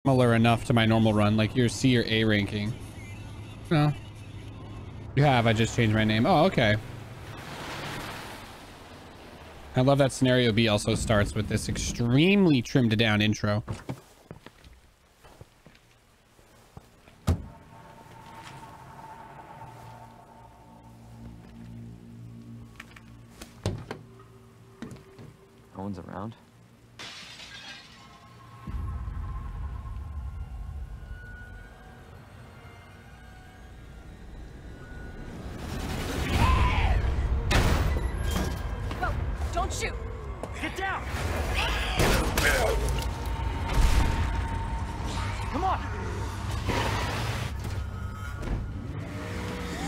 similar enough to my normal run, like your C or A ranking. No. You have, I just changed my name. Oh, okay. I love that scenario B also starts with this extremely trimmed down intro. No one's around. Whoa, don't shoot. Get down. Come on.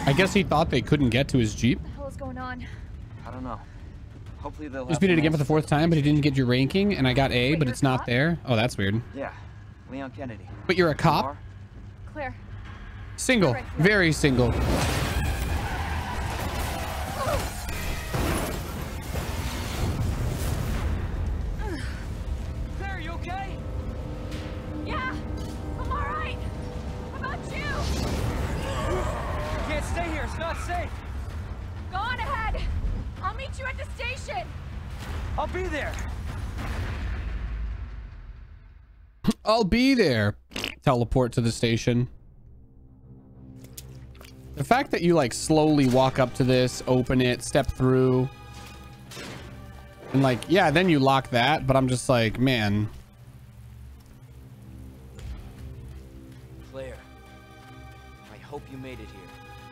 I guess he thought they couldn't get to his Jeep. What the hell is going on? I don't know. Hopefully they'll Just beat it again for the 4th time, but he didn't get your ranking, and I got A, but it's not there. Oh, that's weird. Yeah, Leon Kennedy. But you're a cop? Claire. Single. Very single. Claire, you okay? Yeah, I'm all right. How about you? You can't stay here. It's not safe. Go on ahead. I'll meet you at the station. I'll be there. I'll be there. Teleport to the station. The fact that you like slowly walk up to this, open it, step through, and like, yeah, then you lock that, but I'm just like, man. Claire, I hope you made it here.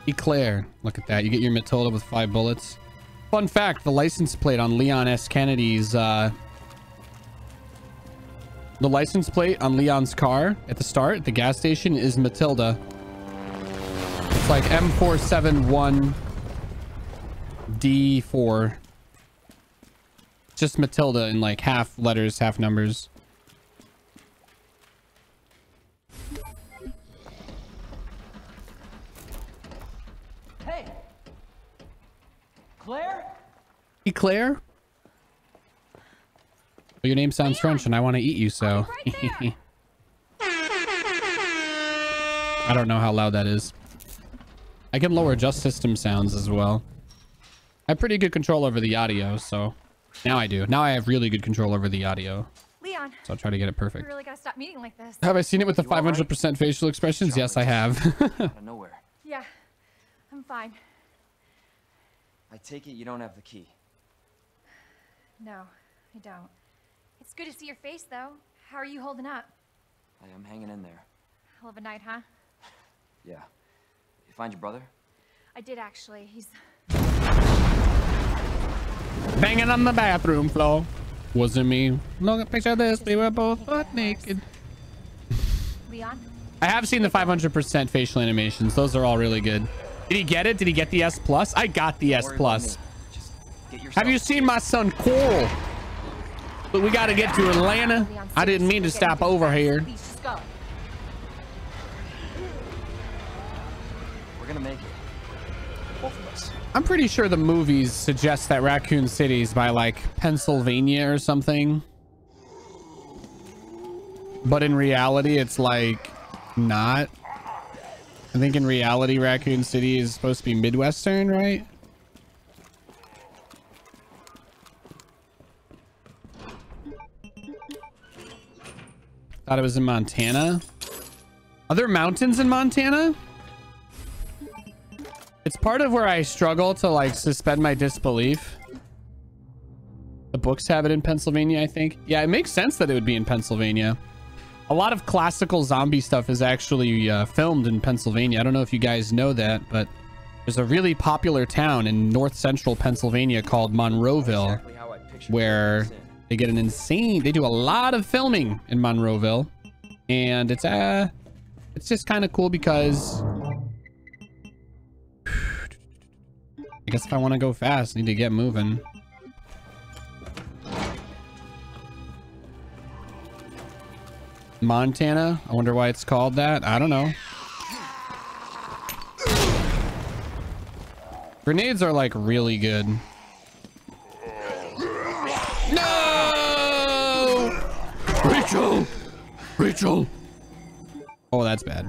Eclair. Look at that. You get your Matilda with 5 bullets. Fun fact, the license plate on Leon S. Kennedy's, the license plate on Leon's car at the start, the gas station, is Matilda. It's like M471D4. Just Matilda in like half letters, half numbers. Hey. Claire? Eclair? Well, your name sounds French and I want to eat you, so. Right I don't know how loud that is. I can lower just system sounds as well. I have pretty good control over the audio, so now I do. Now I have really good control over the audio. Leon. So I'll try to get it We perfect. really gotta stop meeting like this. Have I seen it with the 500% facial expressions? Yes, I have. Out of nowhere. Yeah, I'm fine. I take it you don't have the key. No, I don't. It's good to see your face, though. How are you holding up? I am hanging in there. Hell of a night, huh? Yeah. You find your brother? I did, actually. He's... Banging on the bathroom floor. Wasn't me. Look at picture this. We were both butt naked. Leon? I have seen the 500% facial animations. Those are all really good. Did he get it? Did he get the S+? I got the S+. Just get yourself. Have you seen my son Coral? But we got to get to Atlanta. I didn't mean to stop over here. Please just go. We're gonna make it. Both of us. I'm pretty sure the movies suggest that Raccoon City's by like Pennsylvania or something. But in reality, it's like not. I think in reality, Raccoon City is supposed to be Midwestern, right? Thought it was in Montana. Are there mountains in Montana? It's part of where I struggle to like suspend my disbelief. The books have it in Pennsylvania, I think. Yeah, it makes sense that it would be in Pennsylvania. A lot of classical zombie stuff is actually filmed in Pennsylvania. I don't know if you guys know that, but there's a really popular town in north central Pennsylvania called Monroeville, where they get an insane, they do a lot of filming in Monroeville, and it's just kind of cool because I guess if I want to go fast, I need to get moving. Montana, I wonder why it's called that. I don't know. Grenades are like really good. No! Rachel! Rachel! Oh, that's bad.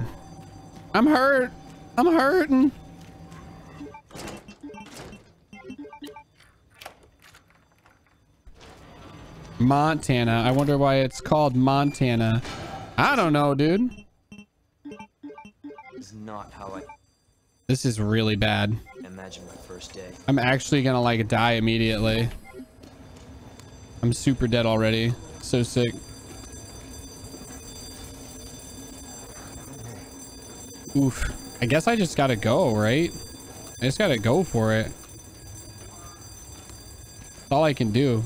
I'm hurt. I'm hurting. Montana. I wonder why it's called Montana. I don't know, dude. Is not how I This is really bad. imagined my first day. I'm actually gonna like die immediately. I'm super dead already. So sick. Oof. I guess I just gotta go, right? I just gotta go for it. That's all I can do.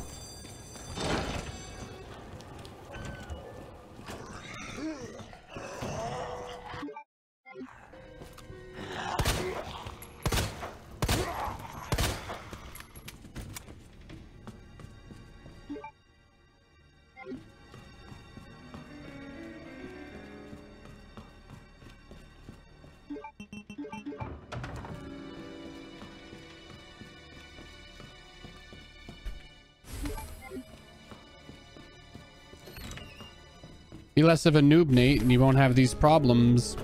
Be less of a noob, Nate, and you won't have these problems.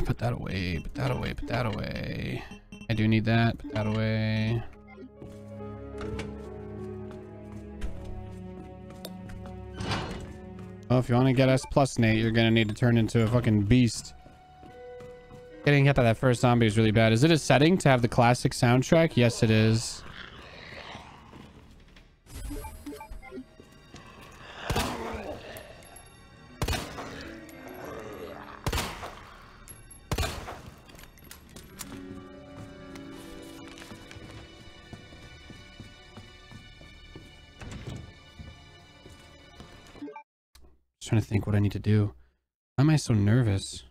Put that away, put that away, put that away. I do need that, put that away. Oh, if you want to get S+, Nate, you're gonna need to turn into a fucking beast. Getting hit by that first zombie is really bad. Is it a setting to have the classic soundtrack? Yes, it is. Trying to think what I need to do. Why am I so nervous?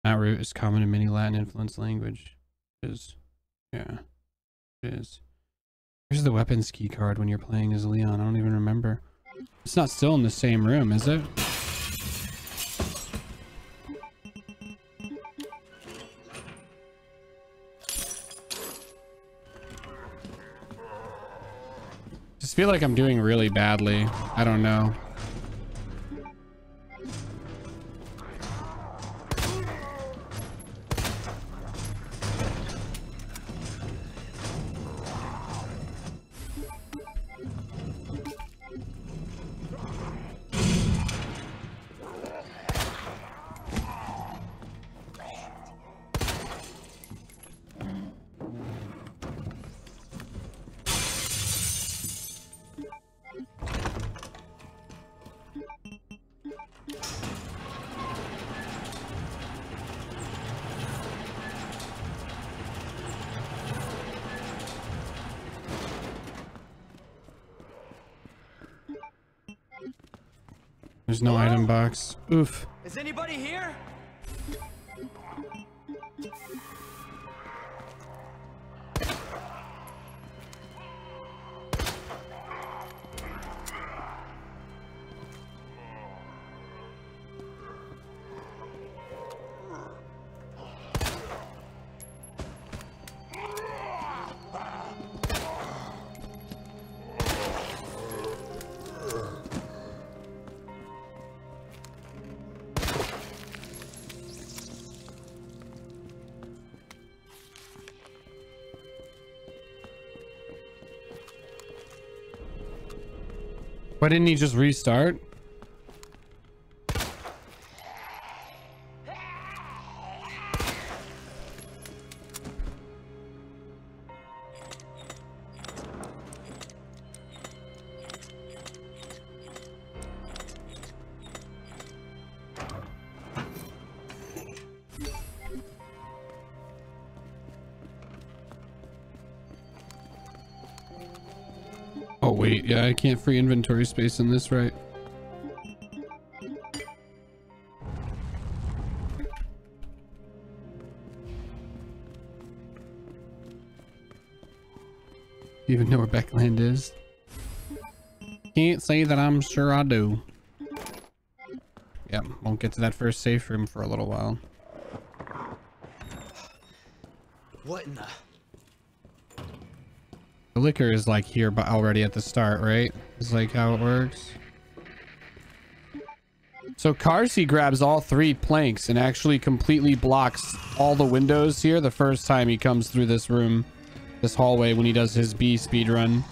Outroot is common in many Latin influenced language. Yeah, it is. Where's the weapons key card when you're playing as Leon? I don't even remember. It's not still in the same room, is it? Just feel like I'm doing really badly. I don't know. There's no item box. Oof. Is anybody here? Why didn't he just restart? Oh wait, yeah, I can't free inventory space in this, right? Do you even know where Beckland is? Can't say that I'm sure I do. Yep, won't get to that first safe room for a little while. What in the... The liquor is like here, but already at the start, right? It's like how it works. So Carsey grabs all 3 planks and actually completely blocks all the windows here the first time he comes through this room, this hallway, when he does his B speed run.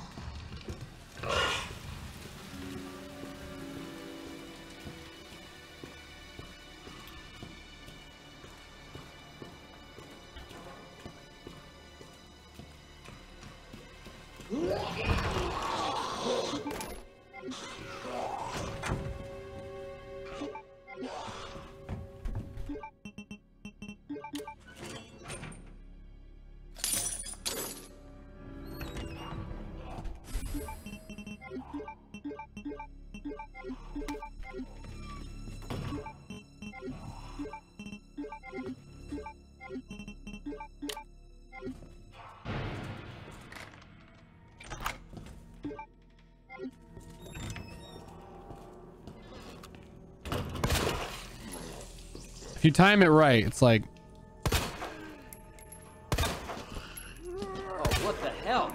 If you time it right, it's like... Oh, what the hell?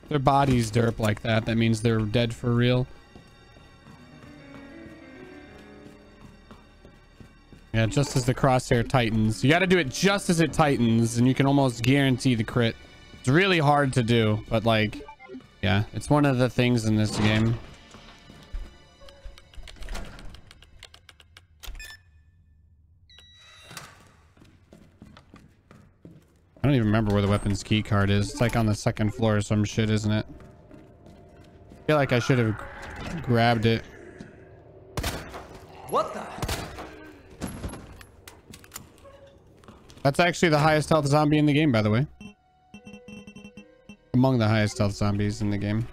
Their bodies derp like that. That means they're dead for real. Yeah, just as the crosshair tightens. You got to do it just as it tightens, and you can almost guarantee the crit. It's really hard to do, but like, yeah, it's one of the things in this game. I don't even remember where the weapons key card is. It's like on the 2nd floor or some shit, isn't it? I feel like I should have grabbed it. What the... That's actually the highest health zombie in the game, by the way. Among the highest health zombies in the game.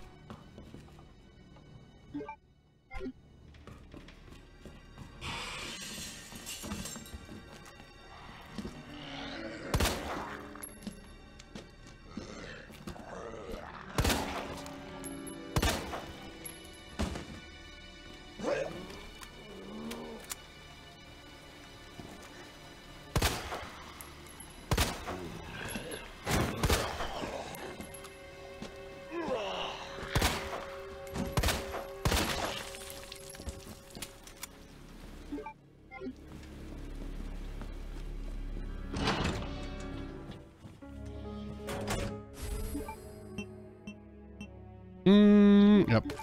Yep.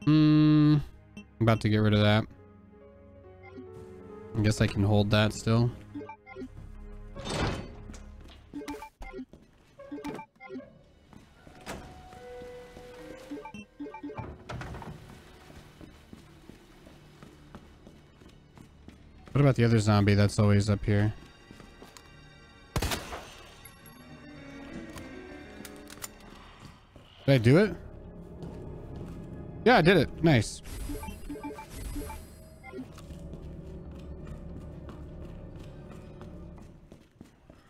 I'm about to get rid of that. I guess I can hold that still. What about the other zombie that's always up here? Did I do it? Yeah, I did it. Nice.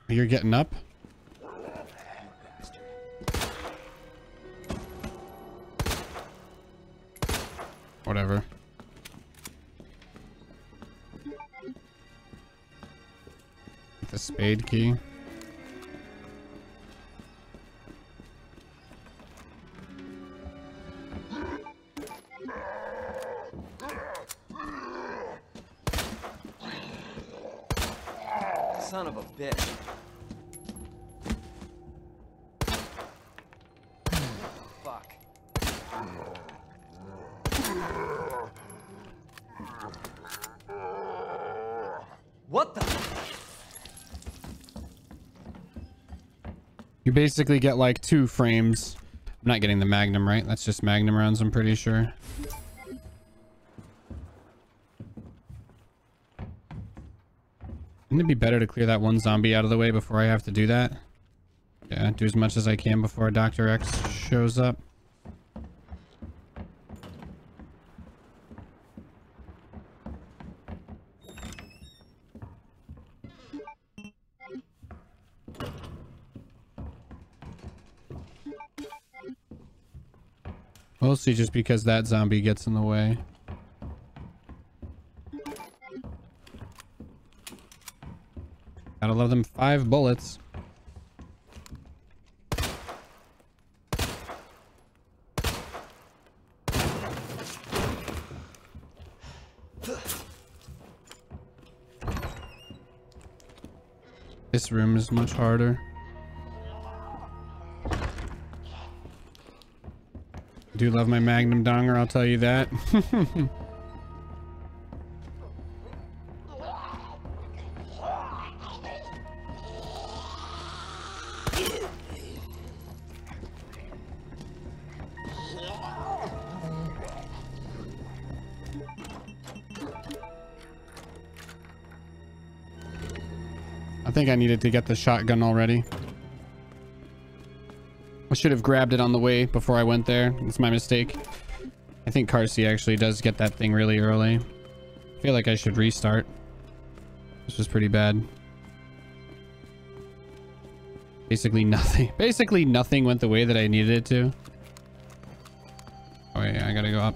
You're getting up? Whatever. The spade key. Son of a bitch. Fuck. What the? You basically get like 2 frames. I'm not getting the Magnum, right? That's just Magnum rounds, I'm pretty sure. Wouldn't it be better to clear that one zombie out of the way before I have to do that? Yeah, do as much as I can before Dr. X shows up. Mostly just because that zombie gets in the way. Gotta love them 5 bullets. This room is much harder. Do love my Magnum Donger, I'll tell you that. I think I needed to get the shotgun already. I should have grabbed it on the way before I went there. It's my mistake. I think Carsey actually does get that thing really early. I feel like I should restart. This was pretty bad. Basically nothing. Basically nothing went the way that I needed it to. Oh yeah, I gotta go up.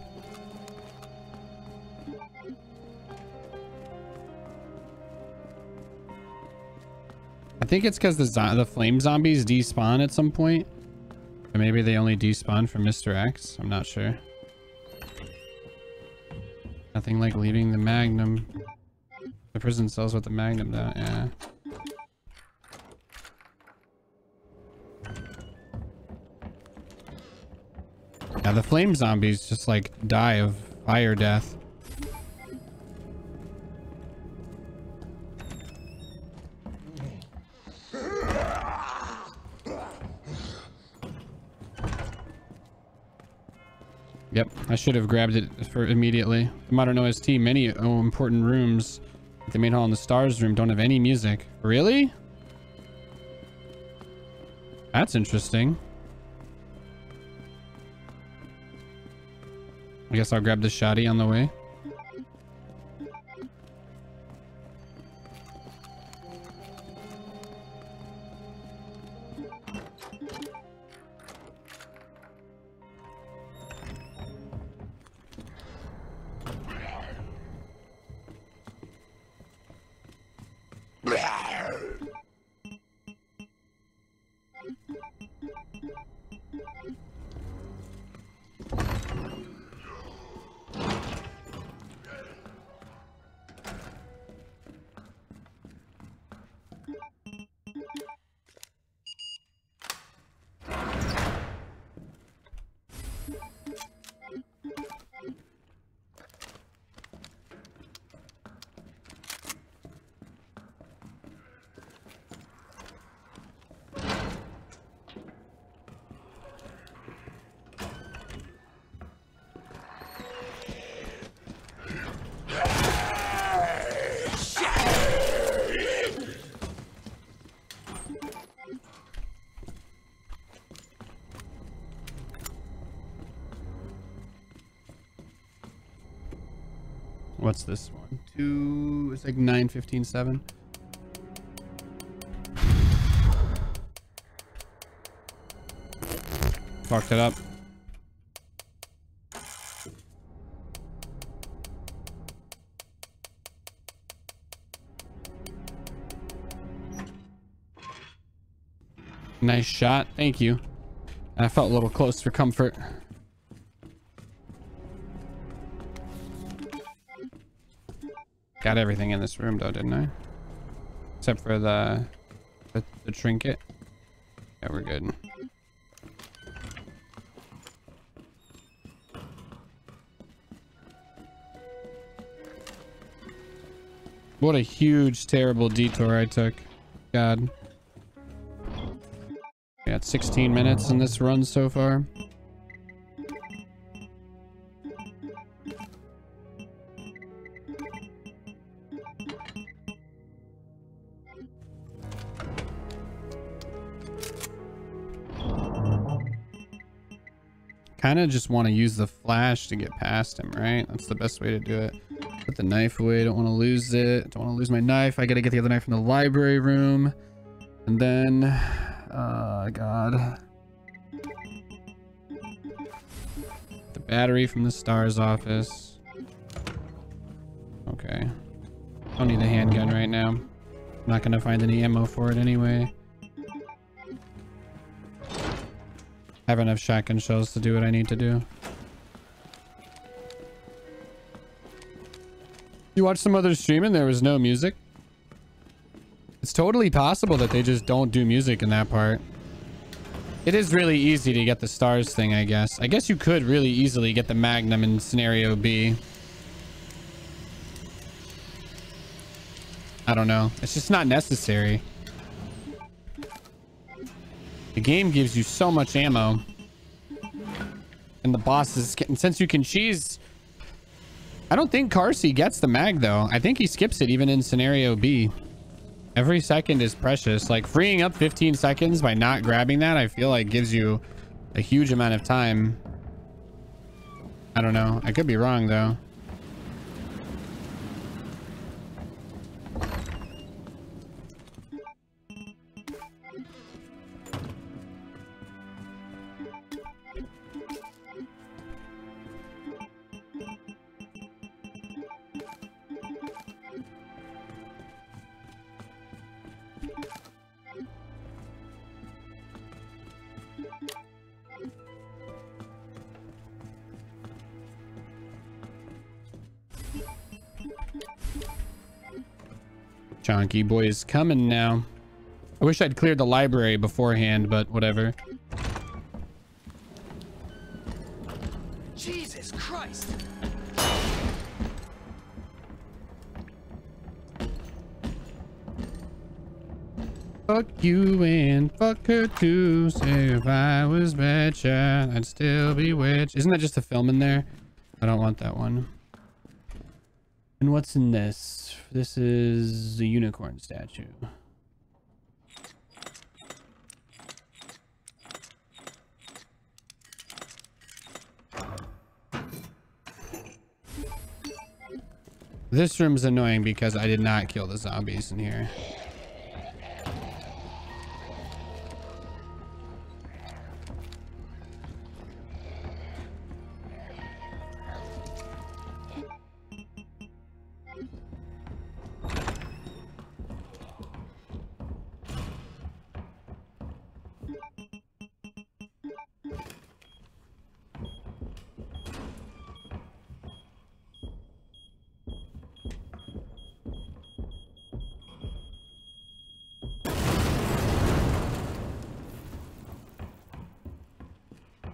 I think it's because the flame zombies despawn at some point. Or maybe they only despawn from Mr. X. I'm not sure. Nothing like leaving the Magnum. The prison cells with the Magnum though, yeah. Yeah, the flame zombies just like die of fire death. Yep, I should have grabbed it for immediately. The modern OST, many important rooms, like the main hall and the stars room, don't have any music. Really? That's interesting. I guess I'll grab the shotty on the way. What's this one? It's like 9:15:7. Fucked it up. Nice shot. Thank you. I felt a little close for comfort. Got everything in this room though, didn't I? Except for the trinket. Yeah, we're good. What a huge, terrible detour I took. God. We got 16 minutes in this run so far. Kind of just want to use the flash to get past him, right? That's the best way to do it. Put the knife away. Don't want to lose it. Don't want to lose my knife. I got to get the other knife from the library room. And then... God. The battery from the STARS office. Okay. Don't need the handgun right now. I'm not going to find any ammo for it anyway. I have enough shotgun shells to do what I need to do. You watched some other stream and there was no music? It's totally possible that they just don't do music in that part. It is really easy to get the STARS thing, I guess. I guess you could really easily get the Magnum in scenario B. I don't know. It's just not necessary. The game gives you so much ammo. And the bosses, since you can cheese... I don't think Carsey gets the mag though. I think he skips it even in scenario B. Every second is precious. Like freeing up 15 seconds by not grabbing that, I feel like gives you a huge amount of time. I don't know. I could be wrong though. Chonky boy is coming now. I wish I'd cleared the library beforehand, but whatever. Jesus Christ! Fuck you and fuck her too. Say if I was betcha, I'd still be witch. Isn't that just a film in there? I don't want that one. And what's in this? This is a unicorn statue. This room's annoying because I did not kill the zombies in here.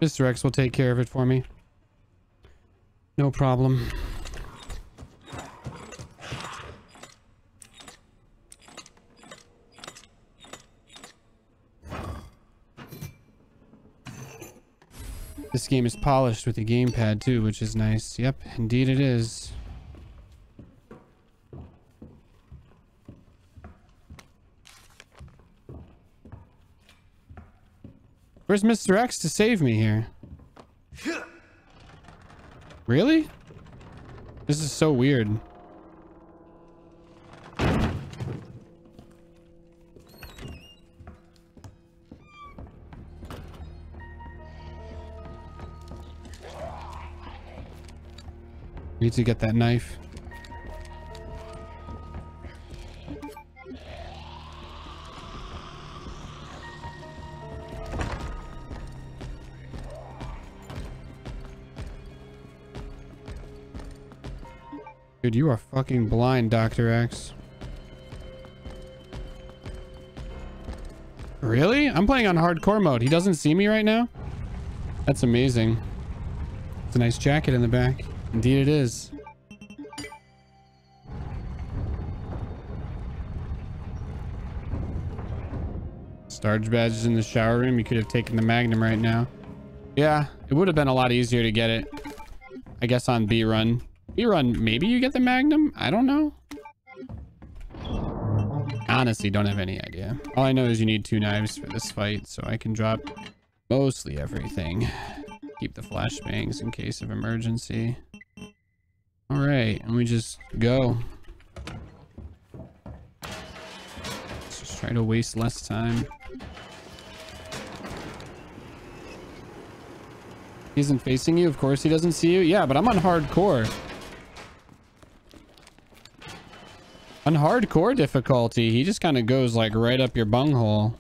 Mr. X will take care of it for me. No problem. This game is polished with the gamepad too, which is nice. Yep, indeed it is. Where's Mr. X to save me here? Really? This is so weird. Need to get that knife. Dude, you are fucking blind, Dr. X. Really? I'm playing on hardcore mode. He doesn't see me right now? That's amazing. It's a nice jacket in the back. Indeed it is. Starge badge is in the shower room. You could have taken the Magnum right now. Yeah, it would have been a lot easier to get it. I guess on B run. B run, maybe you get the Magnum? I don't know. Honestly, don't have any idea. All I know is you need 2 knives for this fight, so I can drop mostly everything. Keep the flashbangs in case of emergency. All right, and we just go. Let's just try to waste less time. He isn't facing you. Of course he doesn't see you. Yeah, but I'm on hardcore. On hardcore difficulty, he just kind of goes like right up your bunghole.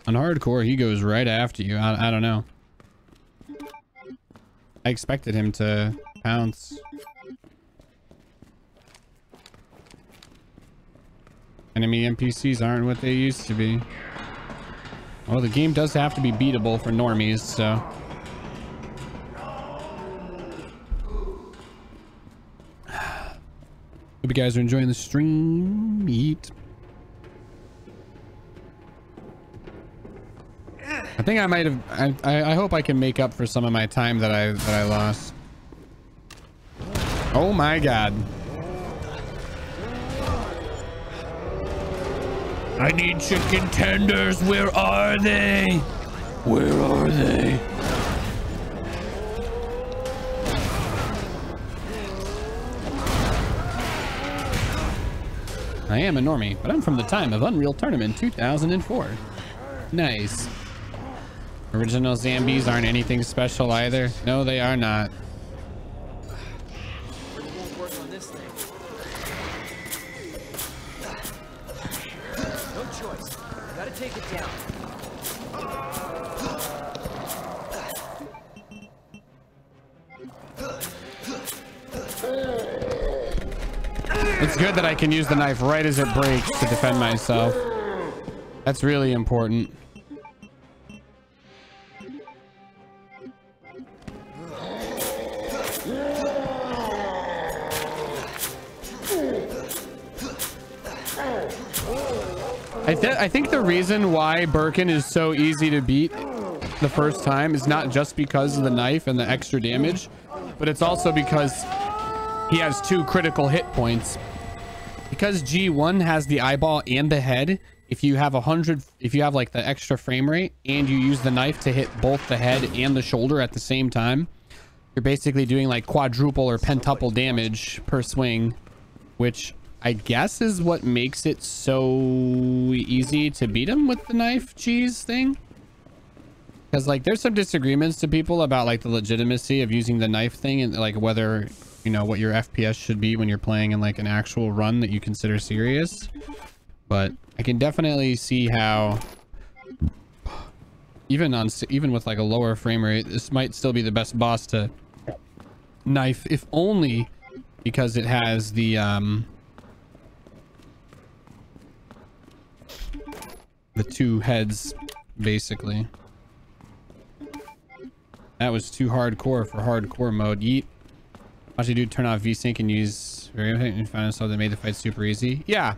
On hardcore, he goes right after you. I don't know. I expected him to pounce. Enemy NPCs aren't what they used to be. Well, the game does have to be beatable for normies, so. Hope you guys are enjoying the stream. Eat. I think I might have. I hope I can make up for some of my time that I lost. Oh my god. I need chicken tenders. Where are they? Where are they? I am a normie, but I'm from the time of Unreal Tournament 2004. Nice. Original zombies aren't anything special either. No, they are not. It won't work on this thing. No choice. I gotta take it down. It's good that I can use the knife right as it breaks to defend myself. That's really important. I think the reason why Birkin is so easy to beat the first time is not just because of the knife and the extra damage, but it's also because he has 2 critical hit points. Because G1 has the eyeball and the head, if you have like the extra frame rate and you use the knife to hit both the head and the shoulder at the same time, you're basically doing like quadruple or pentuple damage per swing, which I guess is what makes it so easy to beat him with the knife cheese thing. Because like there's some disagreements to people about like the legitimacy of using the knife thing and like whether, you know, what your FPS should be when you're playing in like an actual run that you consider serious. But I can definitely see how even with like a lower frame rate, this might still be the best boss to knife, if only because it has the 2 heads basically. That was too hardcore for hardcore mode. Yeet. Watch you do turn off VSync and use and find out that made the fight super easy. Yeah,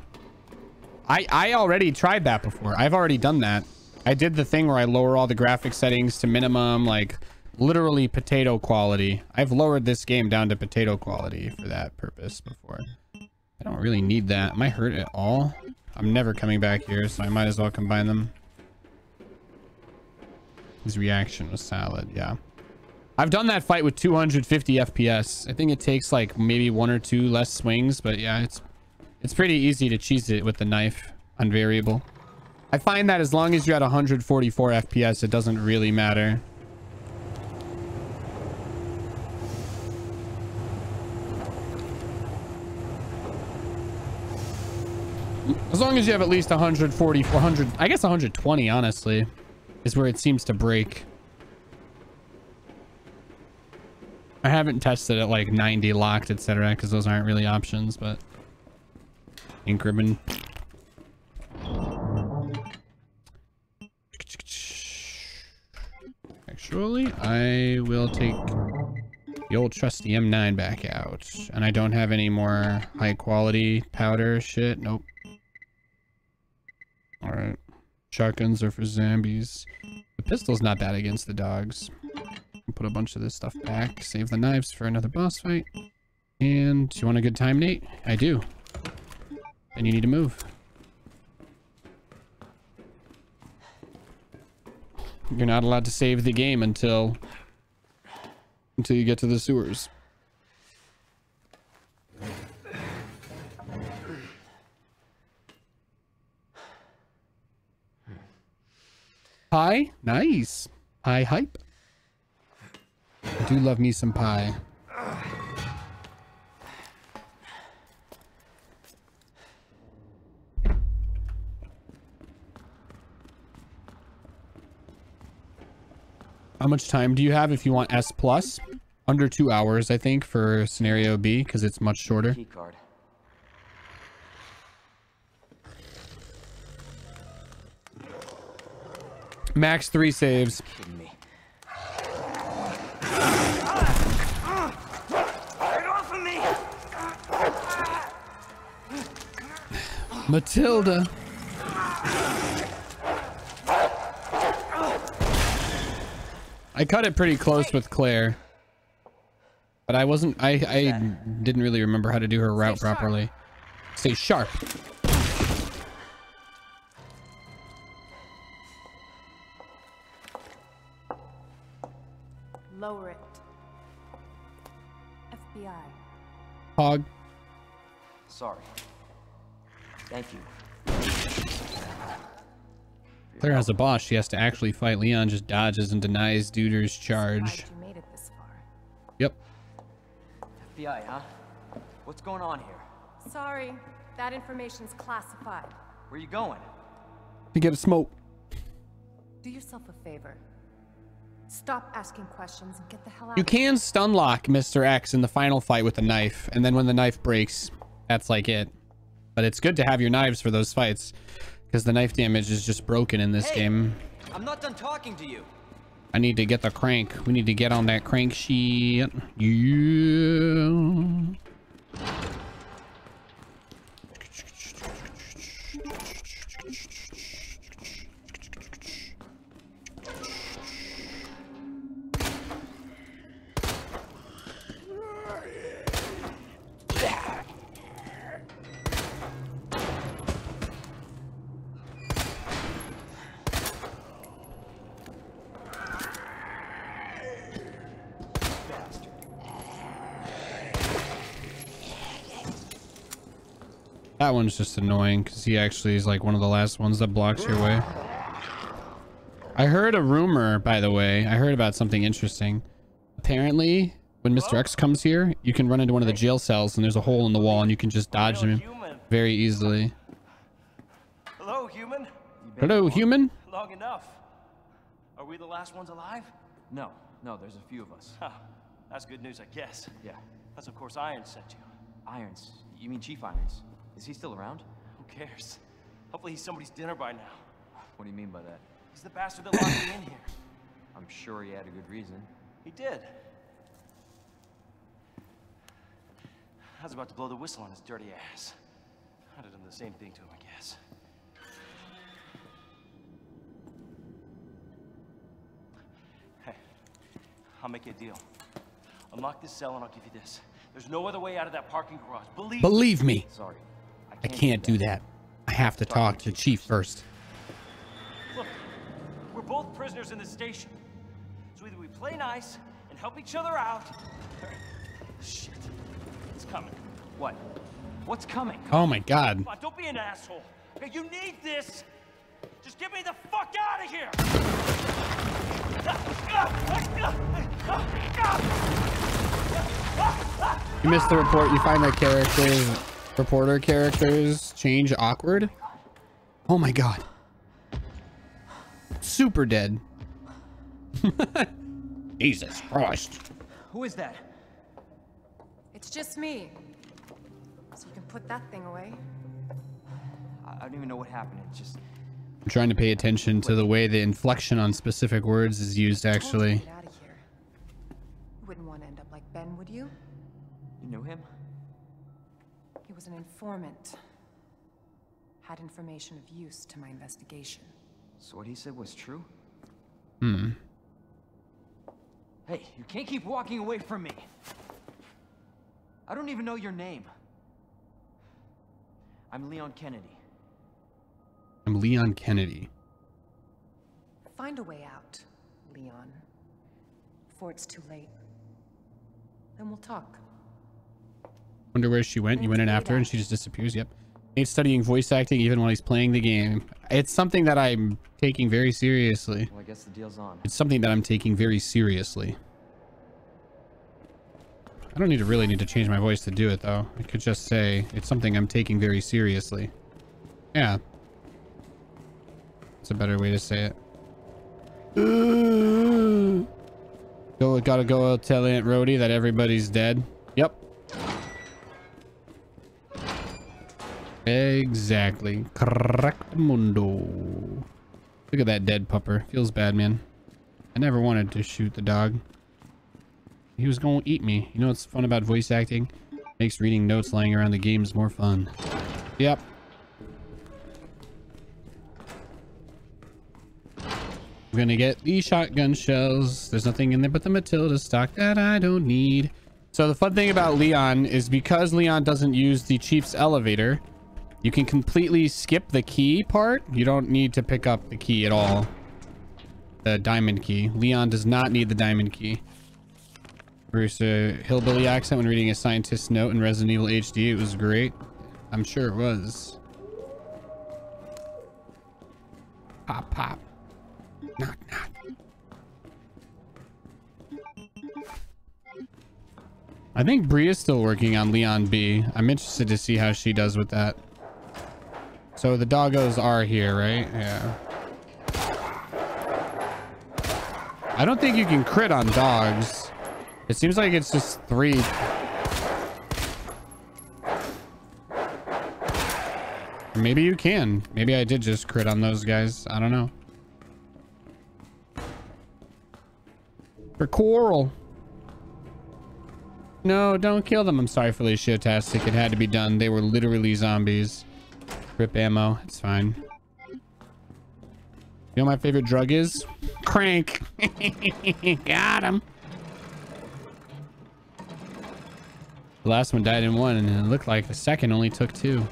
I already tried that before. I've already done that. I did the thing where I lower all the graphic settings to minimum, like literally potato quality. I've lowered this game down to potato quality for that purpose before. I don't really need that. Am I hurt at all? I'm never coming back here, so I might as well combine them. His reaction was solid. Yeah, I've done that fight with 250 FPS. I think it takes like maybe 1 or 2 less swings, but yeah, it's pretty easy to cheese it with the knife on variable. I find that as long as you're at 144 FPS, it doesn't really matter. As long as you have at least 140, 400, I guess 120, honestly, is where it seems to break. I haven't tested it like 90 locked, etc., because those aren't really options, but ink ribbon. Actually, I will take the old trusty M9 back out, and I don't have any more high quality powder shit. Nope. All right, shotguns are for zombies. The pistol's not bad against the dogs. Put a bunch of this stuff back, save the knives for another boss fight. And do you want a good time, Nate? I do. Then you need to move. You're not allowed to save the game until you get to the sewers. Pie? Nice. Pie hype. I do love me some pie. How much time do you have if you want S plus? Under 2 hours, I think, for scenario B, because it's much shorter. Key card. Max 3 saves. Kidding me. Matilda. I cut it pretty close with Claire, but I didn't really remember how to do her route properly. Stay sharp. Lower it. FBI. Hog. Sorry. Thank you. Claire has a boss. She has to actually fight. Leon just dodges and denies Duder's charge. Glad you made it this far. Yep. FBI, huh? What's going on here? Sorry, that information's classified. Where you going? To get a smoke. Do yourself a favor. Stop asking questions and get the hell out You of here. can stun lock Mr. X in the final fight with a knife, and then when the knife breaks, that's like it. But it's good to have your knives for those fights, because the knife damage is just broken in this game. I'm not done talking to you. I need to get the crank. We need to get on that crank sheet. Yeah. That one's just annoying because he actually is like one of the last ones that blocks your way. I heard a rumor, by the way. I heard about something interesting. Apparently, when Mr. X comes here, you can run into one of the jail cells and there's a hole in the wall and you can just dodge him very easily. Hello, human. Hello, human? Long enough. Are we the last ones alive? No, there's a few of us. Huh. That's good news, I guess. Yeah. That's of course Irons sent you. Irons? You mean Chief Irons? Is he still around? Who cares? Hopefully he's somebody's dinner by now. What do you mean by that? He's the bastard that locked me in here. I'm sure he had a good reason. He did. I was about to blow the whistle on his dirty ass. I'd have done the same thing to him, I guess. Hey, I'll make you a deal. Unlock this cell and I'll give you this. There's no other way out of that parking garage. Believe me. Sorry. I can't do that. I have to talk to Chief first. Look, we're both prisoners in this station. So either we play nice and help each other out, or... Shit. It's coming. What? What's coming? Oh my God. Come on, don't be an asshole. Okay, you need this. Just get me the fuck out of here. You missed the report. You find that reporter characters change awkward. Oh my God. Super dead. Jesus Christ. Who is that? It's just me. So you can put that thing away. I don't even know what happened. It just... I'm trying to pay attention to the way the inflection on specific words is used, actually. Get out of here. You wouldn't want to end up like Ben, would you? You knew him? He was an informant. Had information of use to my investigation. So what he said was true? Hmm. Hey, you can't keep walking away from me. I don't even know your name. I'm Leon Kennedy. I'm Leon Kennedy. find a way out, Leon. Before it's too late. Then we'll talk. Wonder where she went. You went in after her and she just disappears. Yep. Nate's studying voice acting even while he's playing the game. It's something that I'm taking very seriously. Well, I guess the deal's on. It's something that I'm taking very seriously. I don't really need to change my voice to do it, though. I could just say it's something I'm taking very seriously. Yeah. It's a better way to say it. Gotta go tell Aunt Rhodey that everybody's dead. Yep. Exactly. Correctamundo. Look at that dead pupper. Feels bad, man. I never wanted to shoot the dog. He was gonna eat me. You know what's fun about voice acting? Makes reading notes lying around the games more fun. Yep. I'm gonna get these shotgun shells. There's nothing in there but the Matilda stock that I don't need. So the fun thing about Leon is because Leon doesn't use the Chief's elevator, you can completely skip the key part. You don't need to pick up the key at all. The diamond key. Leon does not need the diamond key. Bruce, hillbilly accent when reading a scientist's note in Resident Evil HD. It was great. I'm sure it was. Pop, pop. Knock, knock. I think Bree is still working on Leon B. I'm interested to see how she does with that. So the doggos are here, right? Yeah. I don't think you can crit on dogs. It seems like it's just 3. Or maybe you can. Maybe I did just crit on those guys. I don't know. For Coral. No, don't kill them. I'm sorry, Felicia-tastic. It had to be done. They were literally zombies. Rip ammo. It's fine. You know what my favorite drug is? Crank. Got him. The last one died in 1, and it looked like the second only took 2.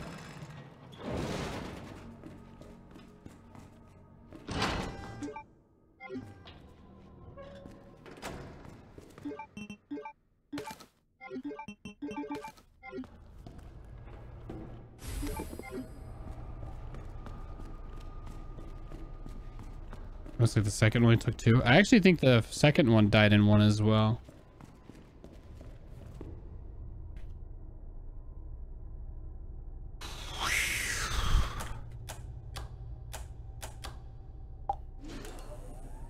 Looks like the second one took 2. I actually think the second one died in 1 as well.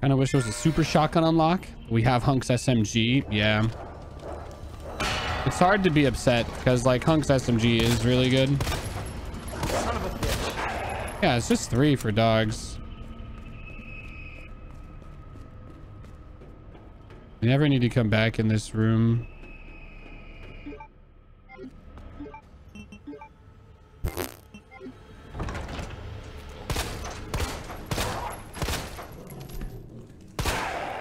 Kind of wish there was a super shotgun unlock. We have Hunk's SMG. Yeah. It's hard to be upset because like Hunk's SMG is really good. Son of a bitch. Yeah, it's just 3 for dogs. I never need to come back in this room.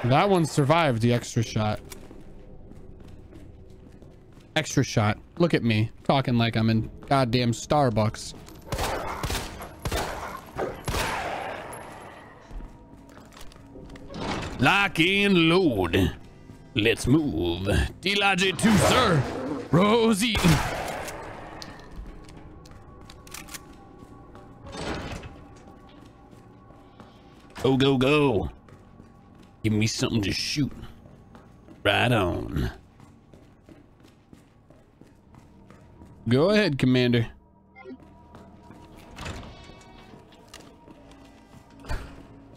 That one survived the extra shot. Extra shot. Look at me talking like I'm in goddamn Starbucks. Lock and load. Let's move. D-Logic 2, sir. Rosie. Go, go, go. Give me something to shoot. Right on. Go ahead, Commander.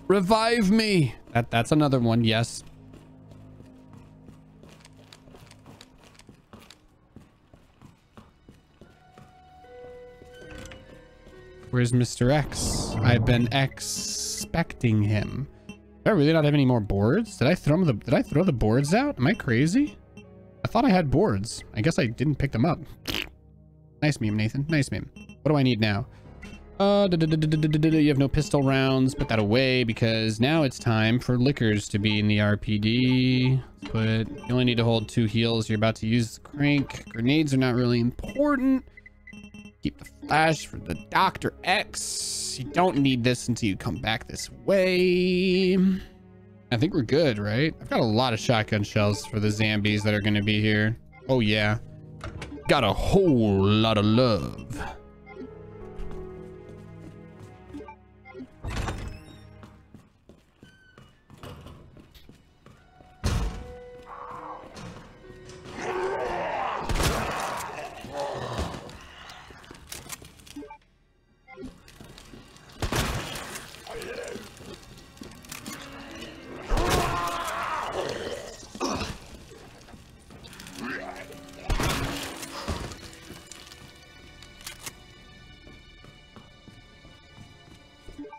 Revive me. That's another one, yes. Where's Mr. X? I've been expecting him. Do I really not have any more boards? Did I throw the boards out? Am I crazy? I thought I had boards. I guess I didn't pick them up. Nice meme, Nathan. Nice meme. What do I need now? You have no pistol rounds. Put that away because now it's time for liquors to be in the RPD. But you only need to hold 2 heals. You're about to use the crank. Grenades are not really important. Keep the flash for the Dr. X. You don't need this until you come back this way. I think we're good, right? I've got a lot of shotgun shells for the zombies that are going to be here. Oh, yeah. Got a whole lot of love.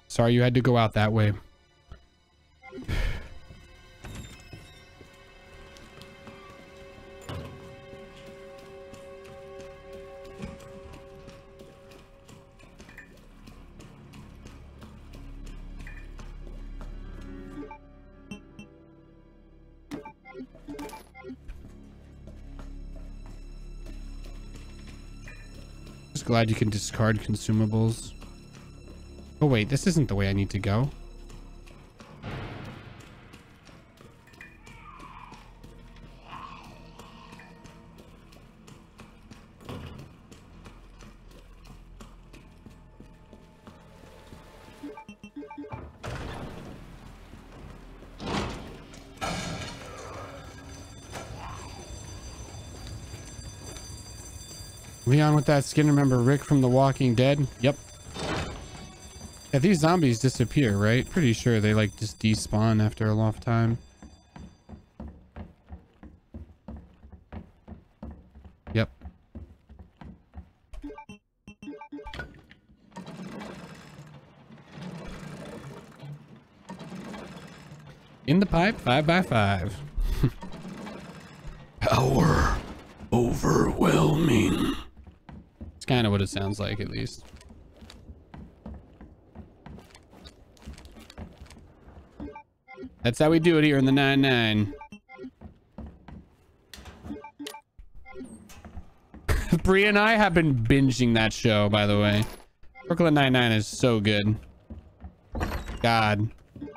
Sorry you had to go out that way. Just glad you can discard consumables. Oh wait, this isn't the way I need to go. Leon with that skin, remember Rick from The Walking Dead? Yep. Yeah, these zombies disappear, right? Pretty sure they like just despawn after a long time. Yep. In the pipe, 5x5. Power overwhelming. It's kind of what it sounds like, at least. That's how we do it here in the 9-9. Bree and I have been binging that show, by the way. Brooklyn Nine-Nine is so good. God.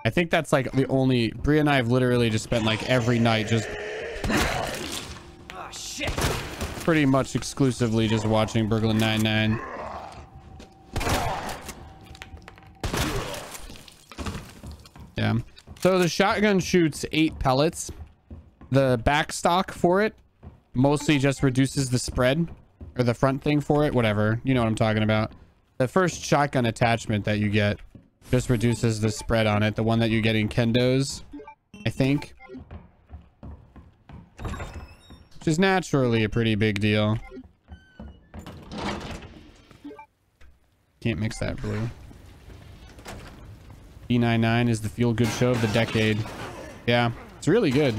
I think that's like the only... Bree and I have literally just spent like every night just... Oh, shit. Pretty much exclusively just watching Brooklyn Nine-Nine. Yeah. So the shotgun shoots 8 pellets. The back stock for it mostly just reduces the spread, or the front thing for it, whatever. You know what I'm talking about. The first shotgun attachment that you get just reduces the spread on it. The one that you get in Kendo's, I think. Which is naturally a pretty big deal. Can't mix that blue. B99 is the feel-good show of the decade. Yeah, it's really good.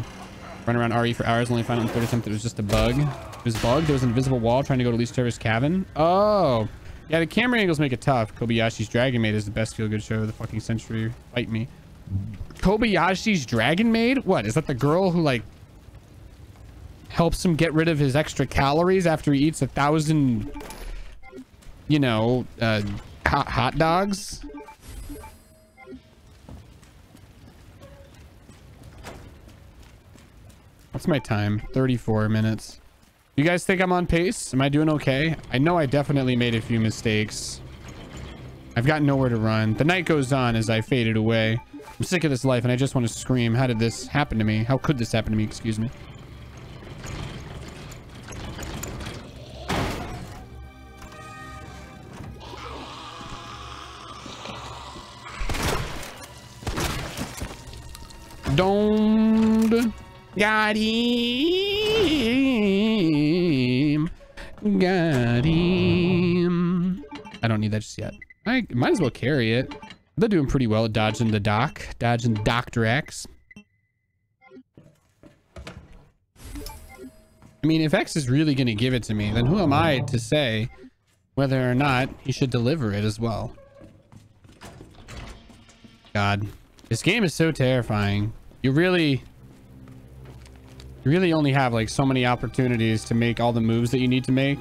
Run around RE for hours, only found out in the third attempt it was just a bug. It was bugged. There was an invisible wall trying to go to Lee Service cabin. Oh, yeah, the camera angles make it tough. Kobayashi's Dragon Maid is the best feel-good show of the fucking century. Fight me. Kobayashi's Dragon Maid? What, is that the girl who, like, helps him get rid of his extra calories after he eats 1,000, you know, hot dogs? What's my time? 34 minutes. You guys think I'm on pace? Am I doing okay? I know I definitely made a few mistakes. I've got nowhere to run. The night goes on as I faded away. I'm sick of this life and I just want to scream. How did this happen to me? How could this happen to me? Excuse me. Don't. Got him. Got him. I don't need that just yet. I might as well carry it. They're doing pretty well at dodging the doc. Dodging Dr. X. I mean, if X is really going to give it to me, then who am I to say whether or not he should deliver it as well? God. This game is so terrifying. You really only have like so many opportunities to make all the moves that you need to make.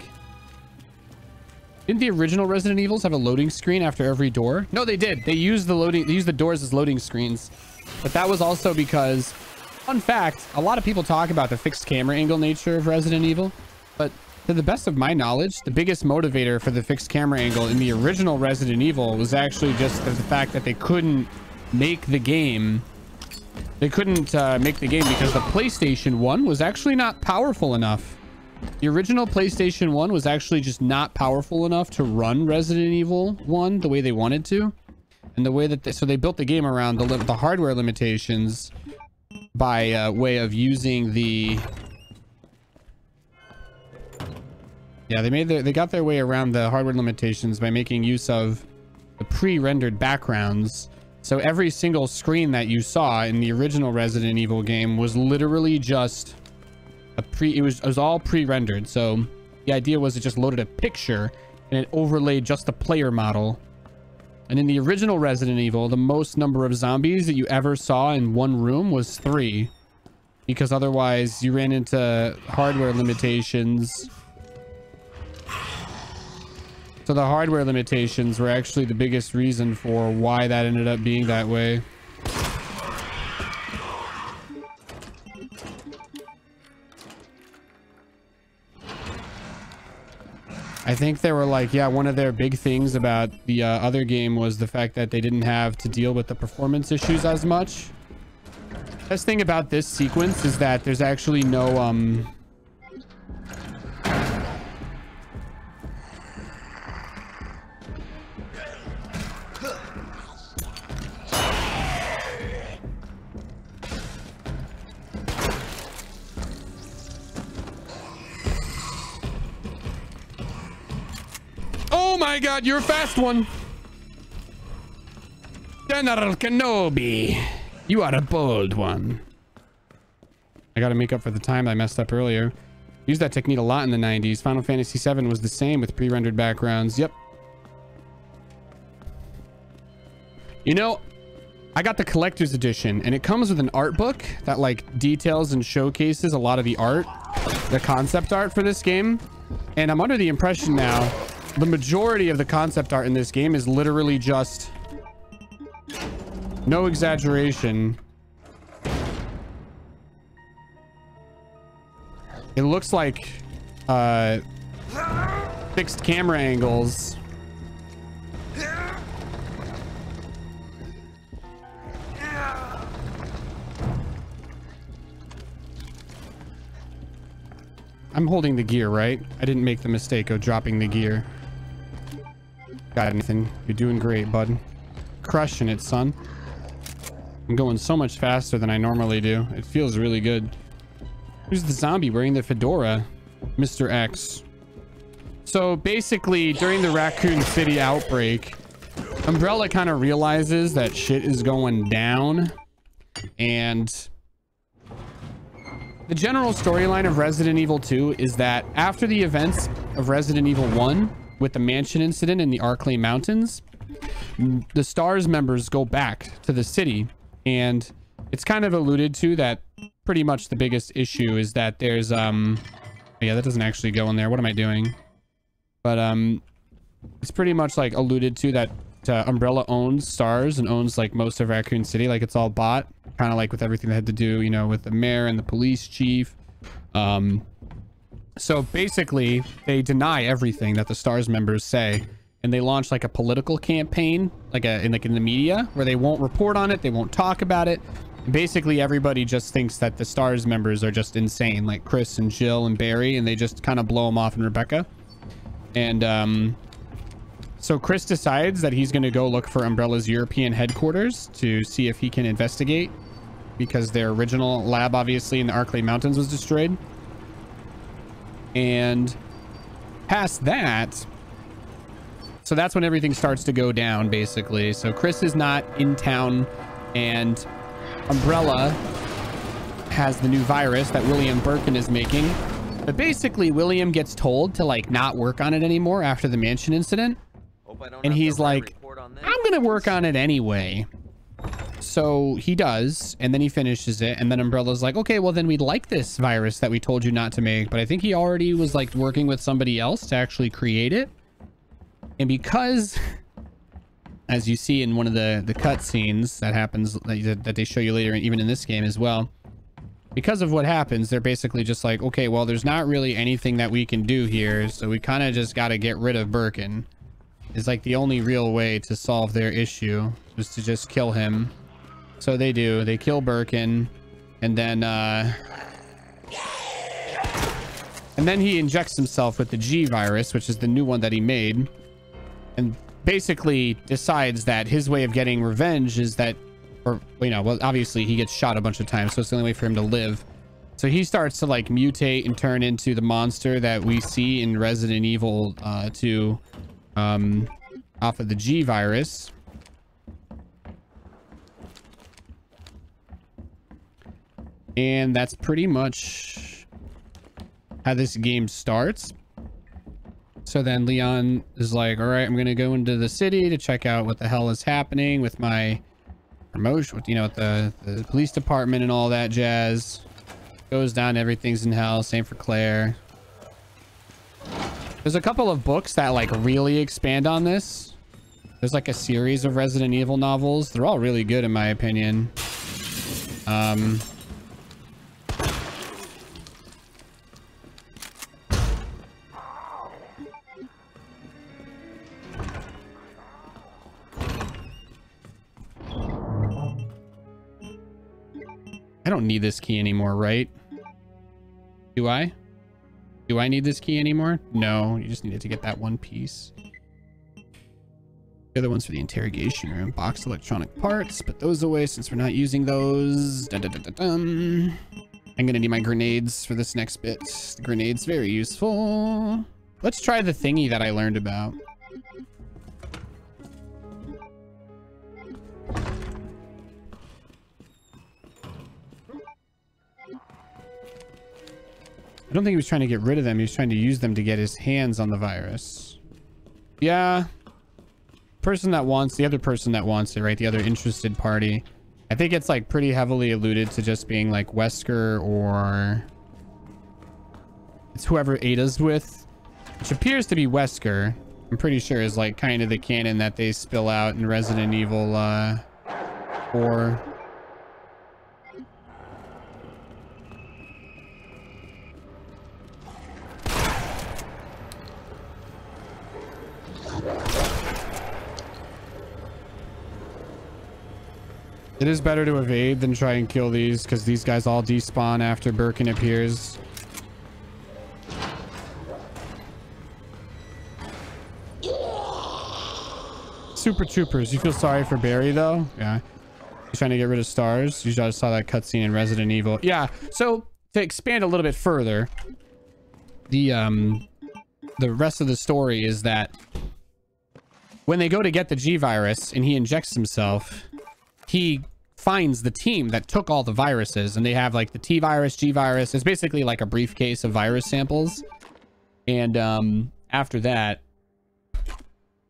Didn't the original Resident Evils have a loading screen after every door? No, they did. They used the doors as loading screens. But that was also because, fun fact, a lot of people talk about the fixed camera angle nature of Resident Evil, but to the best of my knowledge, the biggest motivator for the fixed camera angle in the original Resident Evil was actually just the fact that they couldn't make the game. They couldn't make the game because the PlayStation 1 was actually not powerful enough. The original PlayStation 1 was actually just not powerful enough to run Resident Evil 1 the way they wanted to. And the way that so they built the game around the hardware limitations by way of using the... Yeah, they got their way around the hardware limitations by making use of the pre-rendered backgrounds. So every single screen that you saw in the original Resident Evil game was literally just it was all pre-rendered. So the idea was it just loaded a picture and it overlaid just the player model. And in the original Resident Evil, the most number of zombies that you ever saw in one room was 3, because otherwise you ran into hardware limitations. So the hardware limitations were actually the biggest reason for why that ended up being that way. I think they were like, yeah, one of their big things about the other game was the fact that they didn't have to deal with the performance issues as much. Best thing about this sequence is that there's actually no Oh my god, you're a fast one. General Kenobi, you are a bold one. I gotta make up for the time I messed up earlier. Used that technique a lot in the 90s. Final Fantasy VII was the same with pre-rendered backgrounds. Yep. You know, I got the collector's edition and it comes with an art book that like details and showcases a lot of the art, the concept art for this game. And I'm under the impression now the majority of the concept art in this game is literally just, no exaggeration, it looks like fixed camera angles. I'm holding the gear, right? I didn't make the mistake of dropping the gear. Got anything? You're doing great, bud. Crushing it, son. I'm going so much faster than I normally do. It feels really good. Who's the zombie wearing the fedora? Mr. X. So basically, during the Raccoon City outbreak, Umbrella kind of realizes that shit is going down. And the general storyline of Resident Evil 2 is that after the events of Resident Evil 1, with the mansion incident in the Arklay Mountains, the STARS members go back to the city, and it's kind of alluded to that pretty much the biggest issue is that there's yeah, that doesn't actually go in there. What am I doing? But it's pretty much like alluded to that Umbrella owns STARS and owns like most of Raccoon City, like it's all bought, kind of like with everything that had to do, you know, with the mayor and the police chief. So basically, they deny everything that the STARS members say, and they launch like a political campaign, like in the media, where they won't report on it, they won't talk about it. Basically, everybody just thinks that the STARS members are just insane, like Chris and Jill and Barry, and they just kind of blow them off, and Rebecca. And so Chris decides that he's going to go look for Umbrella's European headquarters to see if he can investigate, because their original lab, obviously, in the Arklay Mountains was destroyed. And past that, so that's when everything starts to go down, basically. So Chris is not in town, and Umbrella has the new virus that William Birkin is making. But basically, William gets told to like not work on it anymore after the mansion incident. And he's like, I'm gonna work on it anyway. So he does, and then he finishes it, and then Umbrella's like, okay, well then we'd like this virus that we told you not to make, but I think he already was like working with somebody else to actually create it. And because, as you see in one of the cutscenes that happens, that they show you later, even in this game as well, because of what happens, they're basically just like, okay, well, there's not really anything that we can do here, so we kind of just got to get rid of Birkin. It's like the only real way to solve their issue was to just kill him. So they do. They kill Birkin, and then he injects himself with the G virus, which is the new one that he made, and basically decides that his way of getting revenge is that, or, you know, well, obviously he gets shot a bunch of times, so it's the only way for him to live. So he starts to like mutate and turn into the monster that we see in Resident Evil 2, off of the G virus. And that's pretty much how this game starts. So then Leon is like, all right, I'm going to go into the city to check out what the hell is happening with my promotion, with, you know, with the police department and all that jazz. Goes down, everything's in hell. Same for Claire. There's a couple of books that like really expand on this. There's like a series of Resident Evil novels. They're all really good in my opinion. I don't need this key anymore, right? Do I? Do I need this key anymore? No, you just needed to get that one piece. The other one's for the interrogation room. Boxed electronic parts. Put those away since we're not using those. Dun, dun, dun, dun, dun. I'm gonna need my grenades for this next bit. The grenade's very useful. Let's try the thingy that I learned about. I don't think he was trying to get rid of them. He was trying to use them to get his hands on the virus. Yeah. Person that wants, the other person that wants it, right? The other interested party. I think it's like pretty heavily alluded to just being like Wesker, or it's whoever Ada's with, which appears to be Wesker. I'm pretty sure is like kind of the canon that they spill out in Resident Evil 4. It is better to evade than try and kill these, because these guys all despawn after Birkin appears. Super Troopers. You feel sorry for Barry, though? Yeah. He's trying to get rid of stars. You just saw that cutscene in Resident Evil. Yeah. So, to expand a little bit further, the rest of the story is that when they go to get the G virus and he injects himself, he finds the team that took all the viruses, and they have like the T virus, G virus. It's basically like a briefcase of virus samples. And after that,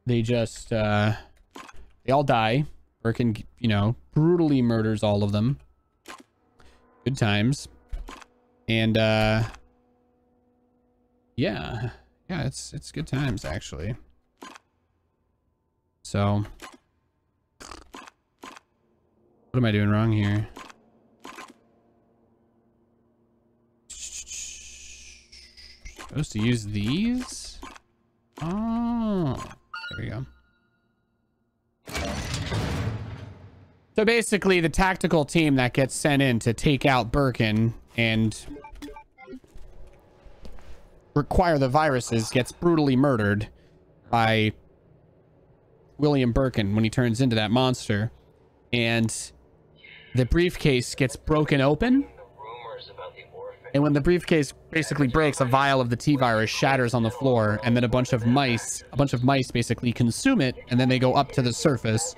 they just they all die. Birkin, you know, brutally murders all of them. Good times. And yeah, it's good times actually. So what am I doing wrong here? Supposed to use these? Oh, there we go. So basically the tactical team that gets sent in to take out Birkin and require the viruses gets brutally murdered by William Birkin when he turns into that monster. And the briefcase gets broken open, and when the briefcase basically breaks, a vial of the T-virus shatters on the floor, and then a bunch of mice basically consume it, and then they go up to the surface.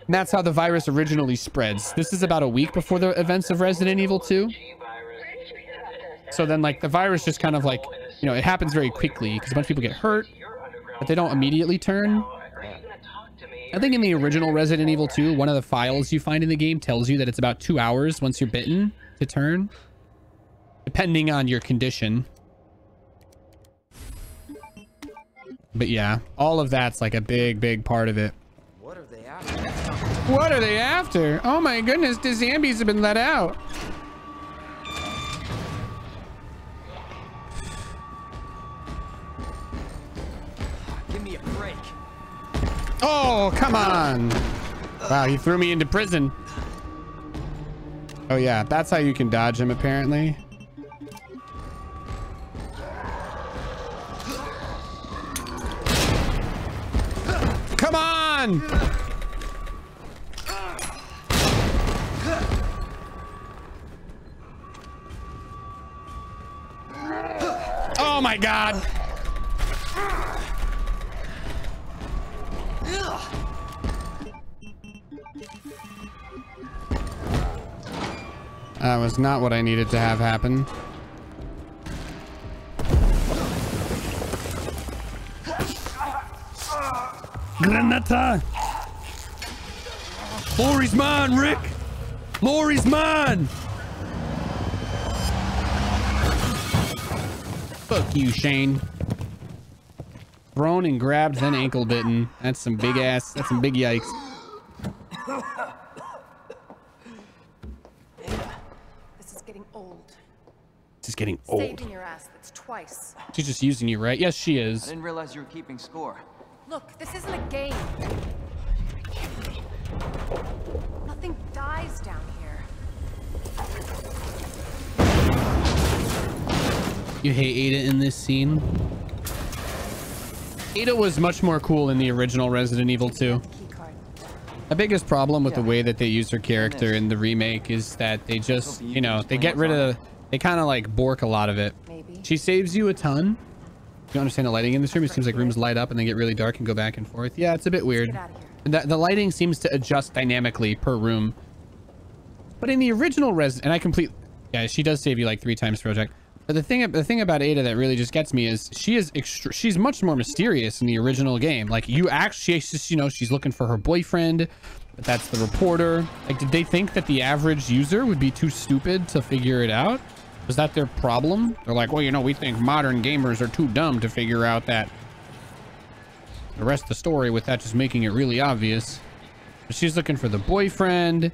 And that's how the virus originally spreads. This is about a week before the events of Resident Evil 2. So then like the virus just kind of like, you know, it happens very quickly because a bunch of people get hurt, but they don't immediately turn. I think in the original Resident Evil 2, one of the files you find in the game tells you that it's about 2 hours once you're bitten to turn, depending on your condition. But yeah, all of that's like a big part of it. What are they after? What are they after? Oh my goodness, the zombies have been let out. Give me a break. Oh, come on. Wow, he threw me into prison. Oh yeah, that's how you can dodge him apparently. Come on! Oh my God! That was not what I needed to have happen. Granata! Laurie's mine, Rick! Laurie's mine! Fuck you, Shane. Thrown and grabbed, then ankle bitten. That's some big ass, that's some big yikes. This is getting old. This is getting old. Saving your ass, that's twice. She's just using you, right? Yes, she I is. didn't realize you were keeping score. Look, this isn't a game. Nothing dies down here. You hate Ada in this scene? Ada was much more cool in the original Resident Evil 2. Keycard. The biggest problem with the way that they use her character in the remake is that they just, you know, they get rid of, they kind of like bork a lot of it. Maybe. She saves you a ton. You understand the lighting in this room? It seems like rooms light up and then get really dark and go back and forth. Yeah, it's a bit weird. Get out of here. The lighting seems to adjust dynamically per room. But in the original Resident, and I complete, yeah, she does save you like 3 times, Project. But the thing about Ada that really just gets me is she's much more mysterious in the original game. Like you actually, you know, she's looking for her boyfriend, but that's the reporter. Like, did they think that the average user would be too stupid to figure it out? Was that their problem? They're like, well, you know, we think modern gamers are too dumb to figure out that the rest of the story with that just making it really obvious. But she's looking for the boyfriend.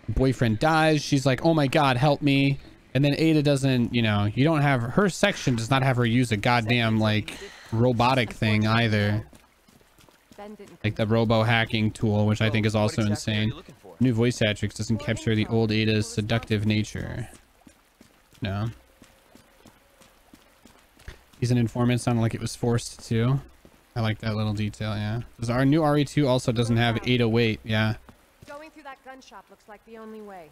Boyfriend dies. She's like, oh my God, help me. And then Ada doesn't, you know, you don't have, her section does not have her use a goddamn like robotic thing either. Like the robo hacking tool, which I think is also insane. New voice actress doesn't capture the old Ada's seductive nature. No. He's an informant, sounded like it was forced to. I like that little detail, yeah. Because our new RE2 also doesn't have 808, yeah. Going through that gun shop looks like the only way.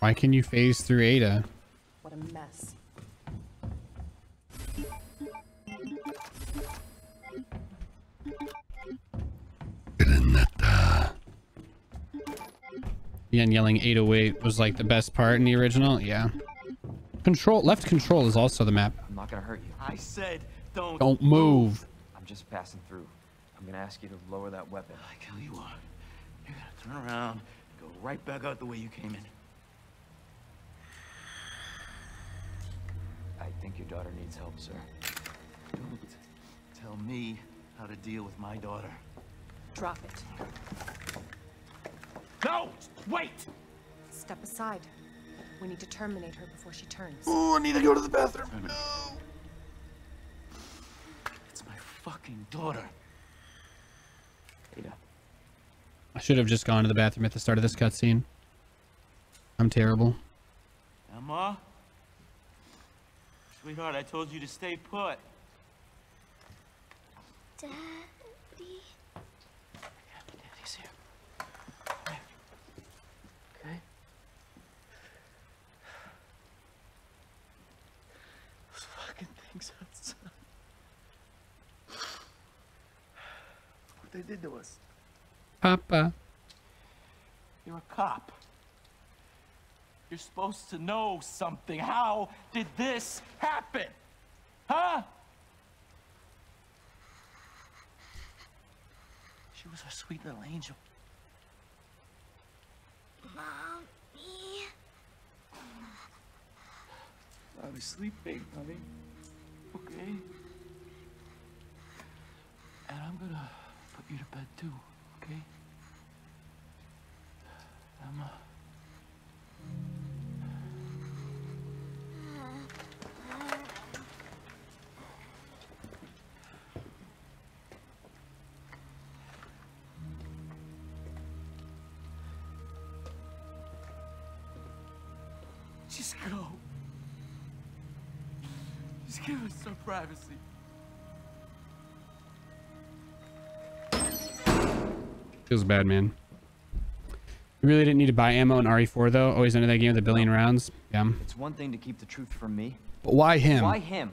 Why can you phase through Ada? What a mess. Yeah, and yelling 808 was like the best part in the original. Yeah. Left control is also the map. I'm not gonna hurt you. I said don't. Don't move. I'm just passing through. I'm gonna ask you to lower that weapon. I tell you what, you gotta turn around and go right back out the way you came in. I think your daughter needs help, sir. Don't tell me how to deal with my daughter. Drop it. No! Wait! Step aside. We need to terminate her before she turns. Oh, I need to go to the bathroom. No. It's my fucking daughter. Ada. I should have just gone to the bathroom at the start of this cutscene. I'm terrible. Emma? Sweetheart, I told you to stay put. Daddy? Daddy's here. Come here. Okay? Those fucking things outside. What they did to us. Papa. You're a cop. You're supposed to know something. How did this happen? Huh? She was our sweet little angel. Mommy. I was sleeping, honey. Okay? And I'm gonna put you to bed too, okay? Emma. Just go. Just give us some privacy. Feels bad, man. We really didn't need to buy ammo in RE4 though. Always into that game with a billion rounds. Yeah. It's one thing to keep the truth from me. But why him? Why him?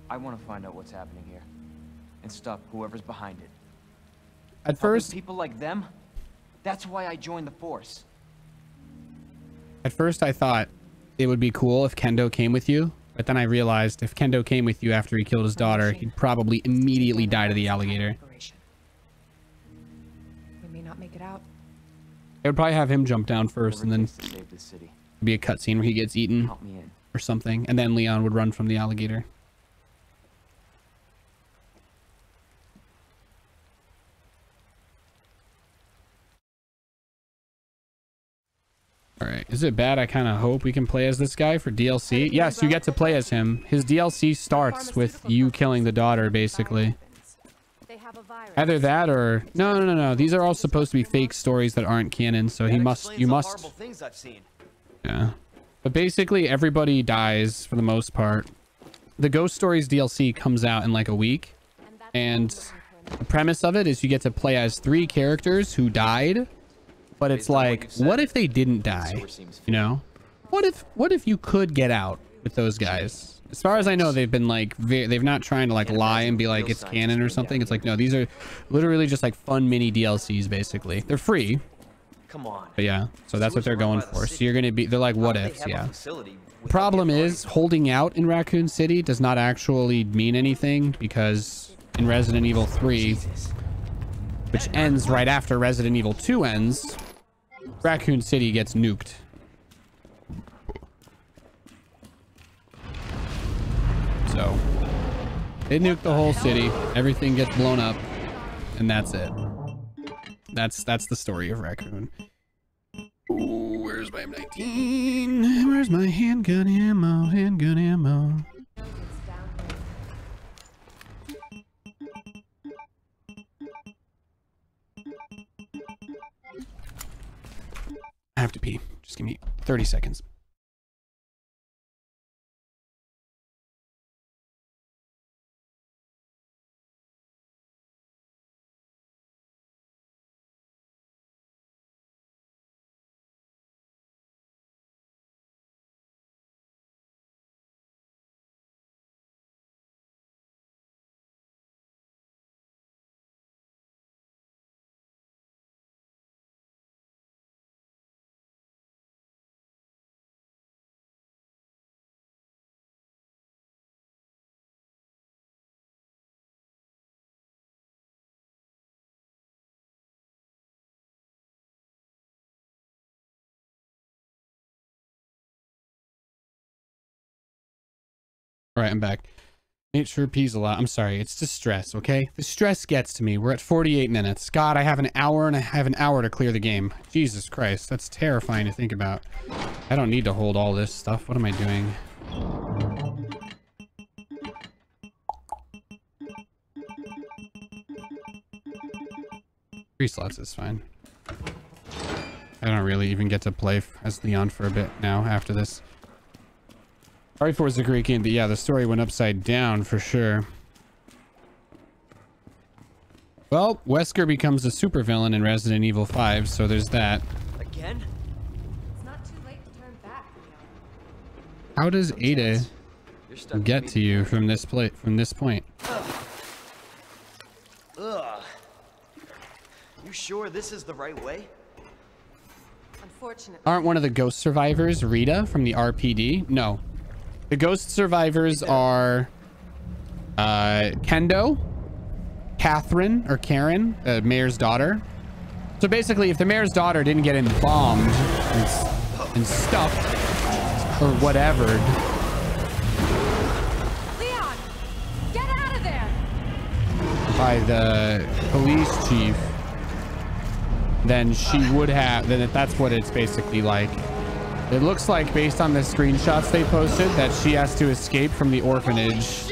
I want to find out what's happening here and stop whoever's behind it. At first, people like them, that's why I joined the force. At first I thought it would be cool if Kendo came with you, but then I realized if Kendo came with you after he killed his daughter, he'd probably immediately die to the alligator. We may not make it out. It would probably have him jump down first, and then Save the city. be a cutscene where he gets eaten Help me in. or something, and then Leon would run from the alligator. All right, is it bad? I kind of hope we can play as this guy for DLC. Yes, you get to play as him. His DLC starts with you killing the daughter, basically. Either that or no. These are all supposed to be fake stories that aren't canon, so you must. Things I've seen. Yeah, but basically everybody dies for the most part. The Ghost Stories DLC comes out in like a week, and the premise of it is you get to play as 3 characters who died. But it's like, what if they didn't die? You know, what if you could get out with those guys? As far as I know, they've been like, they've not trying to like lie and be like it's canon or something. It's like, no, these are literally just like fun mini DLCs. Basically, they're free. Come on. But yeah, so that's what they're going for. So you're gonna be, they're like what ifs, yeah. Problem is, holding out in Raccoon City does not actually mean anything, because in Resident Evil 3, which ends right after Resident Evil 2 ends, Raccoon City gets nuked. So they nuke the whole city, everything gets blown up, and that's it. That's the story of Raccoon. Ooh, where's my M19? Where's my handgun ammo? Handgun ammo. I have to pee. Just give me 30 seconds. All right, I'm back. Nate sure pees a lot. I'm sorry. It's just stress, okay? The stress gets to me. We're at 48 minutes. God, I have an hour and I have an hour to clear the game. Jesus Christ, that's terrifying to think about. I don't need to hold all this stuff. What am I doing? Three slots is fine. I don't really even get to play as Leon for a bit now after this. RE4 is a great game, but yeah, the story went upside down for sure. Well, Wesker becomes a supervillain in Resident Evil 5, so there's that. Again? It's not too late to turn back, Leon. How does Ada get to you from this point? Ugh. You sure this is the right way? Unfortunately, Aren't one of the ghost survivors Rita from the RPD? No. The ghost survivors are Kendo, Catherine or Karen, the mayor's daughter. So basically, if the mayor's daughter didn't get embalmed and stuffed or whatever, Leon, get out of there! by the police chief, then she would have, then that's what it's basically like. It looks like, based on the screenshots they posted, that she has to escape from the orphanage,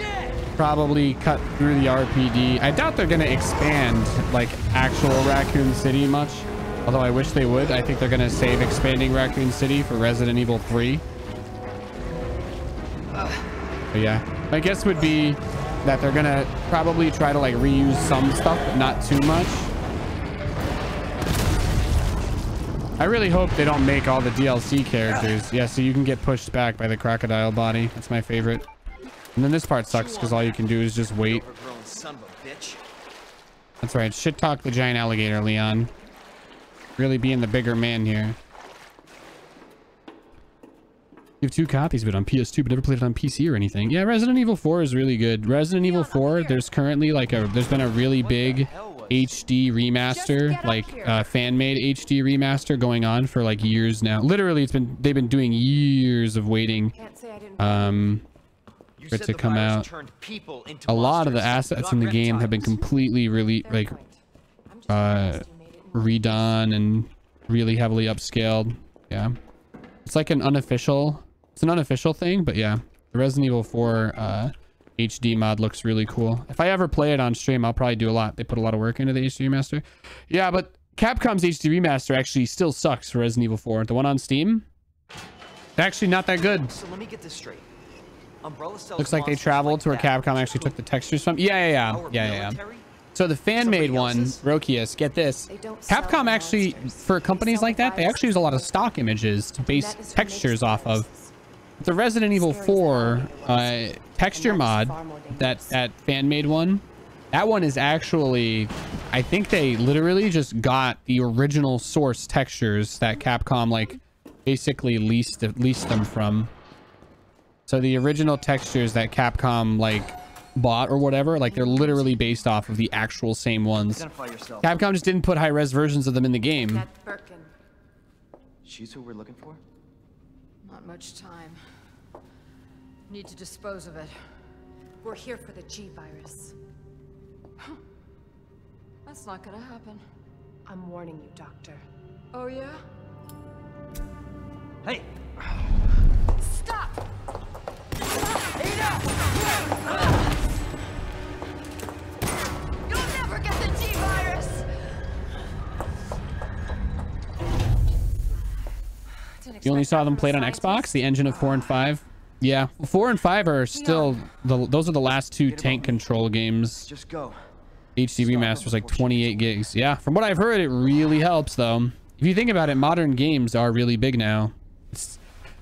probably cut through the RPD. I doubt they're going to expand like actual Raccoon City much, although I wish they would. I think they're going to save expanding Raccoon City for Resident Evil 3. But yeah, my guess would be that they're going to probably try to like reuse some stuff, but not too much. I really hope they don't make all the DLC characters. Yeah, so you can get pushed back by the crocodile body. That's my favorite. And then this part sucks because all you can do is just wait. That's right. Shit talk the giant alligator, Leon. Really being the bigger man here. You have 2 copies of it on PS2, but never played it on PC or anything. Yeah, Resident Evil 4 is really good. Resident Evil 4, there's currently like there's been a really big HD remaster, like fan-made HD remaster going on for like years now. Literally, they've been doing years of waiting for it to come out. A lot of the assets in the game have been completely redone and really heavily upscaled. Yeah, it's like an unofficial thing, but yeah, the Resident Evil 4 HD mod looks really cool. If I ever play it on stream, I'll probably do a lot. They put a lot of work into the HD remaster. Yeah, but Capcom's HD remaster actually still sucks for Resident Evil 4. The one on Steam, actually not that good. So let me get this straight. Umbrella sells Looks like they traveled to where Capcom actually took the textures from. Yeah. So the fan-made one, Rokius, get this. Capcom actually, for companies like that, they actually use a lot of stock images to base textures off of. The Resident Evil 4 texture mod, that fan-made one, that one is actually, I think they literally just got the original source textures that Capcom like basically leased them from. So the original textures that Capcom like bought or whatever, like they're literally based off of the actual same ones. Capcom just didn't put high-res versions of them in the game. She's who we're looking for? Not much time. Need to dispose of it. We're here for the G-Virus. That's not gonna happen. I'm warning you, Doctor. Oh yeah? Hey! Stop! You'll never get the G-Virus! You only saw them played on Xbox, the engine of 4 and 5. Yeah, 4 and 5 are still those are the last 2 tank control games. Just go. HD remasters like 28 gigs. Yeah, from what I've heard, it really helps though. If you think about it, modern games are really big now.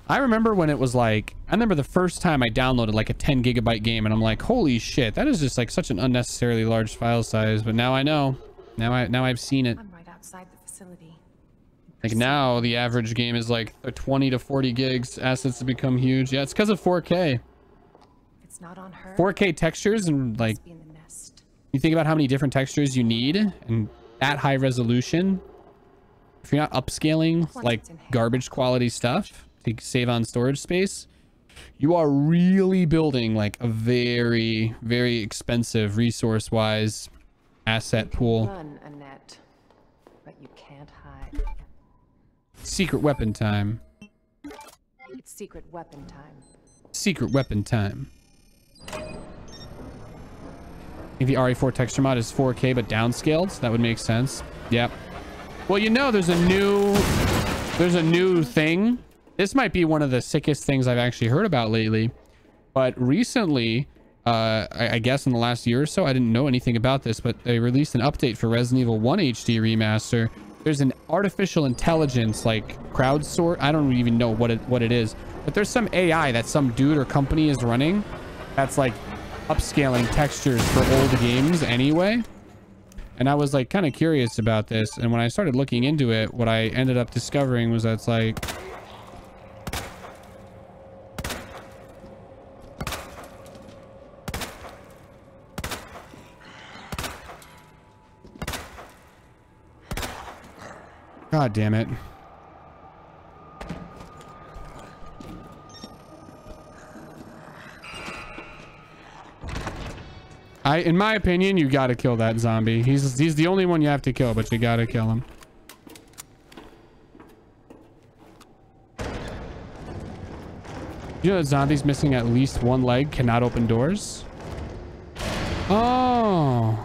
I remember when it was like, I remember the first time I downloaded like a 10 gigabyte game and I'm like, holy shit, that is just like such an unnecessarily large file size. But now I know. Now I've seen it. I'm right outside the facility. Like now the average game is like 20 to 40 gigs. Assets have become huge. Yeah, it's because of 4K. It's not on her. 4K textures, and like you think about how many different textures you need and that high resolution. If you're not upscaling like garbage quality stuff to save on storage space, you are really building like a very, very expensive resource wise asset pool. Run, Annette, but you can't hide. Secret weapon time. It's secret weapon time. Secret weapon time. I think the RE4 texture mod is 4K but downscaled, so that would make sense. Yep. Well, you know, there's a new thing. This might be one of the sickest things I've actually heard about lately. But recently, I guess in the last year or so, I didn't know anything about this, but they released an update for Resident Evil 1 HD remaster. There's an artificial intelligence like crowdsource. I don't even know what it is, but there's some AI that some dude or company is running that's like upscaling textures for old games anyway. And I was like kind of curious about this, and when I started looking into it, what I ended up discovering was that's like God damn it. In my opinion, you gotta kill that zombie. He's the only one you have to kill, but you gotta kill him. You know that zombies missing at least one leg cannot open doors? Oh.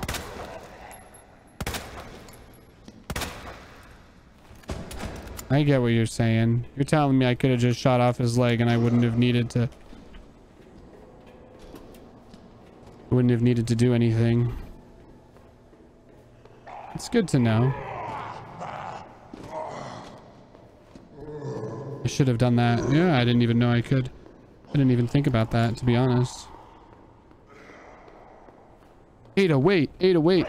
I get what you're saying. You're telling me I could have just shot off his leg and I wouldn't have needed to... Wouldn't have needed to do anything. It's good to know. I should have done that. Yeah, I didn't even know I could. I didn't even think about that, to be honest. Ada, wait. Ada, wait.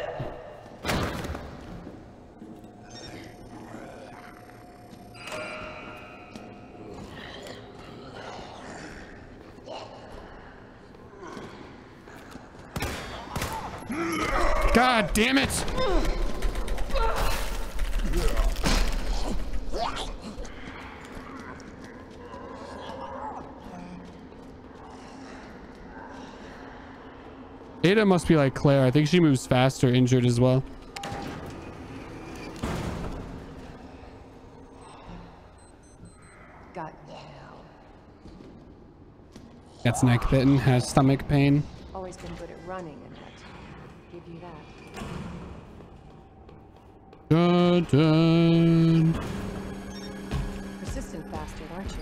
God damn it! Ada must be like Claire. I think she moves faster, injured as well. Got you. Gets neck bitten, has stomach pain. Always been good at running and that. Give you that. Dun, dun. Persistent bastard, aren't you?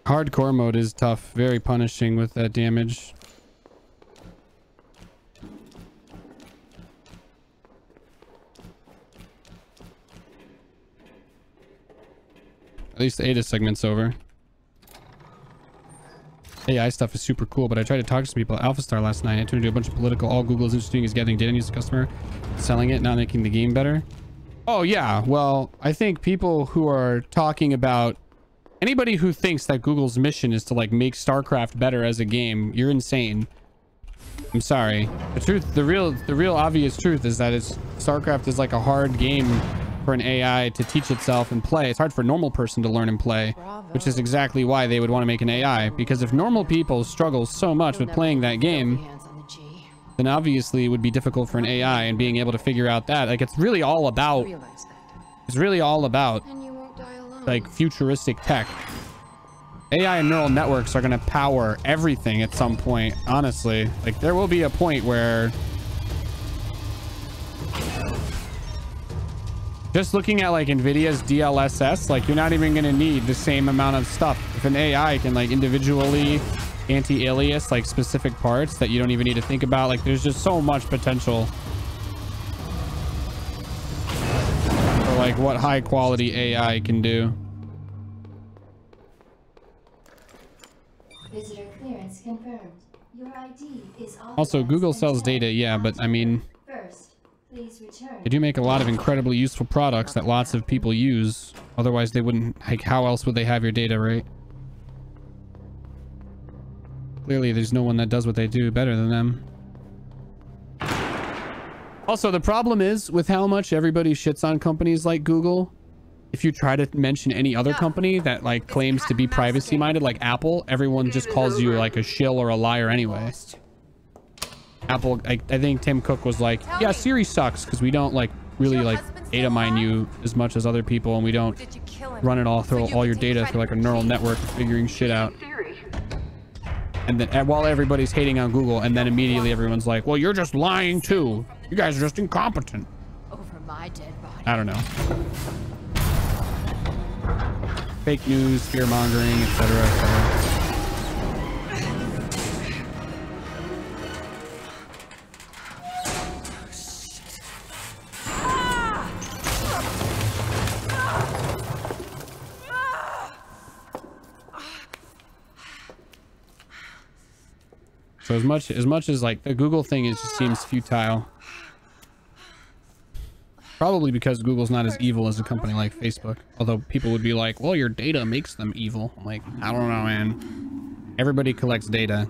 Hardcore mode is tough, very punishing with that damage. At least the Ada segment's over. AI stuff is super cool, but I tried to talk to some people at AlphaStar last night. I turned into a bunch of political. All Google is interested in is gathering data, news the customer, selling it, not making the game better. Oh yeah, well, I think people who are talking about anybody who thinks that Google's mission is to like make StarCraft better as a game, you're insane. I'm sorry. The real obvious truth is that StarCraft is like a hard game for an AI to teach itself and play. It's hard for a normal person to learn and play, which is exactly why they would want to make an AI. Because if normal people struggle so much with playing that game, then obviously it would be difficult for an AI, and being able to figure out that, like, it's really all about like futuristic tech. AI and neural networks are going to power everything at some point, honestly. Like, there will be a point where just looking at like NVIDIA's DLSS, like, you're not even going to need the same amount of stuff. If an AI can like individually anti-alias like specific parts that you don't even need to think about, like, there's just so much potential for like what high quality AI can do. Visitor clearance confirmed. Your ID is Also, Google sells data, yeah, but I mean, first, please return. they do make a lot of incredibly useful products that lots of people use. Otherwise, they wouldn't, like, how else would they have your data, right? Clearly, there's no one that does what they do better than them. Also, the problem is with how much everybody shits on companies like Google. If you try to mention any other company that like claims to be privacy minded, like Apple, everyone just calls you like a shill or a liar anyway. Apple, I think Tim Cook was like, yeah, Siri sucks because we don't like really like data mine you as much as other people, and we don't run it all through all your data through like a neural network figuring shit out. And then while everybody's hating on Google, and then immediately everyone's like, well, you're just lying too. You guys are just incompetent. Over my dead body. I don't know. Fake news, fear mongering, etc. So as much as like the Google thing just seems futile. Probably because Google's not as evil as a company like Facebook. Although people would be like, well, your data makes them evil. I'm like, I don't know, man. Everybody collects data.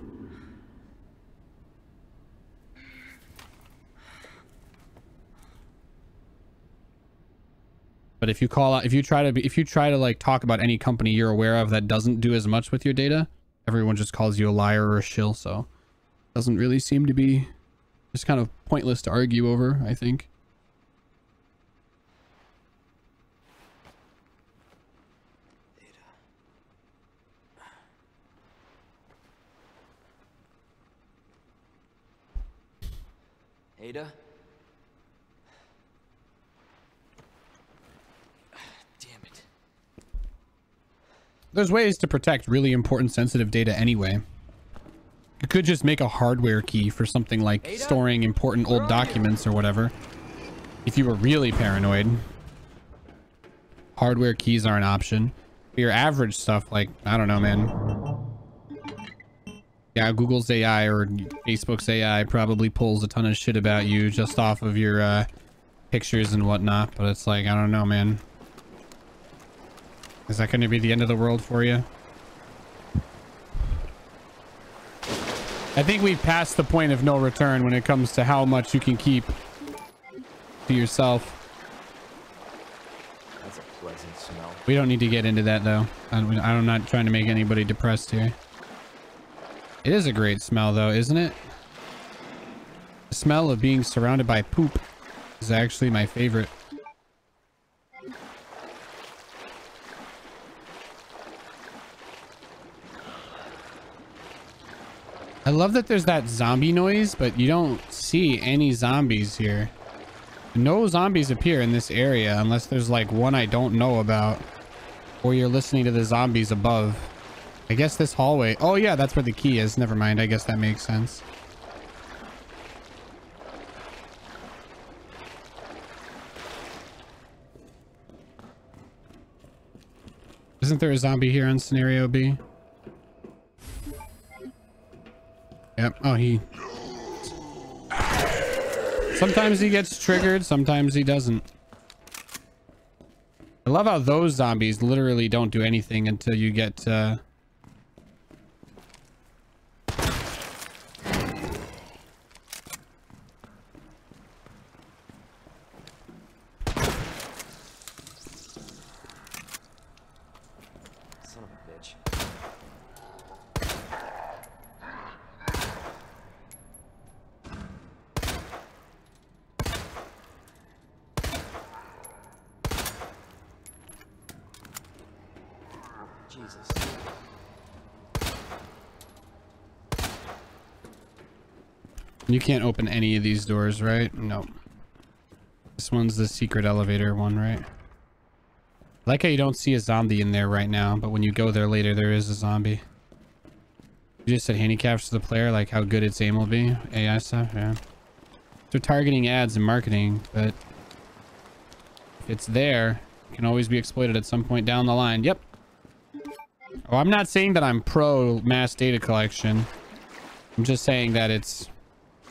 But if you try to like talk about any company you're aware of that doesn't do as much with your data, everyone just calls you a liar or a shill. So it doesn't really seem to be, just kind of pointless to argue over, I think. Ada? Damn it. There's ways to protect really important sensitive data anyway. You could just make a hardware key for something like storing important old documents or whatever. If you were really paranoid. Hardware keys are an option. For your average stuff, like, I don't know, man. Yeah, Google's AI or Facebook's AI probably pulls a ton of shit about you just off of your pictures and whatnot. But it's like, I don't know, man. Is that going to be the end of the world for you? I think we've passed the point of no return when it comes to how much you can keep to yourself. That's a pleasant smell. We don't need to get into that, though. I'm not trying to make anybody depressed here. It is a great smell, though, isn't it? The smell of being surrounded by poop is actually my favorite. I love that there's that zombie noise, but you don't see any zombies here. No zombies appear in this area unless there's like one I don't know about, or you're listening to the zombies above. I guess this hallway. Oh yeah, that's where the key is. Never mind. I guess that makes sense. Isn't there a zombie here on scenario B? Yep. Oh, sometimes he gets triggered, sometimes he doesn't. I love how those zombies literally don't do anything until you get Son of a bitch. Jesus. You can't open any of these doors, right? No. This one's the secret elevator one, right? I like how you don't see a zombie in there right now, but when you go there later, there is a zombie. You just said handicaps to the player, like how good its aim will be. AI stuff, yeah. They're targeting ads and marketing, but if it's there, it can always be exploited at some point down the line. Yep. Oh, I'm not saying that I'm pro mass data collection. I'm just saying that it's,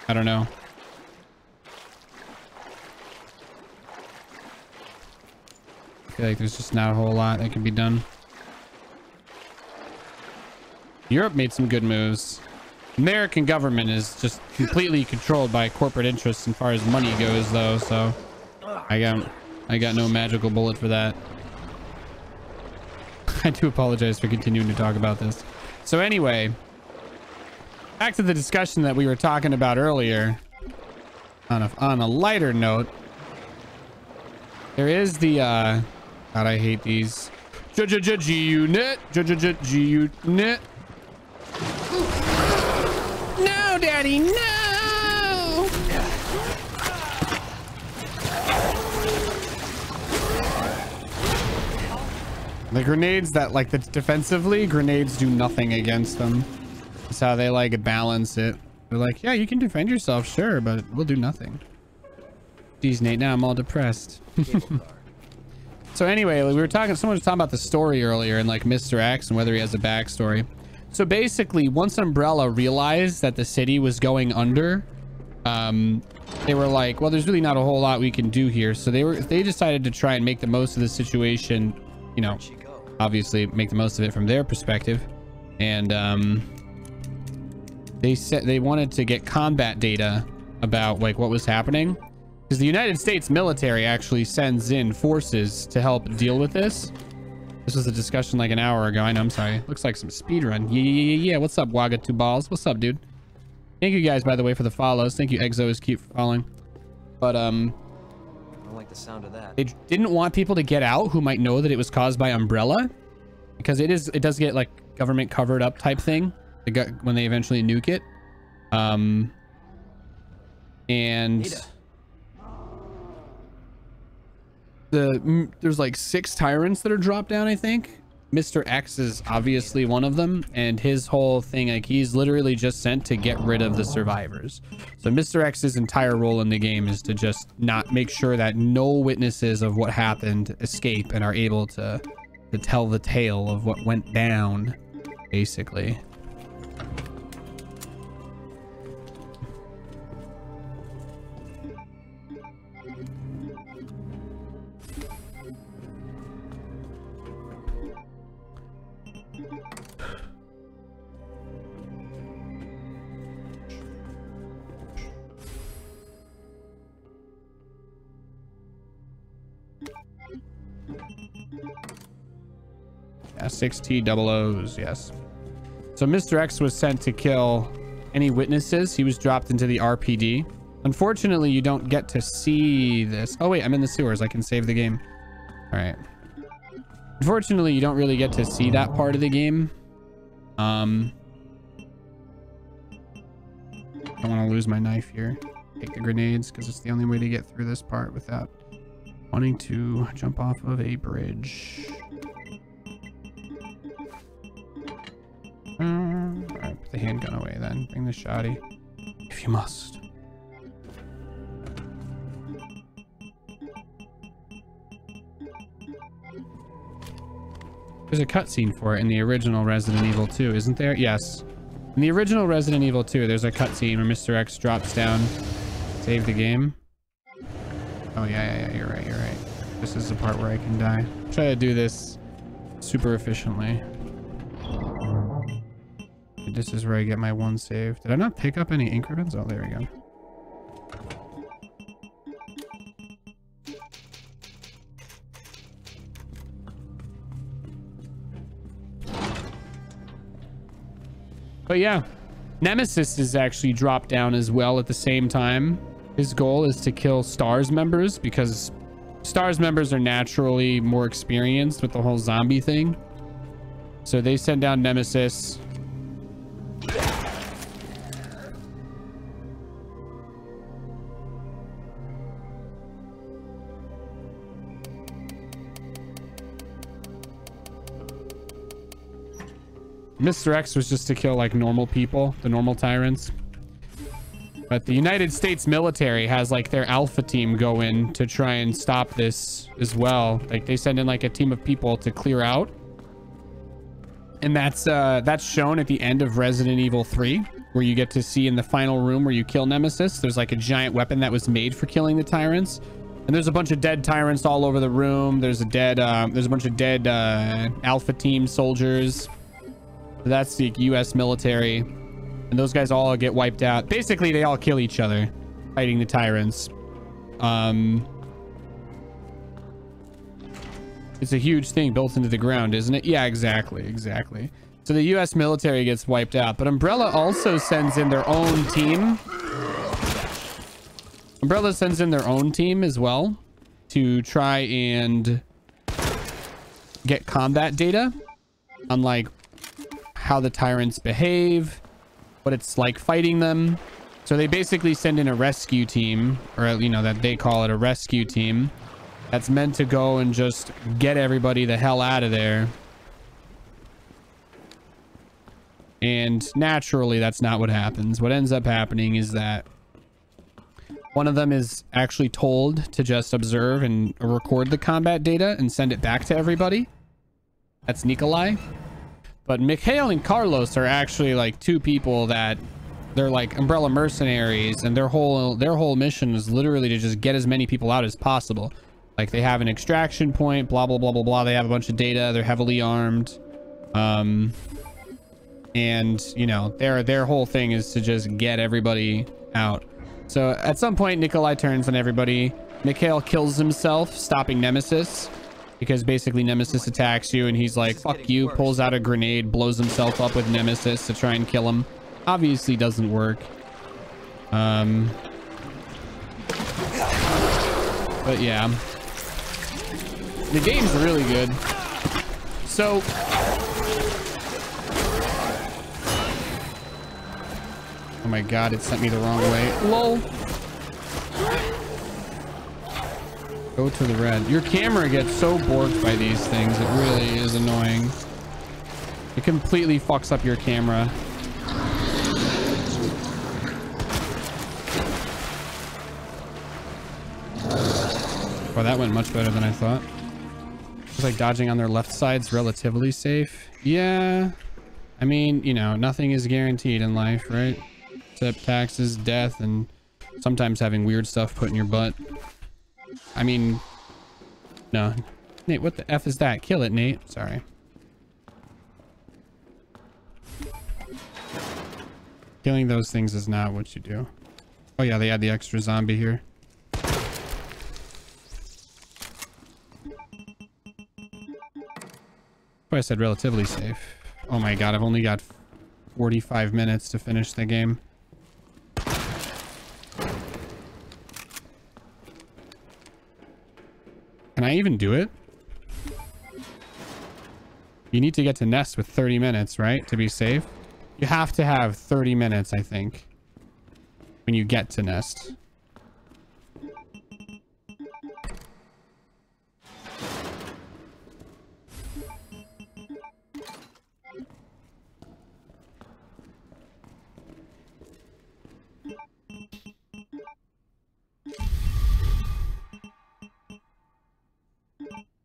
I don't know. I feel like there's just not a whole lot that can be done. Europe made some good moves. American government is just completely controlled by corporate interests as far as money goes, though, so I got no magical bullet for that. I do apologize for continuing to talk about this. So anyway, back to the discussion that we were talking about earlier. On a lighter note, there is the God, I hate these. G-Unit. G-Unit. No, Daddy, no! The grenades that, like, defensively, grenades do nothing against them. That's how they, like, balance it. They're like, yeah, you can defend yourself, sure, but we'll do nothing. Jeez, Nate, now I'm all depressed. So anyway, we were talking, someone was talking about the story earlier and, like, Mr. X and whether he has a backstory. So basically, once Umbrella realized that the city was going under, they were like, well, there's really not a whole lot we can do here. So they decided to try and make the most of the situation, you know, obviously make the most of it from their perspective. And they said they wanted to get combat data about like what was happening, because the United States military actually sends in forces to help deal with this. This was a discussion like an hour ago. I know, I'm sorry. Looks like some speed run. Yeah. What's up, Waga Two Balls? What's up, dude? Thank you guys, by the way, for the follows. Thank you, Exo is keep following. But I don't like the sound of that. they didn't want people to get out who might know that it was caused by Umbrella, because it does get like government covered up type thing when they eventually nuke it. And there's like 6 tyrants that are dropped down, I think. Mr. X is obviously one of them, and his whole thing, like, he's literally just sent to get rid of the survivors. So Mr. X's entire role in the game is to just not make sure that no witnesses of what happened escape and are able to tell the tale of what went down, basically. Yeah, 6T00s, yes. So Mr. X was sent to kill any witnesses. He was dropped into the RPD. Unfortunately, you don't get to see this. Oh wait, I'm in the sewers. I can save the game. All right. Unfortunately, you don't really get to see that part of the game. I don't want to lose my knife here. Take the grenades because it's the only way to get through this part without wanting to jump off of a bridge. All right, put the handgun away then. Bring the shotty, if you must. There's a cutscene for it in the original Resident Evil 2, isn't there? Yes. In the original Resident Evil 2, there's a cutscene where Mr. X drops down. Save the game. Oh, yeah, you're right. This is the part where I can die. Try to do this super efficiently. This is where I get my one save. Did I not pick up any increments? Oh, there we go. But yeah, Nemesis is actually dropped down as well at the same time. His goal is to kill STARS members because STARS members are naturally more experienced with the whole zombie thing. So they send down Nemesis. Mr. X was just to kill like normal people, the normal tyrants. But the United States military has like their alpha team go in to try and stop this as well. Like they send in like a team of people to clear out. And that's shown at the end of Resident Evil 3, where you get to see in the final room where you kill Nemesis. There's like a giant weapon that was made for killing the tyrants. And there's a bunch of dead tyrants all over the room. There's a bunch of dead alpha team soldiers. That's the US military, and those guys all get wiped out. Basically, they all kill each other fighting the tyrants. It's a huge thing built into the ground, isn't it? Yeah, exactly. So the US military gets wiped out, but Umbrella also sends in their own team. Umbrella sends in their own team as well to try and get combat data on like how the tyrants behave, what it's like fighting them. So they basically send in a rescue team, or you know, that they call it a rescue team, that's meant to go and just get everybody the hell out of there. And naturally, that's not what happens. What ends up happening is that one of them is actually told to just observe and record the combat data and send it back to everybody. That's Nikolai. But Mikhail and Carlos are actually like two people that they're like Umbrella mercenaries, and their whole mission is literally to just get as many people out as possible. Like they have an extraction point, blah blah blah blah blah. They have a bunch of data. They're heavily armed, and you know their whole thing is to just get everybody out. So at some point, Nikolai turns on everybody. Mikhail kills himself, stopping Nemesis, because basically Nemesis attacks you and he's like, fuck you, pulls out a grenade, blows himself up with Nemesis to try and kill him. Obviously doesn't work. But yeah. The game's really good. So... oh my god, it sent me the wrong way. Lol. Go to the red. Your camera gets so borked by these things. It really is annoying. It completely fucks up your camera. Well, that went much better than I thought. It's like dodging on their left side's relatively safe. Yeah. I mean, you know, nothing is guaranteed in life, right? Except taxes, death, and sometimes having weird stuff put in your butt. I mean, no. Nate, what the F is that? Kill it, Nate. Sorry. Killing those things is not what you do. Oh yeah, they add the extra zombie here. Oh, I said relatively safe. Oh my god, I've only got 45 minutes to finish the game. Can I even do it? You need to get to Nest with 30 minutes, right? To be safe. You have to have 30 minutes, I think, when you get to Nest.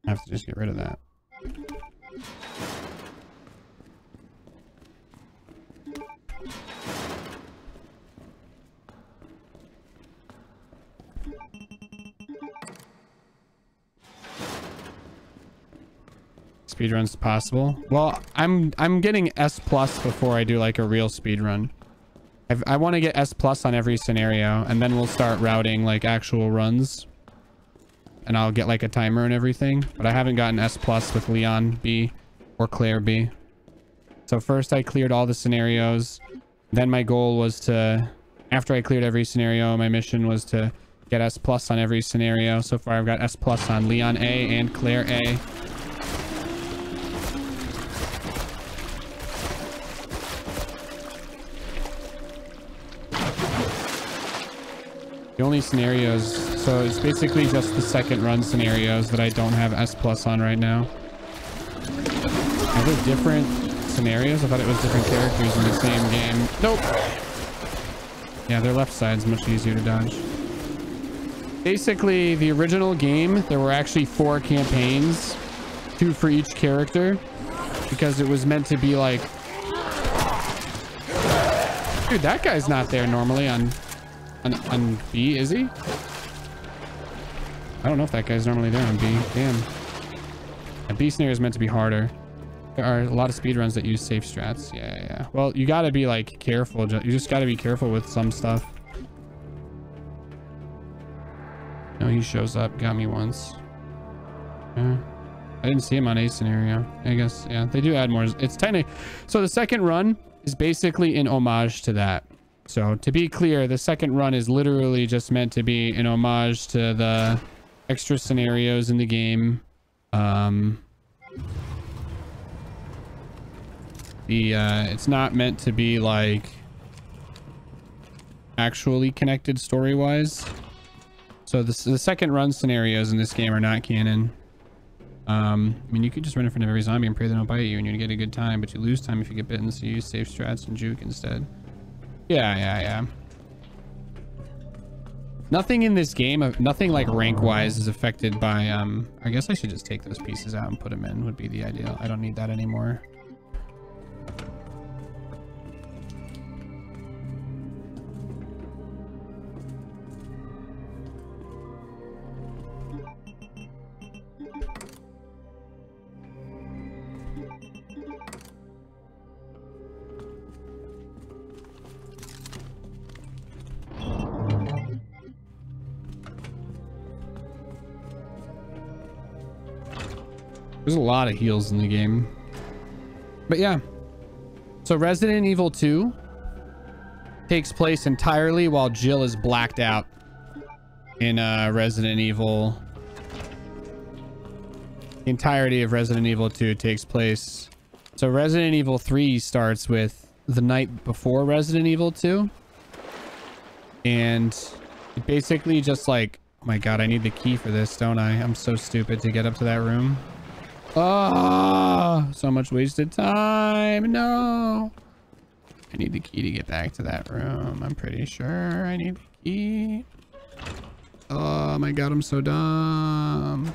I have to just get rid of that. Speedrun's possible. Well, I'm getting S+ before I do like a real speedrun. I want to get S+ on every scenario, and then we'll start routing like actual runs. And I'll get like a timer and everything, but I haven't gotten S+ with Leon B or Claire B. So first I cleared all the scenarios. Then my goal was to, after I cleared every scenario, my mission was to get S+ on every scenario. So far I've got S+ on Leon A and Claire A. The only scenarios, so it's basically just the second run scenarios that I don't have S+ on right now. Are there different scenarios? I thought it was different characters in the same game. Nope. Yeah, their left side's much easier to dodge. Basically, the original game, there were actually 4 campaigns, 2 for each character, because it was meant to be like... Dude, that guy's not there normally on B, is he? I don't know if that guy's normally there on B. Damn. A B scenario is meant to be harder. There are a lot of speedruns that use safe strats. Yeah. Well, you gotta be like careful. You just gotta be careful with some stuff. No, he shows up. Got me once. Yeah. I didn't see him on A scenario. I guess, yeah. They do add more. It's technically... So the second run is basically an homage to that. So to be clear, the second run is literally just meant to be an homage to the extra scenarios in the game. It's not meant to be like actually connected story-wise. So the second run scenarios in this game are not canon. I mean, you could just run in front of every zombie and pray they don't bite you and you get a good time, but you lose time if you get bitten, so you use safe strats and juke instead. Yeah. Nothing in this game, nothing like rank-wise is affected by, I guess I should just take those pieces out and put them in would be the ideal. I don't need that anymore. There's a lot of heals in the game. But yeah. So Resident Evil 2 takes place entirely while Jill is blacked out in Resident Evil. The entirety of Resident Evil 2 takes place. So Resident Evil 3 starts with the night before Resident Evil 2. And it basically just like, oh my god, I need the key for this, don't I? I'm so stupid to get up to that room. Oh, so much wasted time. No. I need the key to get back to that room. I'm pretty sure I need the key. Oh my god, I'm so dumb.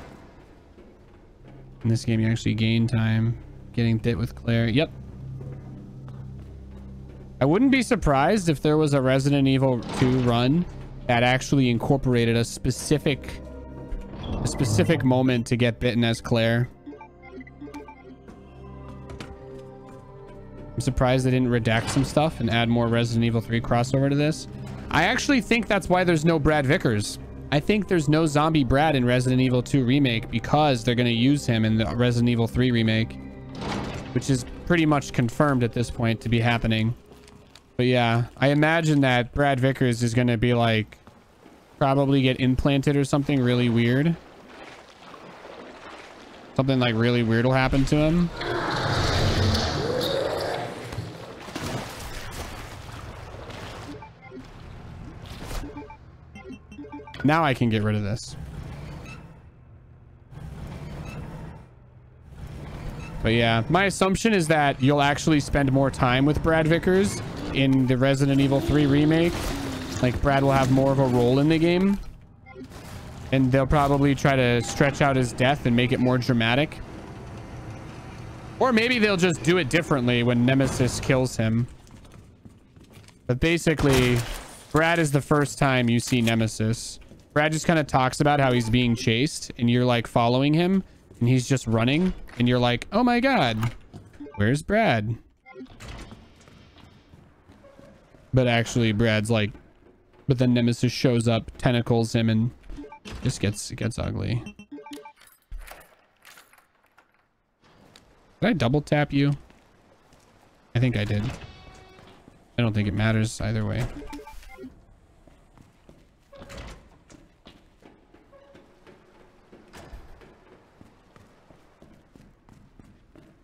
In this game, you actually gain time getting bit with Claire. Yep. I wouldn't be surprised if there was a Resident Evil 2 run that actually incorporated a specific moment to get bitten as Claire. I'm surprised they didn't redact some stuff and add more Resident Evil 3 crossover to this. I actually think that's why there's no Brad Vickers. I think there's no zombie Brad in Resident Evil 2 remake because they're going to use him in the Resident Evil 3 remake, which is pretty much confirmed at this point to be happening. But yeah, I imagine that Brad Vickers is going to be like probably get implanted or something really weird. Something like really weird will happen to him. Now I can get rid of this. But yeah, my assumption is that you'll actually spend more time with Brad Vickers in the Resident Evil 3 remake. Like Brad will have more of a role in the game. And they'll probably try to stretch out his death and make it more dramatic. Or maybe they'll just do it differently when Nemesis kills him. But basically, Brad is the first time you see Nemesis. Brad just kind of talks about how he's being chased and you're like following him and he's just running and you're like, oh my god, where's Brad? But actually Brad's like, but then Nemesis shows up, tentacles him, and it gets ugly. Did I double tap you? I think I did. I don't think it matters either way.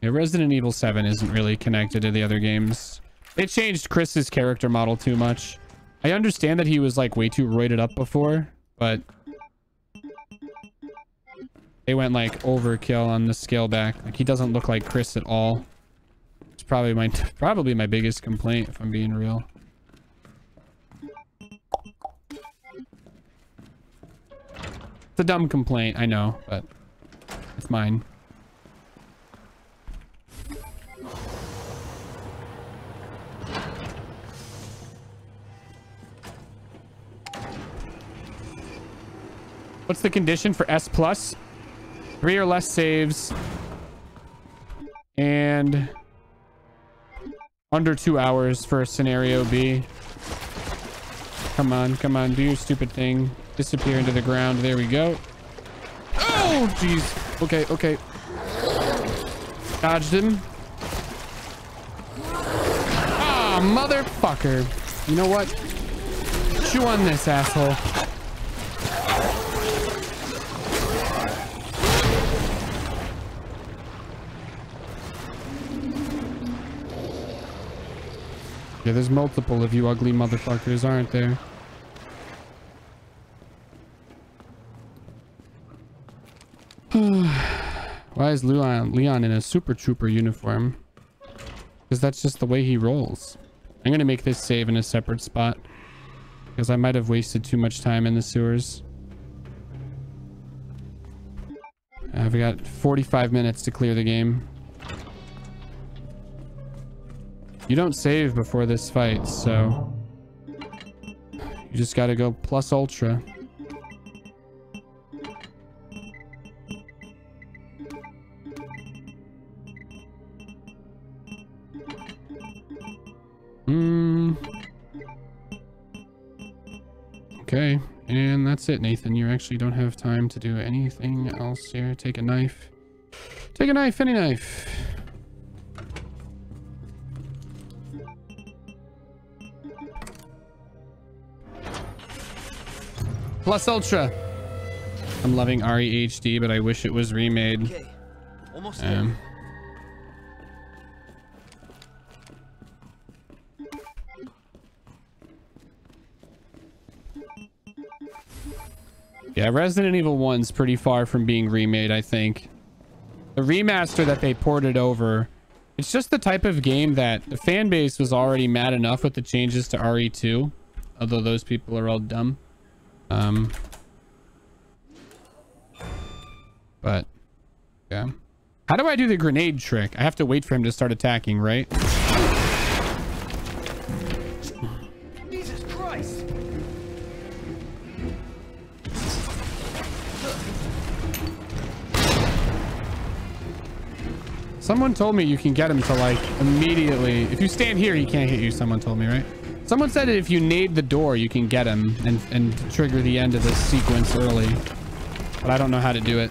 Yeah, Resident Evil 7 isn't really connected to the other games. They changed Chris's character model too much. I understand that he was like way too roided up before, but they went like overkill on the scale back. Like he doesn't look like Chris at all. It's probably my biggest complaint if I'm being real. It's a dumb complaint, I know, but it's mine. What's the condition for S+? 3 or less saves. And under 2 hours for scenario B. Come on, come on, do your stupid thing. Disappear into the ground. There we go. Oh, jeez. Okay, okay. Dodged him. Ah, motherfucker. You know what? Chew on this, asshole. Yeah, there's multiple of you ugly motherfuckers, aren't there? Why is Leon in a Super Trooper uniform? Because that's just the way he rolls. I'm going to make this save in a separate spot. Because I might have wasted too much time in the sewers. I've got 45 minutes to clear the game. You don't save before this fight, so you just gotta go plus ultra. Okay, and that's it, Nathan. You actually don't have time to do anything else here. Take a knife. Take a knife, any knife. Plus Ultra. I'm loving RE HD, but I wish it was remade. Okay, almost there. Yeah, Resident Evil 1's pretty far from being remade, I think. The remaster that they ported over, it's just the type of game that the fan base was already mad enough with the changes to RE2, although those people are all dumb. But yeah, how do I do the grenade trick? I have to wait for him to start attacking, right? Jesus Christ! Someone told me you can get him to like immediately. If you stand here, he can't hit you. Someone told me, right? Someone said that if you nade the door, you can get him and trigger the end of this sequence early. But I don't know how to do it.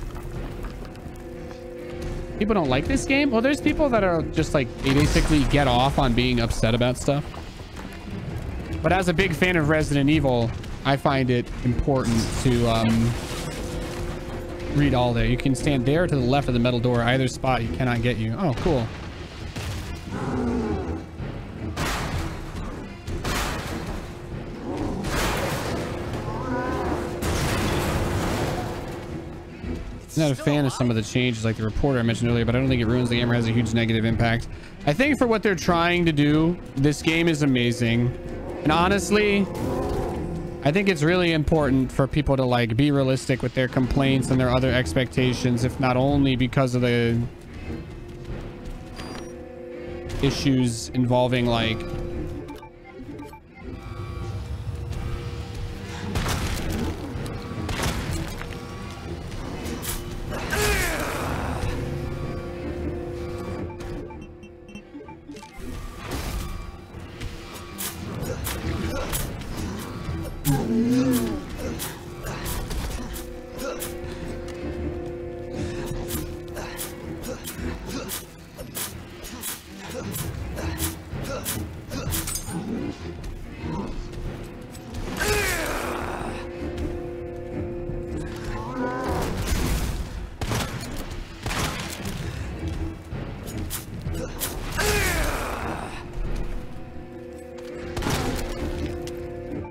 People don't like this game? Well, there's people that are just like, they basically get off on being upset about stuff. But as a big fan of Resident Evil, I find it important to read all there. You can stand there to the left of the metal door. Either spot, he cannot get you. Oh, cool. I'm not a fan of some of the changes like the reporter I mentioned earlier, but I don't think it ruins the game or has a huge negative impact. I think for what they're trying to do, this game is amazing. And honestly, I think it's really important for people to like be realistic with their complaints and their other expectations, if not only because of the issues involving like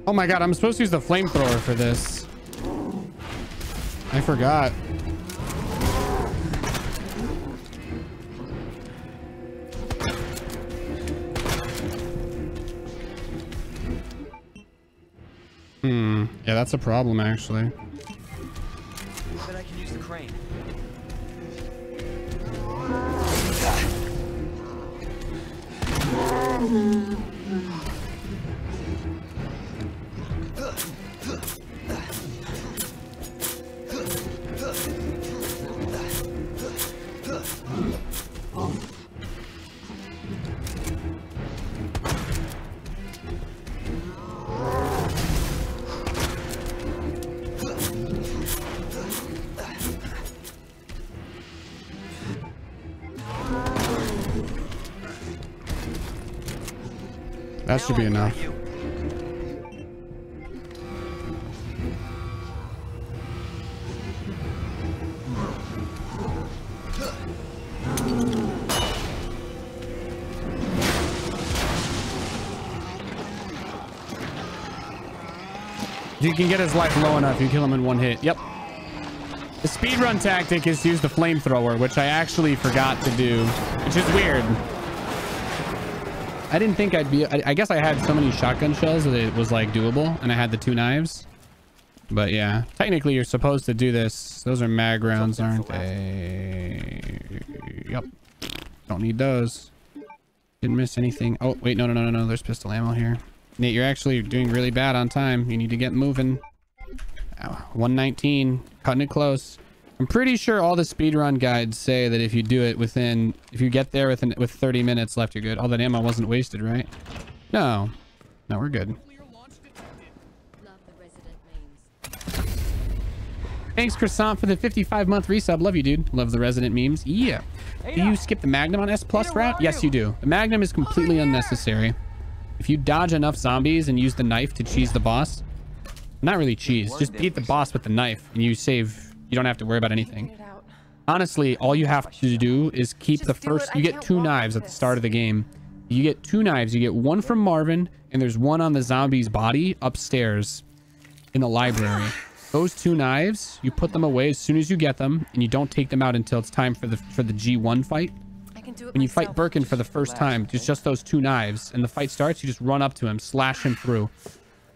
oh my god, I'm supposed to use the flamethrower for this. I forgot. Yeah, that's a problem actually. But I can use the crane. That should be enough. You can get his life low enough, you kill him in one hit. Yep. The speedrun tactic is to use the flamethrower, which I actually forgot to do, which is weird. I didn't think I'd be... I guess I had so many shotgun shells that it was like doable, and I had the 2 knives. But yeah, technically you're supposed to do this. Those are mag rounds, aren't they? Yep. Don't need those. Didn't miss anything. Oh, wait, no. There's pistol ammo here. Nate, you're actually doing really bad on time. You need to get moving. Ow, 119, cutting it close. I'm pretty sure all the speedrun guides say that if you do it within, if you get there with 30 minutes left, you're good. All that ammo wasn't wasted, right? No, we're good. Thanks, Croissant, for the 55-month resub. Love you, dude. Love the Resident memes. Yeah. Do you skip the Magnum on S+ route? Yes, you do. The Magnum is completely unnecessary. If you dodge enough zombies and use the knife to cheese the boss, not really cheese, just beat the boss with the knife and you save. You don't have to worry about anything. Honestly, all you have to do is keep the first. You get 2 knives at the start of the game. You get 2 knives. You get one from Marvin, and there's one on the zombie's body upstairs in the library. Those 2 knives, you put them away as soon as you get them, and you don't take them out until it's time for the G1 fight. When you fight Birkin for the first time, it's just those 2 knives, and the fight starts. You just run up to him, slash him through.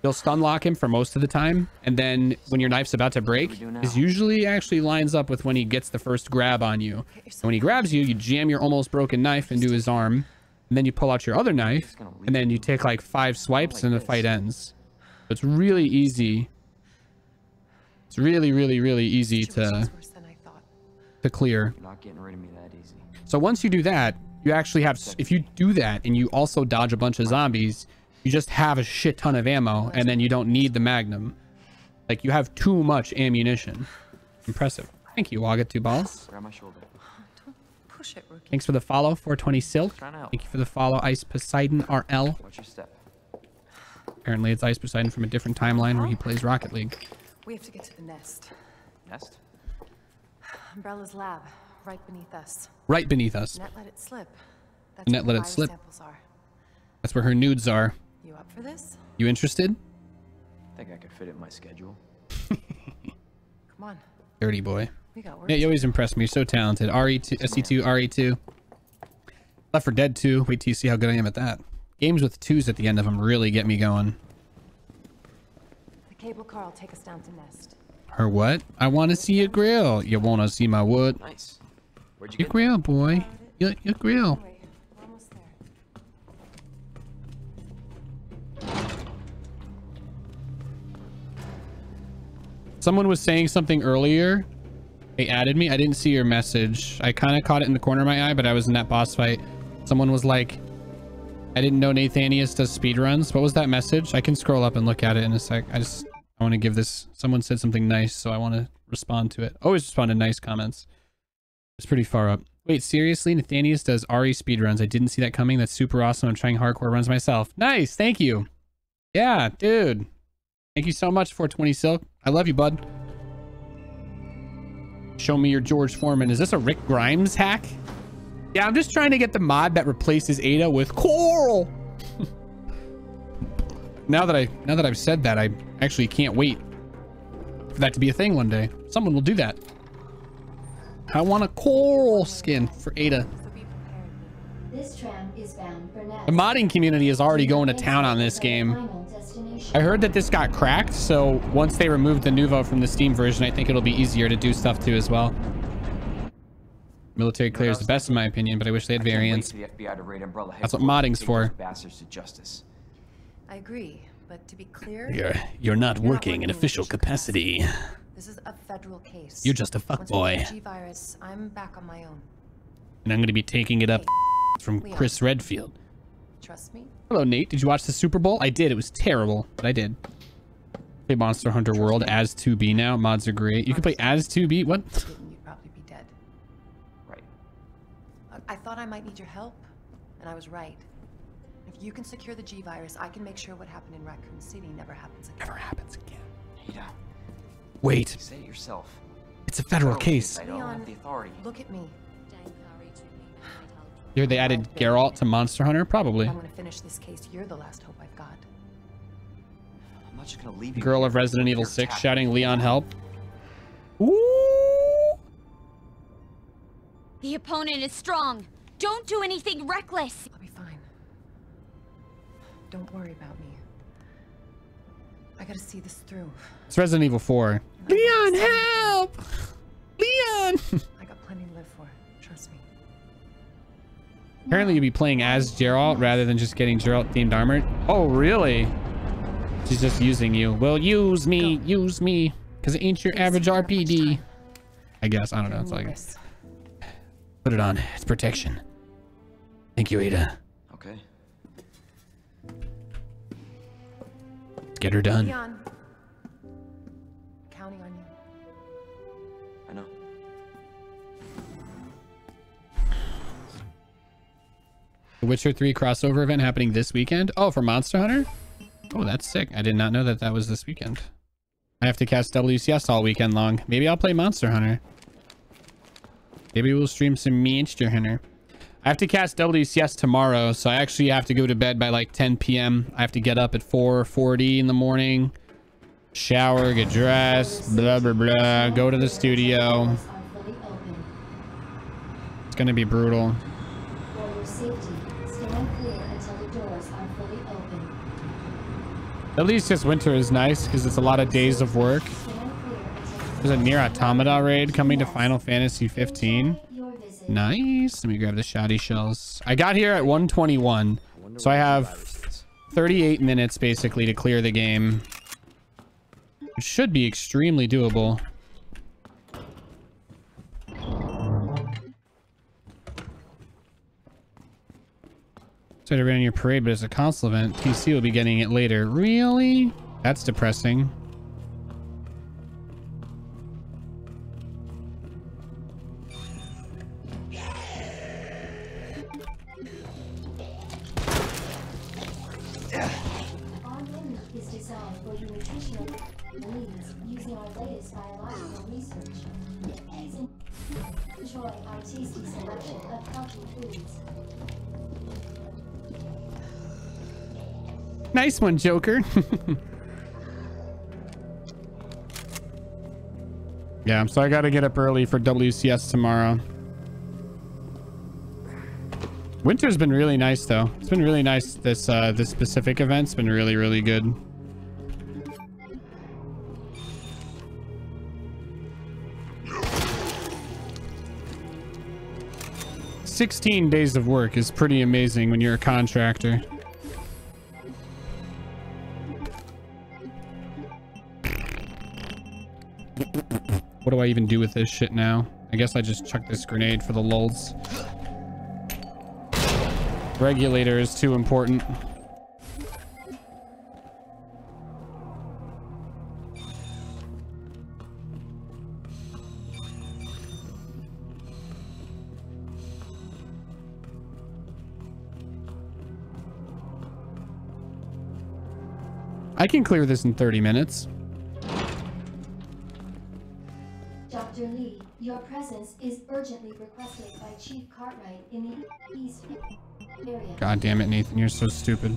You'll stun lock him for most of the time, and then when your knife's about to break, is usually actually lines up with when he gets the first grab on you. And when he grabs you, you jam your almost broken knife into his arm, and then you pull out your other knife, and then you take like 5 swipes, and the fight ends. So it's really easy. It's really, really, really easy to clear. Not getting rid of me that easy. So once you do that, you actually have, if you do that and you also dodge a bunch of zombies, you just have a shit ton of ammo, and then you don't need the Magnum. Like, you have too much ammunition. Impressive. Thank you, Waga 2 balls. Grab my shoulder. Don't push it, Rookie. Thanks for the follow, 420 Silk. Thank you for the follow, Ice Poseidon RL. Watch your step. Apparently it's Ice Poseidon from a different timeline where he plays Rocket League. We have to get to the nest. Nest? Umbrella's lab, right beneath us. Right beneath us. Net let it slip. That's Net where let the it slip. virus samples are. That's where her nudes are. You up for this? You interested? Think I could fit it in my schedule. Come on. Dirty boy. We got work. Yeah, you always impress me. You're so talented. RE2, SC2, RE2. Left 4 Dead 2. Wait till you see how good I am at that. Games with 2s at the end of them really get me going. The cable car will take us down to nest. Her what? I want to see your grill. You want to see my wood? Nice. Where'd you Your get grill, boy. Your grill. Anyway, we're almost there. Someone was saying something earlier. They added me. I didn't see your message. I kind of caught it in the corner of my eye, but I was in that boss fight. Someone was like, I didn't know Nathanius does speedruns. What was that message? I can scroll up and look at it in a sec. I want to give this. Someone said something nice, so I want to respond to it. Always respond to nice comments. It's pretty far up. Wait, seriously? Nathanius does RE speedruns. I didn't see that coming. That's super awesome. I'm trying hardcore runs myself. Nice. Thank you. Yeah, dude. Thank you so much, 420 Silk. I love you, bud. Show me your George Foreman. Is this a Rick Grimes hack? Yeah, I'm just trying to get the mod that replaces Ada with Coral. Now that I've said that, I actually can't wait for that to be a thing one day. Someone will do that. I want a coral skin for Ada. This tram is bound for Nest. The modding community is already going to town on this game. I heard that this got cracked, so once they remove the Nuvo from the Steam version, I think it'll be easier to do stuff too as well. Military clear is the best in my opinion, but I wish they had variants. That's what modding's for. I agree, but to be clear, You're not working in official capacity. This is a federal case. You're just a fuckboy. G-Virus, I'm back on my own. And I'm going to be taking it up from Chris Redfield. Trust me? Hello, Nate. Did you watch the Super Bowl? I did. It was terrible, but I did. Play Monster Hunter World as 2B now. Mods are great. You can play as 2B? What? You'd probably be dead. Right. I thought I might need your help, and I was right. If you can secure the G-Virus, I can make sure what happened in Raccoon City never happens again. Never happens again. Ada. Wait. Say it yourself. It's a federal case. I don't have the authority. Look at me. Here they added Geralt to Monster Hunter? Probably. If I'm gonna finish this case, you're the last hope I've got. I'm not just gonna leave you. Girl of Resident Evil 6 shouting Leon help. Ooh. The opponent is strong. Don't do anything reckless. I'll be fine. Don't worry about me. I gotta see this through. It's Resident Evil 4. Leon, help! Leon! I got plenty to live for. Trust me. Apparently you'll be playing as Geralt rather than just getting Geralt themed armor. Oh, really? She's just using you. Well, use me, because it ain't your average RPD. I guess. I don't know. It's like, put it on. It's protection. Thank you, Ada. Okay. Get her done. Leon. Counting on you. The Witcher 3 crossover event happening this weekend. Oh, for Monster Hunter? Oh, that's sick. I did not know that that was this weekend. I have to cast WCS all weekend long. Maybe I'll play Monster Hunter. Maybe we'll stream some Monster Hunter. I have to cast WCS tomorrow, so I actually have to go to bed by like 10 p.m. I have to get up at 4:40 in the morning, shower, get dressed, blah, blah, blah, go to the studio. It's going to be brutal. For your safety, stand clear until the doors are fully open. At least this winter is nice because it's a lot of days of work. There's a Nier Automata raid coming to Final Fantasy 15. Nice. Let me grab the shoddy shells. I got here at 1:21, so I have 38 minutes basically to clear the game. It should be extremely doable. So to run your parade, but as a console event, PC will be getting it later. Really? That's depressing. Nice one, Joker. Yeah, so I got to get up early for WCS tomorrow. Winter's been really nice, though. It's been really nice. This specific event's been really, really good. $16 days of work is pretty amazing when you're a contractor. What do I even do with this shit now? I guess I just chuck this grenade for the lulz. Regulator is too important. I can clear this in 30 minutes. Dr. Lee, your presence is urgently requested by Chief Cartwright in the east area. God damn it, Nathan, you're so stupid.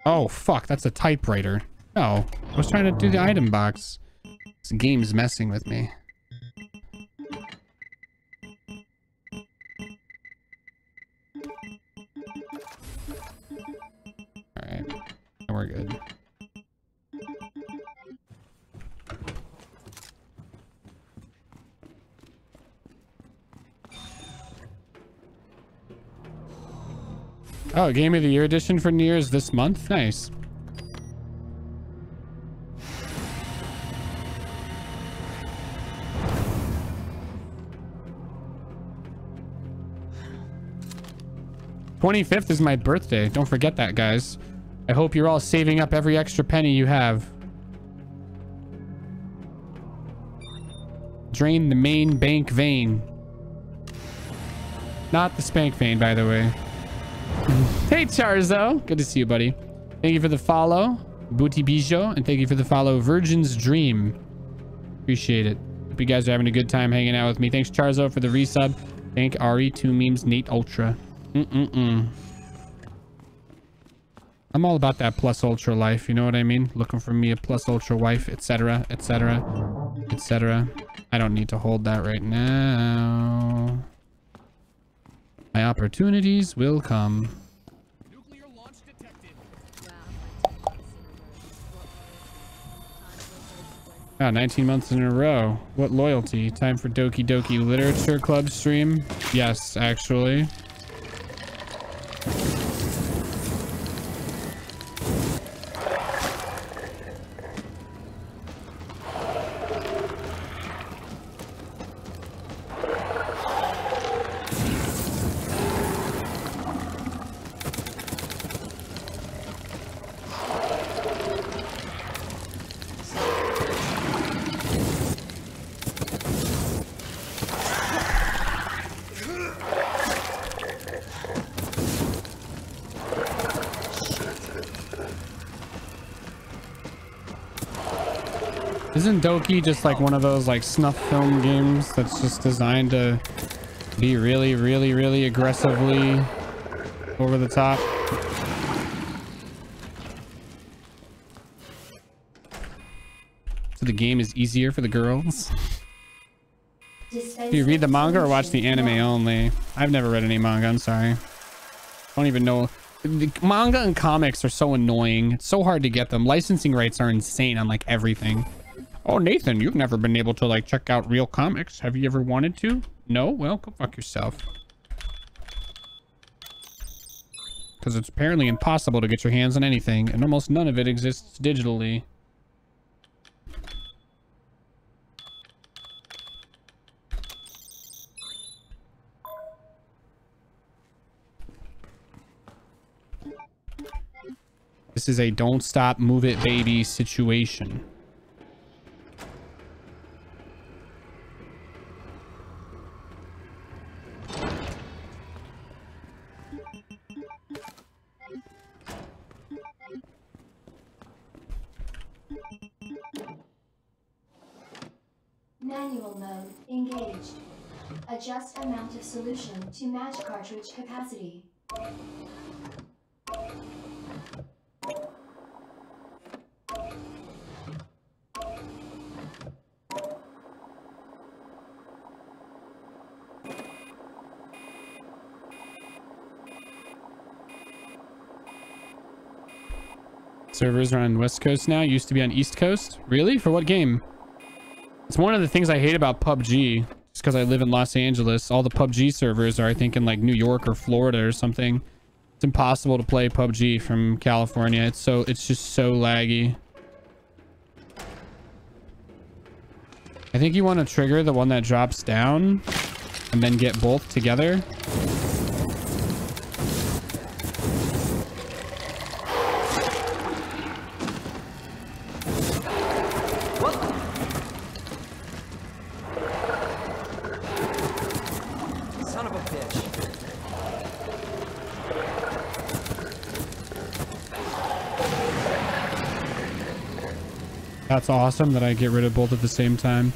Oh, fuck, that's a typewriter. No, I was trying to do the item box. This game's messing with me. Alright, we're good. Oh, Game of the Year edition for Nier is this month? Nice. '25th is my birthday. Don't forget that, guys. I hope you're all saving up every extra penny you have. Drain the main bank vein. Not the spank vein, by the way. Hey, Charzo. Good to see you, buddy. Thank you for the follow, Booty Bijo, and thank you for the follow, Virgin's Dream. Appreciate it. Hope you guys are having a good time hanging out with me. Thanks, Charzo, for the resub. Thank Ari, 2 memes, Nate Ultra. I'm all about that plus ultra life, you know what I mean? Looking for me a plus ultra wife, etc., etc., etc. I don't need to hold that right now. My opportunities will come. Nuclear launch detected. Wow, 19 months in a row. What loyalty? Time for Doki Doki Literature Club stream? Yes, actually. Isn't Doki just like one of those like snuff film games that's just designed to be really, really, really aggressively over the top? So the game is easier for the girls? Do you read the manga or watch the anime only? I've never read any manga, I'm sorry. I don't even know. The manga and comics are so annoying. It's so hard to get them. Licensing rights are insane on like everything. Oh, Nathan, you've never been able to like check out real comics. Have you ever wanted to? No? Well, go fuck yourself. Because it's apparently impossible to get your hands on anything, and almost none of it exists digitally. This is a don't stop, move it, baby situation. Manual mode engaged. Adjust amount of solution to match cartridge capacity. Servers are on West Coast now. Used to be on East Coast. Really? For what game? It's one of the things I hate about PUBG. Just because I live in Los Angeles. All the PUBG servers are, I think, in like New York or Florida or something. It's impossible to play PUBG from California. It's just so laggy. I think you want to trigger the one that drops down and then get both together. That's awesome that I get rid of both at the same time.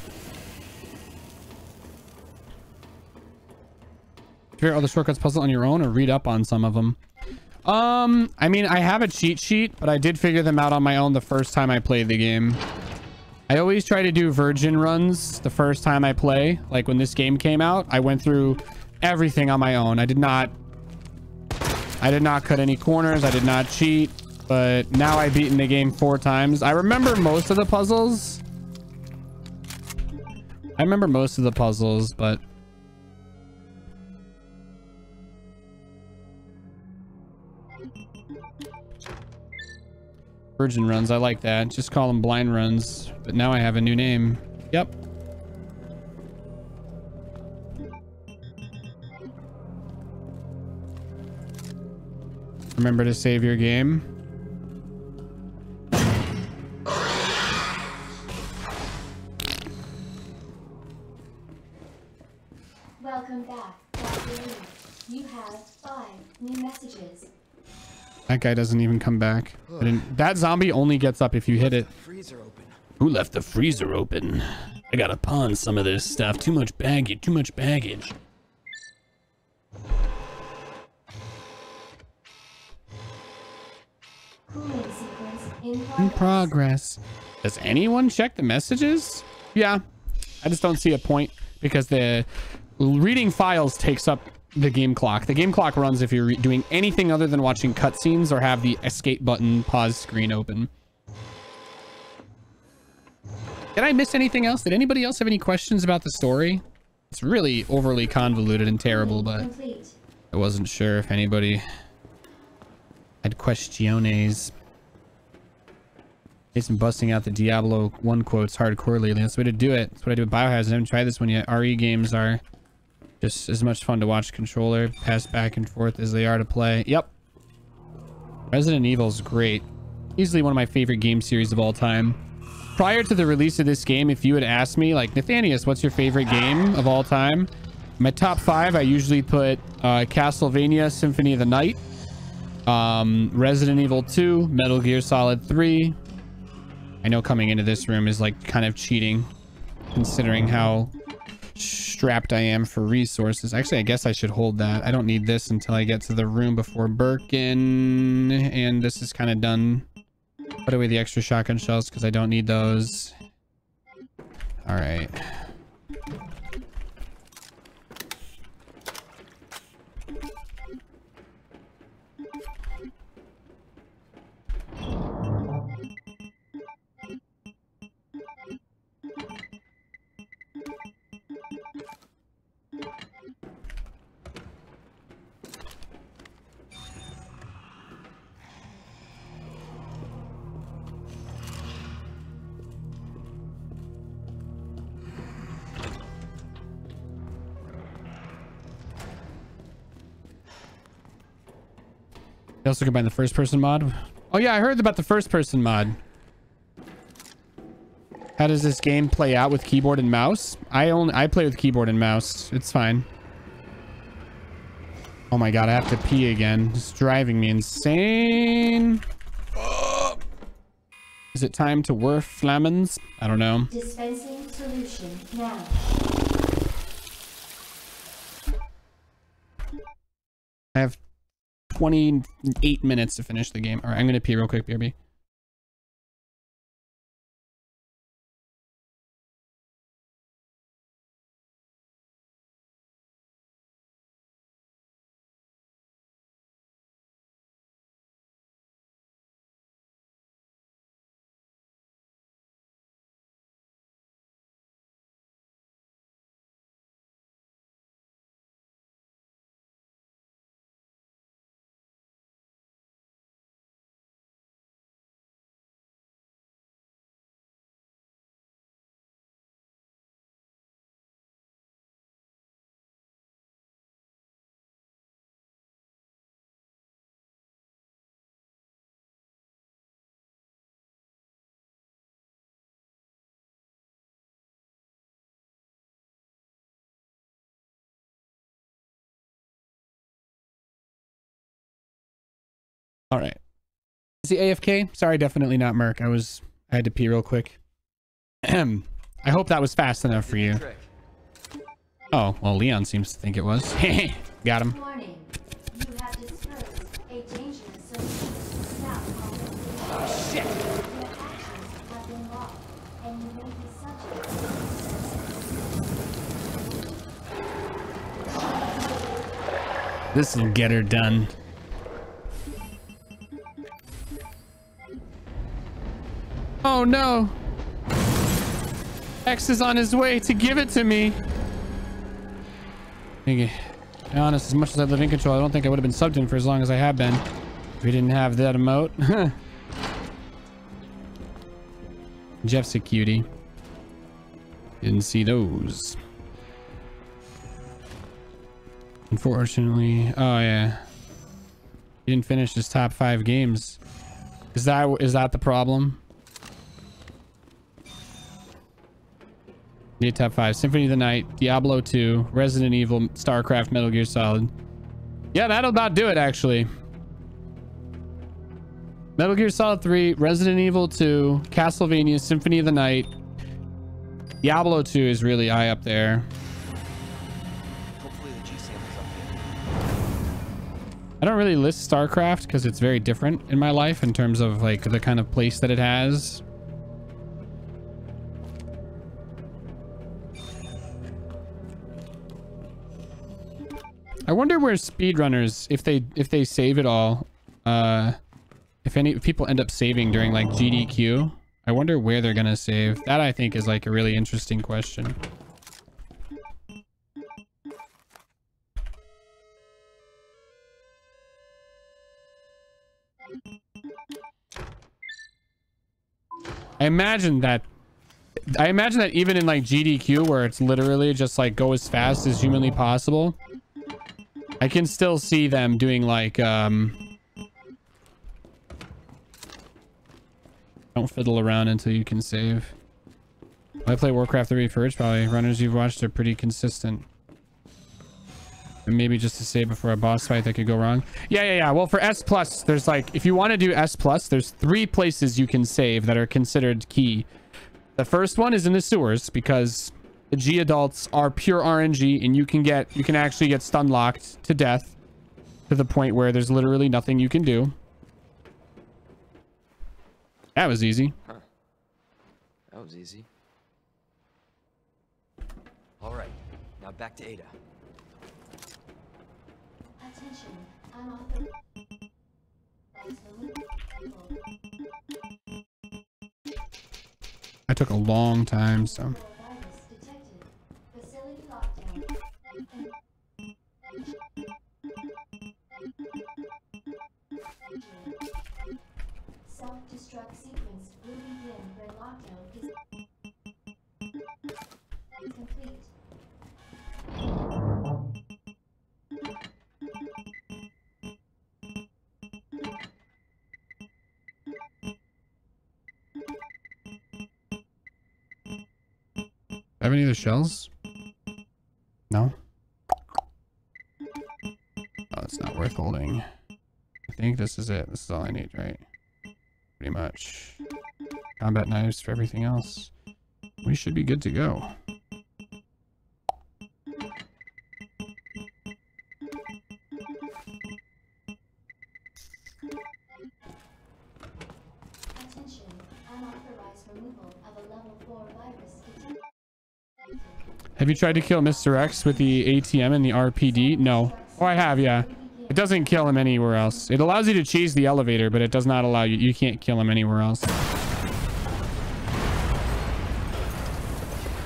Figure out the shortcuts puzzle on your own or read up on some of them. I mean, I have a cheat sheet, but I did figure them out on my own the first time I played the game. I always try to do virgin runs the first time I play. Like when this game came out, I went through everything on my own. I did not cut any corners. I did not cheat. But now I've beaten the game 4 times. I remember most of the puzzles. But virgin runs, I like that. Just call them blind runs. But now I have a new name. Yep. Remember to save your game. Welcome back, Dr. Lee. You have 5 new messages. That guy doesn't even come back. That zombie only gets up if you hit it. Freezer open. Who left the freezer open? I gotta pawn some of this stuff. Too much baggage. Cooling sequence In progress. Does anyone check the messages? Yeah. I just don't see a point because the reading files takes up the game clock. The game clock runs if you're doing anything other than watching cutscenes or have the escape button pause screen open. Did I miss anything else? Did anybody else have any questions about the story? It's really overly convoluted and terrible, but I wasn't sure if anybody had questiones. Jason busting out the Diablo 1 quotes hardcore lately. That's the way to do it. That's what I do with Biohazard. I haven't tried this one yet. RE games are just as much fun to watch controller pass back and forth as they are to play. Yep. Resident Evil is great. Easily one of my favorite game series of all time. Prior to the release of this game, if you had asked me, like, Nathanius, what's your favorite game of all time? My top 5, I usually put Castlevania Symphony of the Night, Resident Evil 2, Metal Gear Solid 3, I know coming into this room is like kind of cheating, considering how strapped I am for resources. Actually, I guess I should hold that. I don't need this until I get to the room before Birkin, and this is kind of done. Put away the extra shotgun shells because I don't need those. All right. They also combine the first person mod. Oh yeah, I heard about the first person mod. How does this game play out with keyboard and mouse? I play with keyboard and mouse. It's fine. Oh my god, I have to pee again. It's driving me insane. Is it time to werf flamens? I don't know. Dispensing solution now. I have 28 minutes to finish the game. All right, I'm gonna pee real quick, BRB. All right. Is he AFK? Sorry, definitely not Merc. I had to pee real quick. I hope that was fast enough for you. Oh, well, Leon seems to think it was. Got him. Warning. You have dispersed a dangerous solution. Now, oh, shit. Your actions have been logged, and you may be subject. This will get her done. Oh no! X is on his way to give it to me. To be honest, as much as I live in control, I don't think I would have been subbed in for as long as I have been if we didn't have that emote. Jeff's a cutie. Didn't see those. Unfortunately, oh yeah, he didn't finish his top 5 games. Is that the problem? Top 5: Symphony of the Night, Diablo 2, Resident Evil, StarCraft, Metal Gear Solid. Yeah, that'll about do it actually. Metal Gear Solid 3, Resident Evil 2, Castlevania, Symphony of the Night. Diablo 2 is really high up there. Hopefully the G sample's up I don't really list StarCraft because it's very different in my life in terms of like the kind of place that it has. I wonder where speedrunners, if they save it all, if people end up saving during like GDQ, I wonder where they're gonna save. That I think is like a really interesting question. I imagine that even in like GDQ, where it's literally just like go as fast as humanly possible, I can still see them doing like don't fiddle around until you can save. I play Warcraft 3 first. Probably runners you've watched are pretty consistent. And maybe just to say before a boss fight that could go wrong. Yeah. Well, for S+, there's like, if you want to do S+, there's 3 places you can save that are considered key. The first one is in the sewers because the G adults are pure RNG and you can actually get stun locked to death to the point where there's literally nothing you can do. That was easy. Huh. That was easy. All right, now back to Ada. Attention, unauthorized. I took a long time, so. Virus detected. Facility lockdown. Self-destruct sequence will begin when lockdown is complete. Have any of the shells? No? Oh, it's not worth holding. I think this is it. This is all I need, right? Pretty much. Combat knives for everything else. We should be good to go. Attention, unauthorized removal of a level 4 virus detected. Have you tried to kill Mr. X with the ATM and the RPD? No. Oh, I have, yeah. It doesn't kill him anywhere else. It allows you to cheese the elevator, but it does not allow you. You can't kill him anywhere else.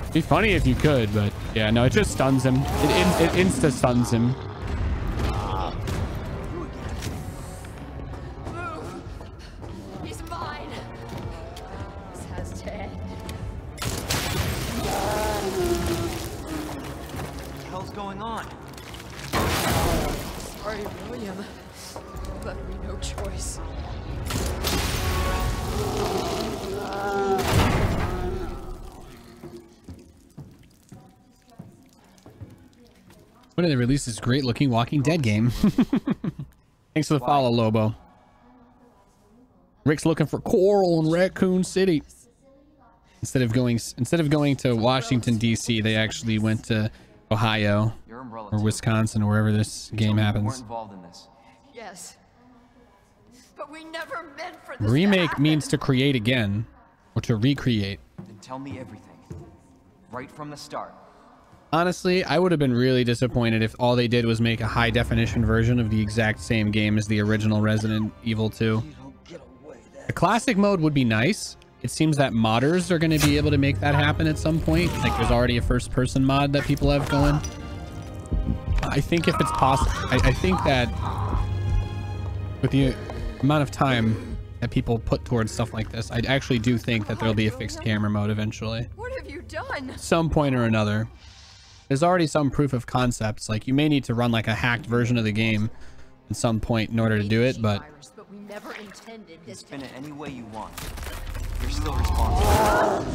It'd be funny if you could, but yeah, no, it just stuns him. It insta stuns him. He's mine. This has to end. What the hell's going on? Sorry, William. Left me no choice. When did they release this great looking Walking Dead game? Thanks for the follow, Lobo. Rick's looking for coral in Raccoon City. Instead of going to Washington D.C., they actually went to Ohio Your umbrella or too. Wisconsin or wherever this game You weren't happens. involved in this. Yes. But we never meant for this to Remake happen. means to create again or to recreate. Then tell me everything. Right from the start. Honestly, I would have been really disappointed if all they did was make a high definition version of the exact same game as the original Resident Evil 2. The classic mode would be nice. It seems that modders are going to be able to make that happen at some point. Like there's already a first person mod that people have going. I think if it's possible, I think that with the amount of time that people put towards stuff like this, I actually do think that there'll be a fixed camera mode eventually. What have you done? Some point or another. There's already some proof of concepts. Like you may need to run like a hacked version of the game at some point in order to do it, but But we never intended this to Spin it any way you want. You're still responsible.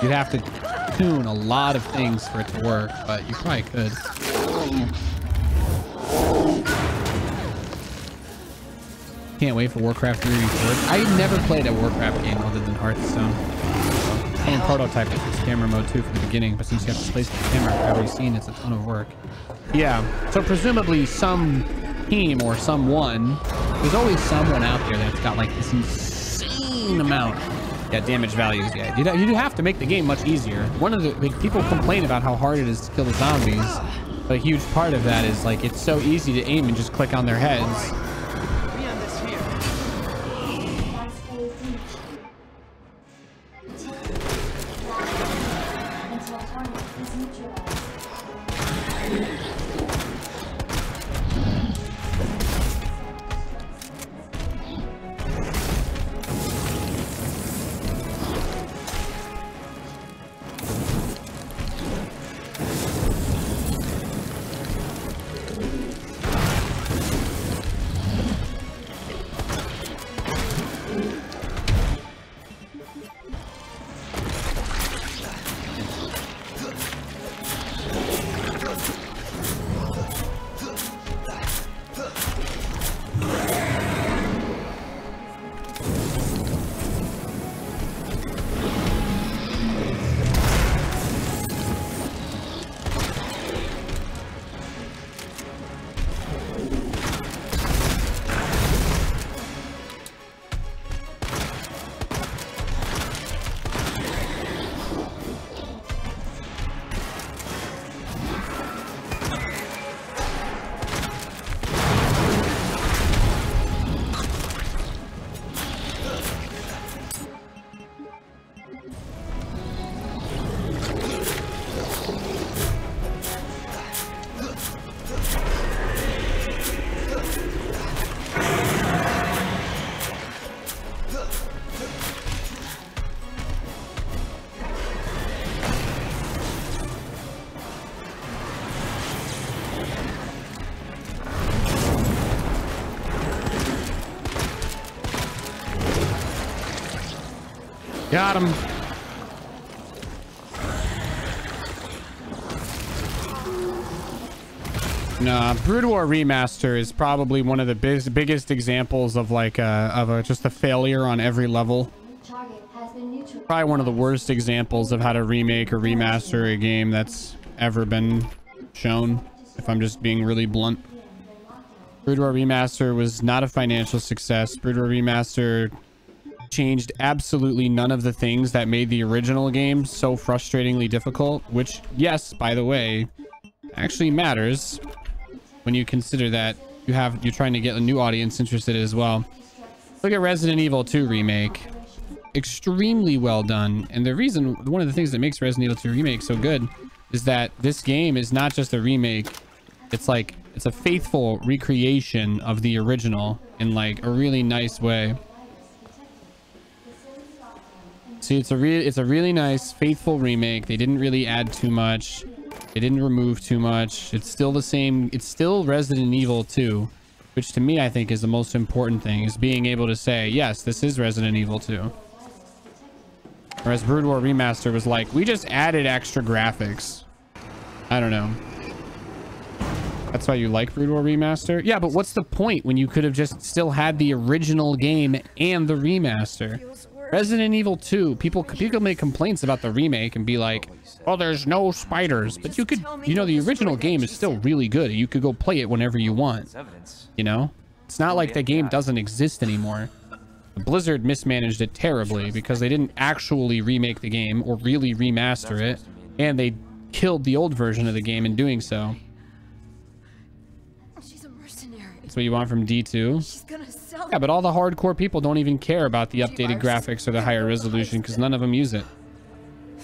you'd have to tune a lot of things for it to work, but you probably could. Can't wait for Warcraft 3 Reforged. I never played a Warcraft game other than Hearthstone. Someone prototyped it with camera mode too from the beginning, but since you have to place the camera, I've already seen it's a ton of work. Yeah, so presumably some team or someone, there's always someone out there that's got like this insane amount. Yeah, damage values. Yeah, you have to make the game much easier. One of the like, people complain about how hard it is to kill the zombies, but a huge part of that is like it's so easy to aim and just click on their heads. We end this here. Class A breach. Until target is neutralized. Got him. Nah, Brood War Remaster is probably one of the biggest examples of like just a failure on every level. Target has been neutralized. Probably one of the worst examples of how to remake or remaster a game that's ever been shown, if I'm just being really blunt. Brood War Remaster was not a financial success. Brood War Remaster changed absolutely none of the things that made the original game so frustratingly difficult, which, yes, by the way, actually matters when you consider that you're trying to get a new audience interested as well. Look at Resident Evil 2 Remake. Extremely well done. And one of the things that makes Resident Evil 2 Remake so good is that this game is not just a remake. It's a faithful recreation of the original in like a really nice way. See, it's a really nice, faithful remake. They didn't really add too much. They didn't remove too much. It's still the same. It's still Resident Evil 2, which to me, I think is the most important thing, is being able to say, yes, this is Resident Evil 2. Whereas Brood War Remaster was like, we just added extra graphics. I don't know. That's why you like Brood War Remaster? Yeah, but what's the point when you could have just still had the original game and the remaster? Resident Evil 2, people make complaints about the remake and be like, oh, there's no spiders. But you could, you know, the original game is still really good. You could go play it whenever you want. You know? It's not like the game doesn't exist anymore. Blizzard mismanaged it terribly because they didn't actually remake the game or really remaster it. And they killed the old version of the game in doing so. She's a mercenary. That's what you want from D2? She's gonna sell Yeah, but all the hardcore people don't even care about the updated graphics or the higher resolution because none of them use it.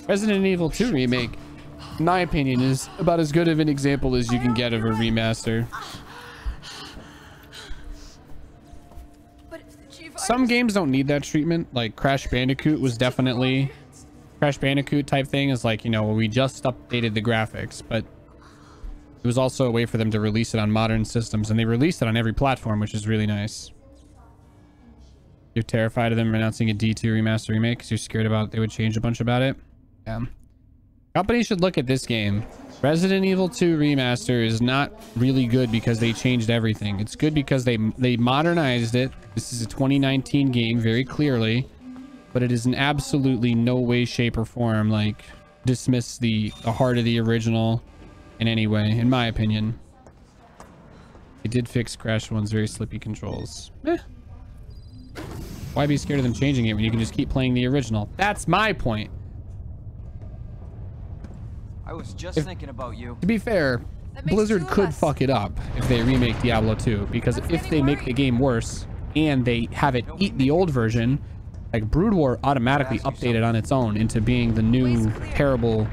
Resident Evil 2 Remake, in my opinion, is about as good of an example as you can get of a remaster. Some games don't need that treatment, like Crash Bandicoot was definitely... Crash Bandicoot type thing is like, you know, we just updated the graphics, but it was also a way for them to release it on modern systems, and they released it on every platform, which is really nice. You're terrified of them announcing a D2 remaster remake because you're scared about they would change a bunch about it. Yeah. Companies should look at this game. Resident Evil 2 Remaster is not really good because they changed everything. It's good because they modernized it. This is a 2019 game very clearly, but it is in absolutely no way, shape, or form like dismiss the heart of the original in any way, in my opinion. They did fix Crash 1's very slippy controls. Why be scared of them changing it when you can just keep playing the original? That's my point. I was just thinking about you. To be fair, Blizzard could fuck it up if they remake Diablo 2, because if they make the game worse and they have it eat the old version, like Brood War automatically updated on its own into being the new terrible,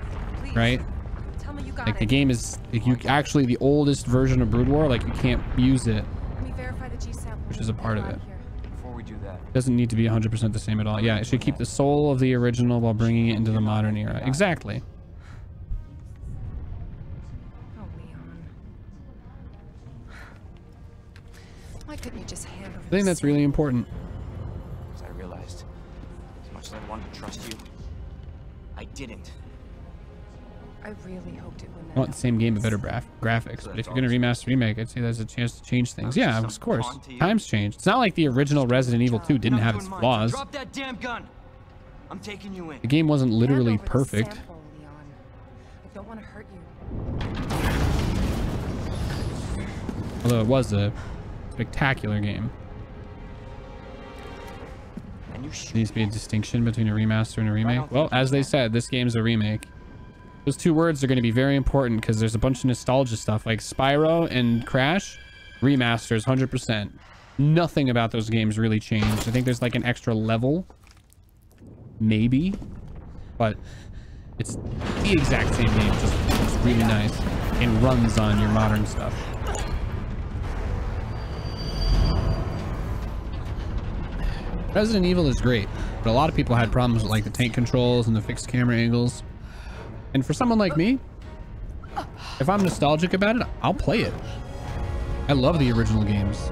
right? Like the game is, like, you actually the oldest version of Brood War, like you can't use it, which is a part of it. Before we do that, Doesn't need to be 100% the same at all. Yeah, it should keep the soul of the original while bringing it into the modern era. Exactly. Why couldn't you just handle I think that's really important. as I realized, as much as I wanted to trust you, I didn't. I really hoped it wouldn't. I want the same game but better graphics. But if you're gonna remaster remake, I'd say there's a chance to change things. Yeah, of course. Times change. It's not like the original Resident Evil 2 didn't have its flaws. Drop that damn gun. I'm taking you in. The game wasn't literally perfect. I don't want to hurt you. Although it was a spectacular game. And you There needs to be a distinction between a remaster and a remake. Well, as they said, this game's a remake. Those two words are going to be very important because there's a bunch of nostalgia stuff like Spyro and Crash. Remasters, 100%. Nothing about those games really changed. I think there's like an extra level. Maybe. But it's the exact same game. Just it's really nice. And runs on your modern stuff. Resident Evil is great, but a lot of people had problems with like the tank controls and the fixed camera angles. And for someone like me, if I'm nostalgic about it, I'll play it. I love the original games,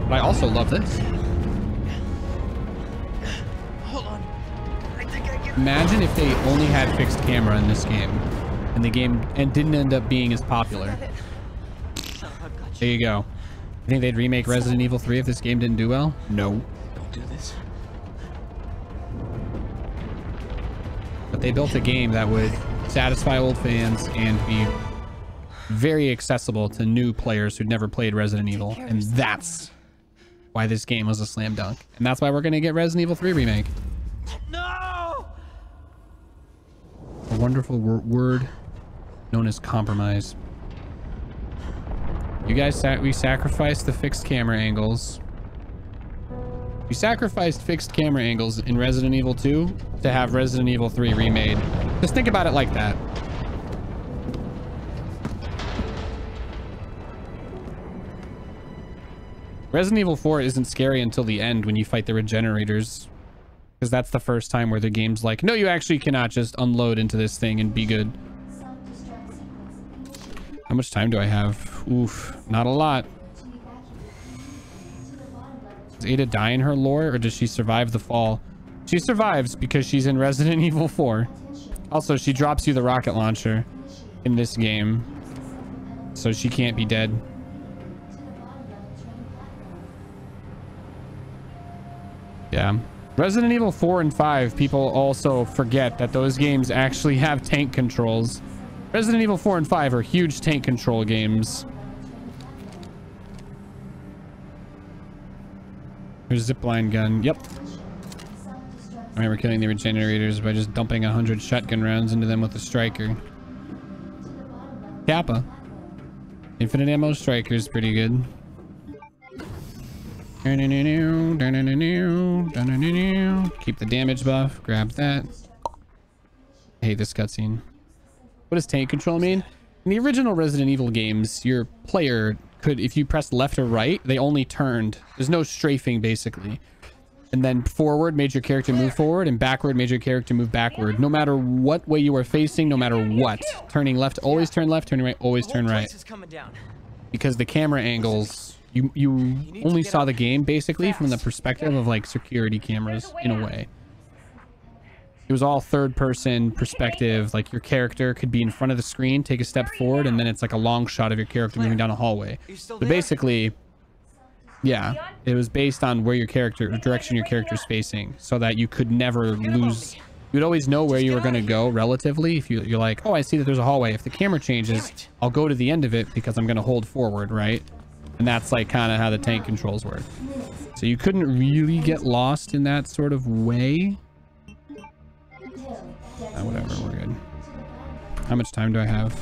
but I also love this. Hold on. Imagine if they only had fixed camera in this game, and the game didn't end up being as popular. There you go. You think they'd remake Resident Evil 3 if this game didn't do well? No. Don't do this. But they built a game that would satisfy old fans and be very accessible to new players who'd never played Resident Evil. And that's why this game was a slam dunk. And that's why we're going to get Resident Evil 3 remake. No! A wonderful word known as compromise. You guys, we sacrificed the fixed camera angles. We sacrificed fixed camera angles in Resident Evil 2 to have Resident Evil 3 remade. Just think about it like that. Resident Evil 4 isn't scary until the end when you fight the regenerators. Because that's the first time where the game's like, no, you actually cannot just unload into this thing and be good. How much time do I have? Oof, not a lot. Does Ada die in her lore, or does she survive the fall? She survives because she's in Resident Evil 4. Also, she drops you the rocket launcher in this game, so she can't be dead. Yeah. Resident Evil 4 and 5, people also forget that those games actually have tank controls. Resident Evil 4 and 5 are huge tank control games. Here's a zipline gun. Yep. I remember killing the regenerators by just dumping 100 shotgun rounds into them with a striker. Kappa. Infinite ammo striker is pretty good. Keep the damage buff. Grab that. I hate this cutscene. What does tank control mean? In the original Resident Evil games, your player could, if you pressed left or right, they only turned. There's no strafing, basically. And then forward made your character move forward, and backward made your character move backward. No matter what way you were facing, no matter what. Turning left, always turn left. Turning right, always turn right. Because the camera angles, you only saw the game, basically, from the perspective of, like, security cameras, in a way. It was all third-person perspective. Like, your character could be in front of the screen, take a step forward, and then it's like a long shot of your character moving down a hallway. So basically, yeah, it was based on where your character, direction your character's facing, so that you could never lose. You'd always know where you were going to go relatively. If you're like, oh, I see that there's a hallway. If the camera changes, I'll go to the end of it because I'm going to hold forward, right? And that's like kind of how the tank controls work. So you couldn't really get lost in that sort of way. Whatever, we're good. How much time do I have?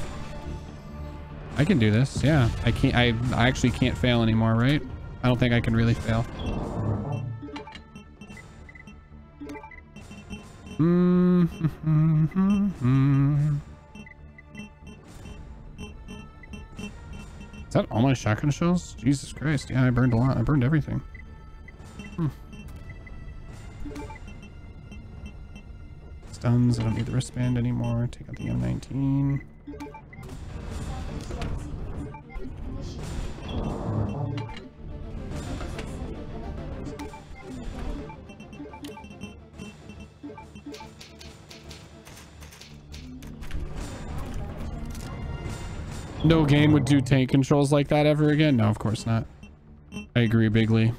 I can do this. Yeah, I can't. I actually can't fail anymore, right? I don't think I can really fail. Is that all my shotgun shells? Jesus Christ. Yeah, I burned a lot. I burned everything. Stuns. I don't need the wristband anymore. Take out the M19. No game would do tank controls like that ever again? No, of course not. I agree bigly.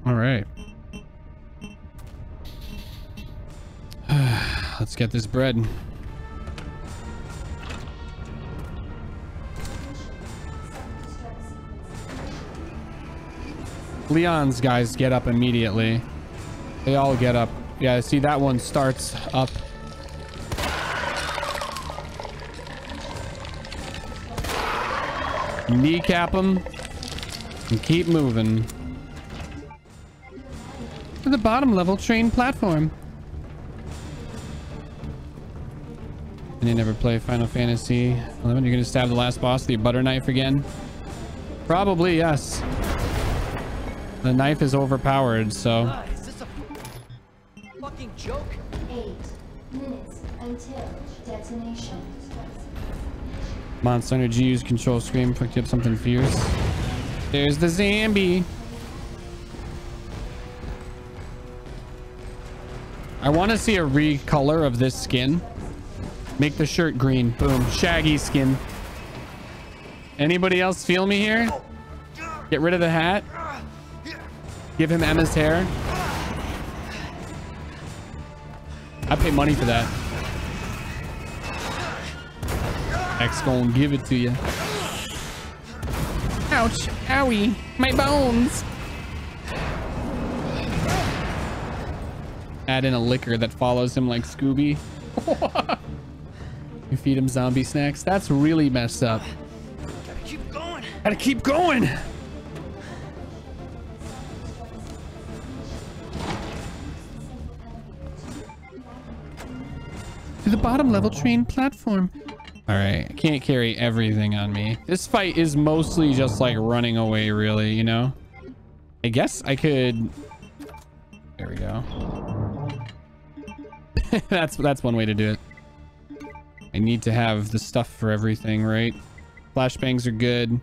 All right. Let's get this bread. Leon's guys get up immediately. They all get up. Yeah, see, that one starts up. Kneecap them and keep moving. To the bottom level train platform. And you never play Final Fantasy 11? You're gonna stab the last boss with your butter knife again? Probably, yes. The knife is overpowered, so. Is this a fucking joke? 8 minutes until detonation. Monster Energy use control screen, picked up something fierce. There's the zombie. I want to see a recolor of this skin. Make the shirt green. Boom. Shaggy skin. Anybody else feel me here? Get rid of the hat. Give him Emma's hair. I pay money for that. X gonna give it to you. Ouch. Owie. My bones. Add in a liquor that follows him like Scooby. You feed him zombie snacks. That's really messed up. Gotta keep going. Gotta keep going. To the bottom level train platform. All right, I can't carry everything on me. This fight is mostly just like running away, really, you know? I guess I could... There we go. that's one way to do it. I need to have the stuff for everything, right? Flashbangs are good.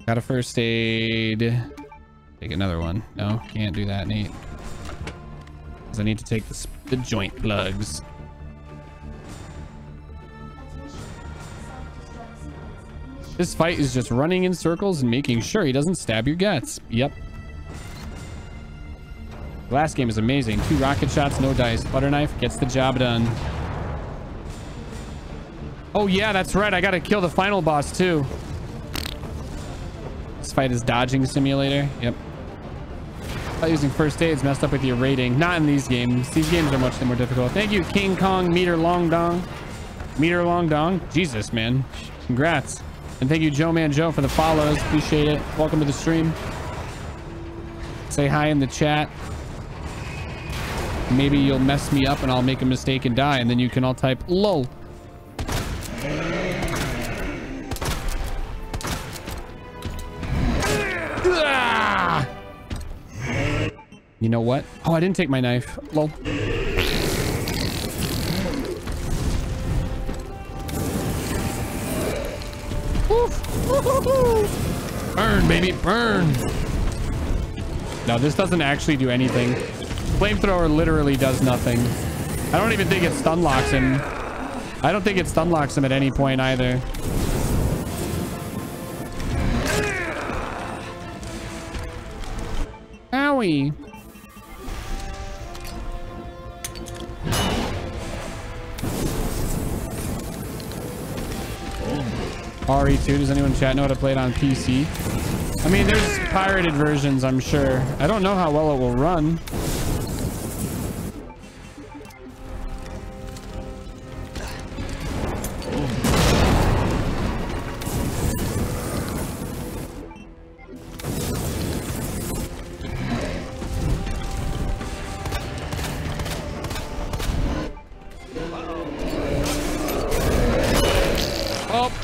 Got a first aid. Take another one. No, can't do that, Nate. Because I need to take the joint plugs. This fight is just running in circles and making sure he doesn't stab your guts. Yep. The last game is amazing. 2 rocket shots, no dice. Butter knife gets the job done. Oh yeah, that's right. I gotta kill the final boss too. This fight is dodging simulator. Yep. Thought using first aid's messed up with your rating. Not in these games. These games are much more difficult. Thank you, King Kong Meter Long Dong. Meter Long Dong. Jesus, man. Congrats. And thank you, Joe Man Joe, for the follows. Appreciate it. Welcome to the stream. Say hi in the chat. Maybe you'll mess me up and I'll make a mistake and die, and then you can all type LOL. Ah! You know what? Oh, I didn't take my knife. LOL. Burn, baby, burn. No, this doesn't actually do anything. Flamethrower literally does nothing. I don't even think it stun locks him. I don't think it stun locks him at any point either. Owie. RE2, does anyone in chat know how to play it on PC? I mean, there's pirated versions, I'm sure. I don't know how well it will run.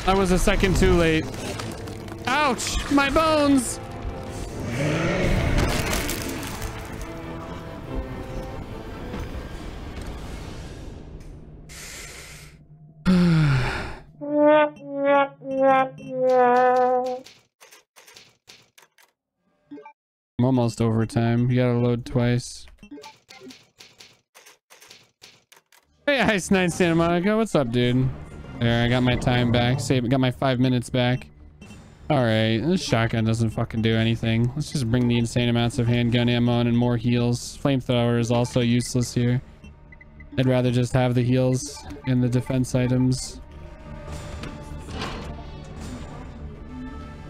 I was a second too late. Ouch, my bones. I'm almost overtime. You gotta load twice. Hey, Ice 9 Santa Monica. What's up, dude? There, I got my time back. Got my 5 minutes back. All right, this shotgun doesn't fucking do anything. Let's just bring the insane amounts of handgun ammo and more heals. Flamethrower is also useless here. I'd rather just have the heals and the defense items.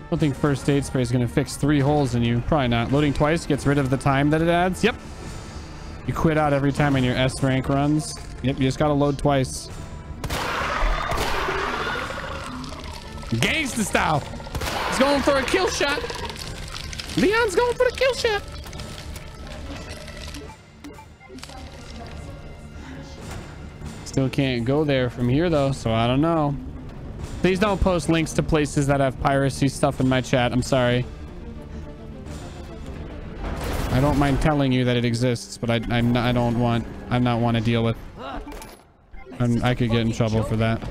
I don't think first aid spray is going to fix 3 holes in you. Probably not. Loading twice gets rid of the time that it adds. Yep. You quit out every time in your S rank runs. Yep, you just got to load twice. Gangsta style. He's going for a kill shot. Leon's going for the kill shot. Still can't go there from here though, so I don't know. Please don't post links to places that have piracy stuff in my chat. I'm sorry. I don't mind telling you that it exists, but I don't want to deal with. I could get in trouble for that.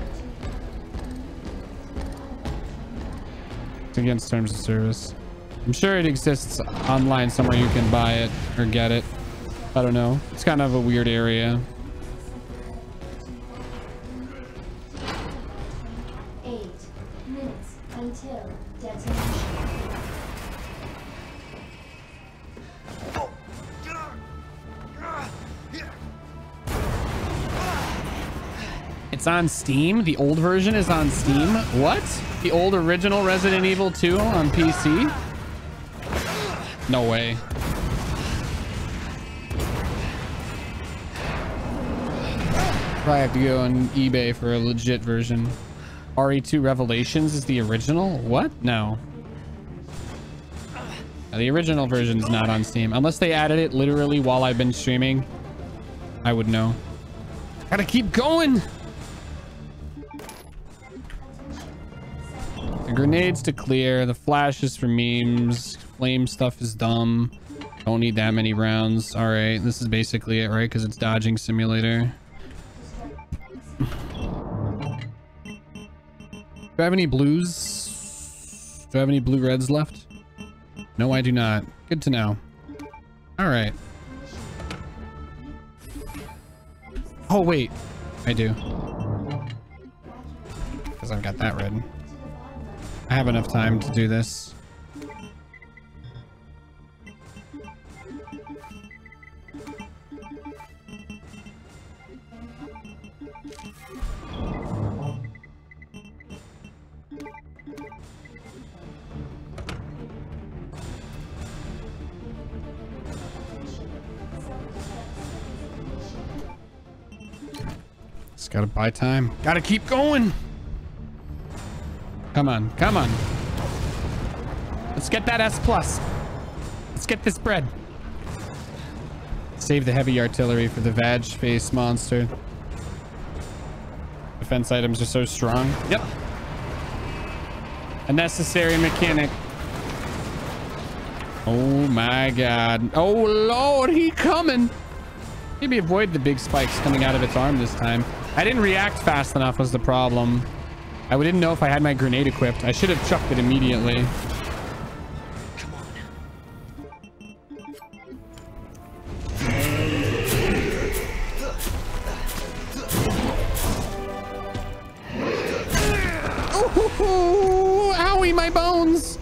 It's against terms of service. I'm sure it exists online somewhere you can buy it or get it. I don't know. It's kind of a weird area. until detonation. It's on Steam. The old version is on Steam. What? The old original Resident Evil 2 on PC? No way. Probably have to go on eBay for a legit version. RE2 Revelations is the original? What? No. No, the original version is not on Steam. Unless they added it literally while I've been streaming. I would know. Gotta keep going. The grenades to clear. The flash is for memes. Flame stuff is dumb. Don't need that many rounds. All right, this is basically it, right? Because it's dodging simulator. Do I have any blues? Do I have any blue reds left? No, I do not. Good to know. All right. Oh, wait. I do. Because I've got that red. I have enough time to do this. Just gotta buy time. Gotta keep going. Come on, come on. Let's get that S+. Let's get this bread. Save the heavy artillery for the vag face monster. Defense items are so strong. Yep. A necessary mechanic. Oh my god. Oh lord, he coming. Maybe avoid the big spikes coming out of its arm this time. I didn't react fast enough was the problem. I didn't know if I had my grenade equipped. I should have chucked it immediately. Come on. Ooh, owie, my bones.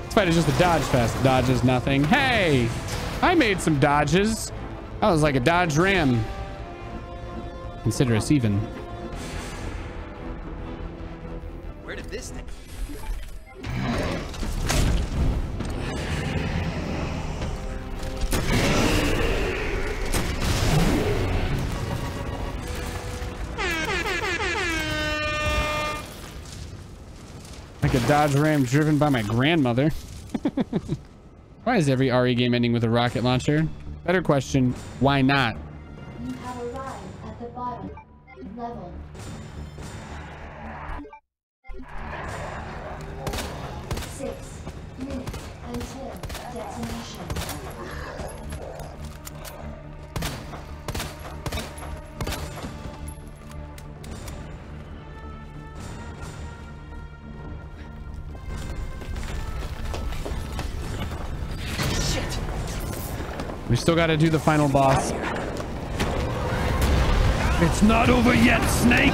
This fight is just a dodge fest. Dodges nothing. Hey, I made some dodges. That was like a Dodge Ram. Consider us even. Where did this thing? Like a Dodge Ram driven by my grandmother. Why is every RE game ending with a rocket launcher? Better question, why not? You have arrived at the bottom level. Six minutes until detonation. We still got to do the final boss. It's not over yet, Snake.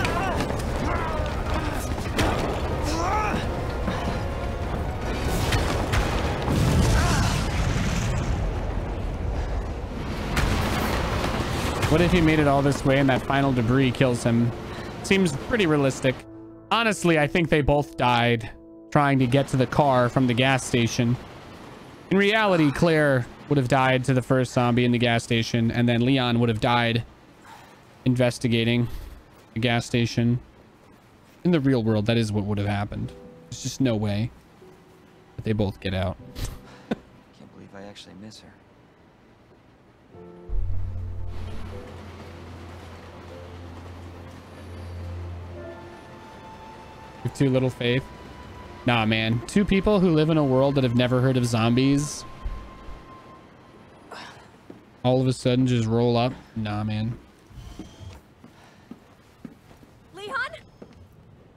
What if he made it all this way and that final debris kills him? Seems pretty realistic. Honestly, I think they both died trying to get to the car from the gas station. In reality, Claire would have died to the first zombie in the gas station, and then Leon would have died investigating the gas station. In the real world, that is what would have happened. There's just no way that they both get out. Can't believe I actually miss her. With too little faith. Nah, man. Two people who live in a world that have never heard of zombies all of a sudden just roll up. Nah, man. Leon?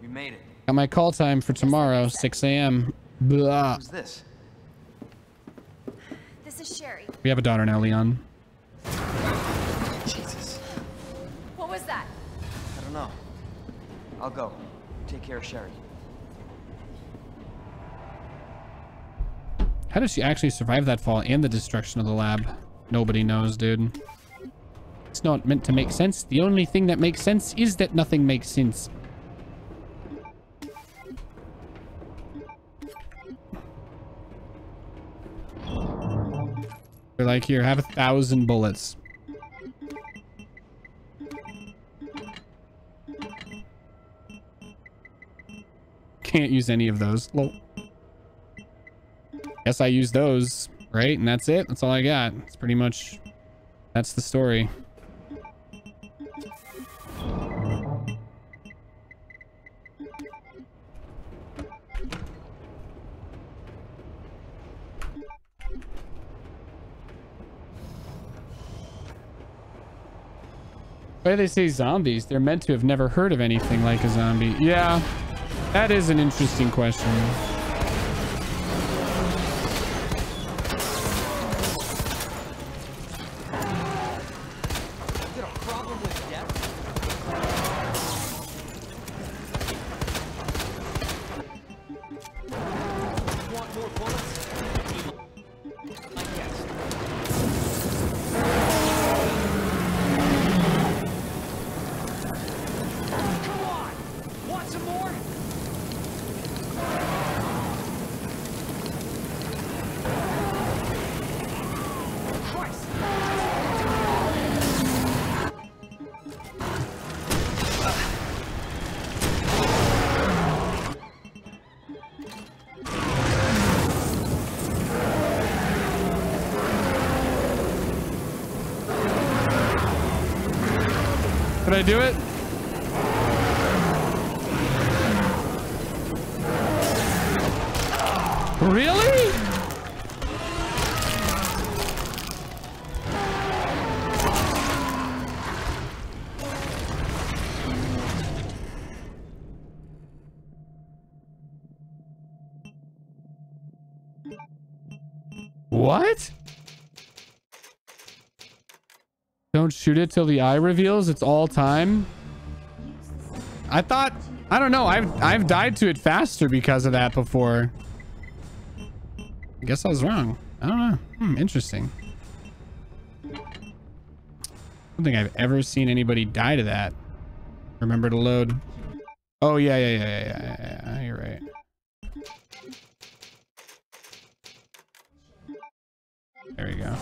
We made it. Got my call time for tomorrow, 6 a.m. Blah. Who's this? This is Sherry. We have a daughter now, Leon. Jesus. What was that? I don't know. I'll go. Take care of Sherry. How did she actually survive that fall and the destruction of the lab? Nobody knows, dude. It's not meant to make sense. The only thing that makes sense is that nothing makes sense. They're like, here, have 1,000 bullets. Can't use any of those. Lol. Guess I use those, right? And that's it. That's all I got. It's pretty much... That's the story. Why do they say zombies? They're meant to have never heard of anything like a zombie. Yeah, that is an interesting question. Did I do it? Really? What? Don't shoot it till the eye reveals. It's all time. I thought, I don't know. I've died to it faster because of that before. I guess I was wrong. I don't know. Interesting. I don't think I've ever seen anybody die to that. Remember to load. Oh yeah. You're right. There we go.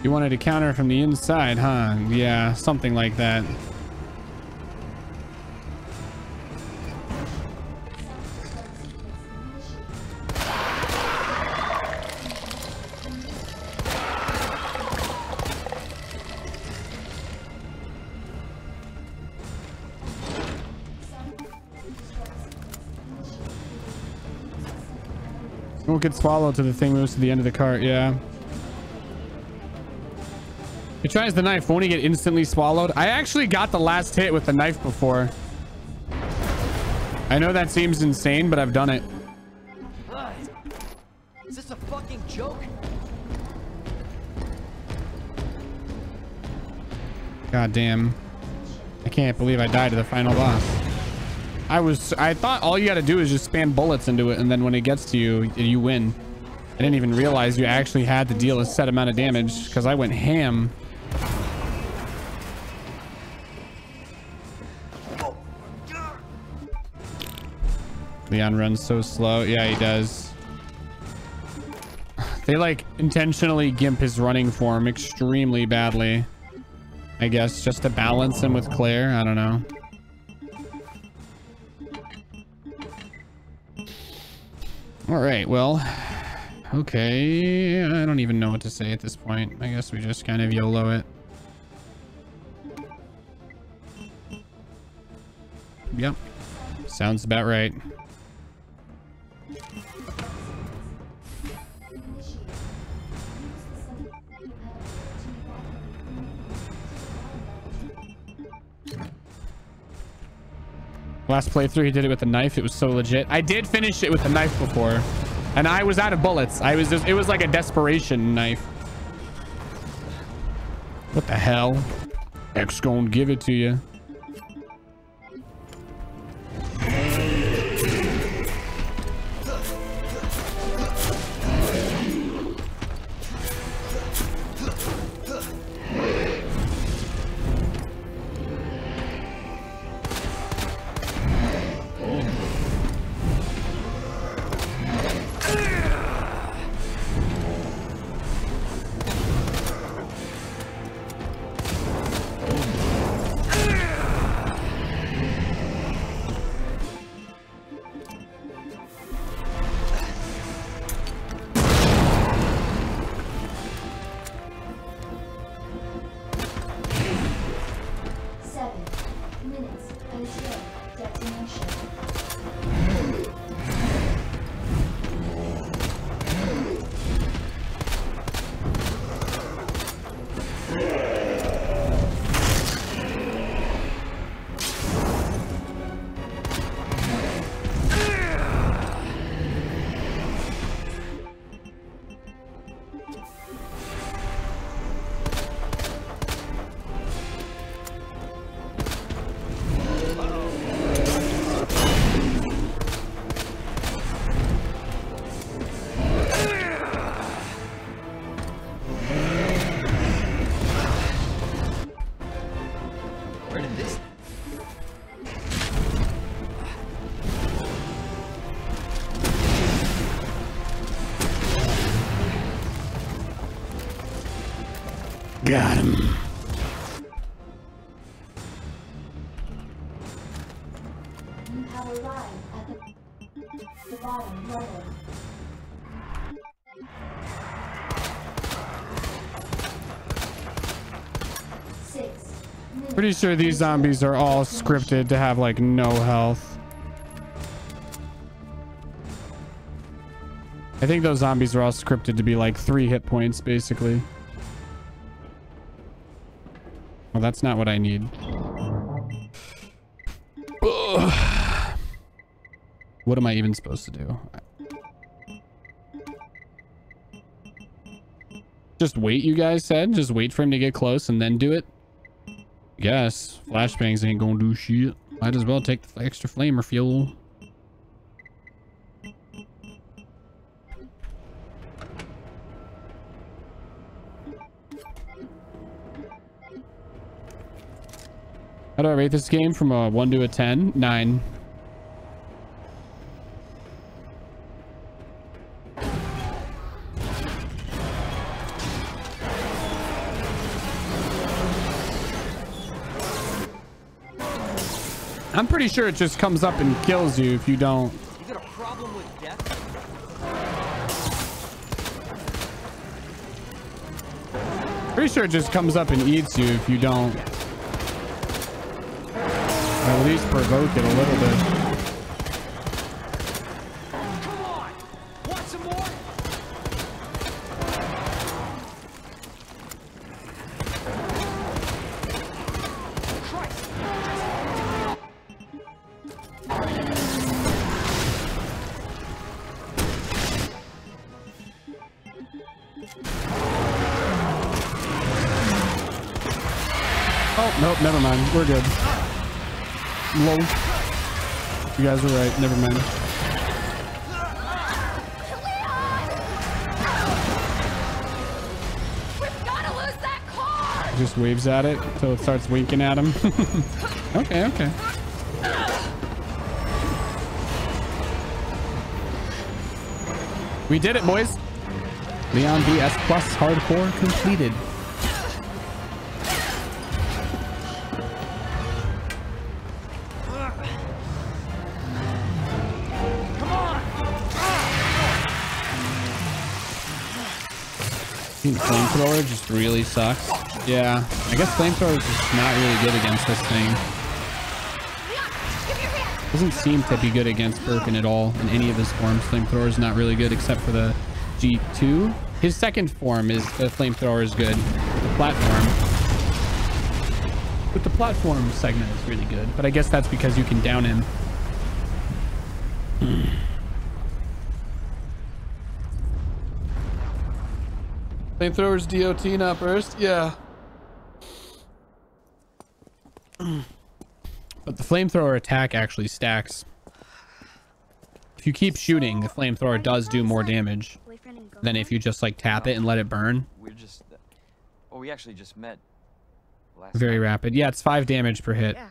You wanted to counter from the inside, huh? Yeah, something like that. Won't get swallowed till the thing moves to the end of the cart. Yeah. He tries the knife. Won't he get instantly swallowed? I actually got the last hit with the knife before. I know that seems insane, but I've done it. Is this a fucking joke? God damn. I can't believe I died to the final boss. I thought all you got to do is just spam bullets into it, and then when it gets to you, you win. I didn't even realize you actually had to deal a set amount of damage because I went ham. Leon runs so slow. Yeah, he does. They like intentionally gimp his running form extremely badly. I guess just to balance him with Claire. I don't know. All right, well, okay. I don't even know what to say at this point. I guess we just kind of YOLO it. Yep. Sounds about right. Last playthrough, he did it with a knife. It was so legit. I did finish it with a knife before, and I was out of bullets. It was like a desperation knife. What the hell? X gonna give it to you. Got him. You have arrived at the bottom level. Pretty sure these zombies are all scripted to have like no health. I think those zombies are all scripted to be like 3 hit points basically. Well, that's not what I need. Ugh. What am I even supposed to do? Just wait, you guys said? Just wait for him to get close and then do it? Yes. Flashbangs ain't gonna do shit. Might as well take the extra flamer fuel. How do I rate this game from a 1 to a 10? 9. I'm pretty sure it just comes up and kills you if you don't. You got a problem with death? Pretty sure it just comes up and eats you if you don't. At least provoke it a little bit. Come on! Want some more? Oh, nope, never mind. We're good. Low. You guys are right. Never mind. We've gotta lose that car! Just waves at it until it starts winking at him. Okay, okay. We did it, boys. Leon BS Plus Hardcore completed. Flamethrower just really sucks. Yeah, I guess flamethrower is just not really good against this thing. Doesn't seem to be good against Birkin at all in any of his forms. Flamethrower is not really good except for the G2. His second form is the flamethrower is good. The platform. But the platform segment is really good. But I guess that's because you can down him. Flamethrower's DOT, not burst. Yeah. But the flamethrower attack actually stacks. If you keep shooting, the flamethrower does do more damage than if you just like tap it and let it burn. We're just... well, we actually just met last Very night. rapid. Yeah, it's 5 damage per hit. Yeah.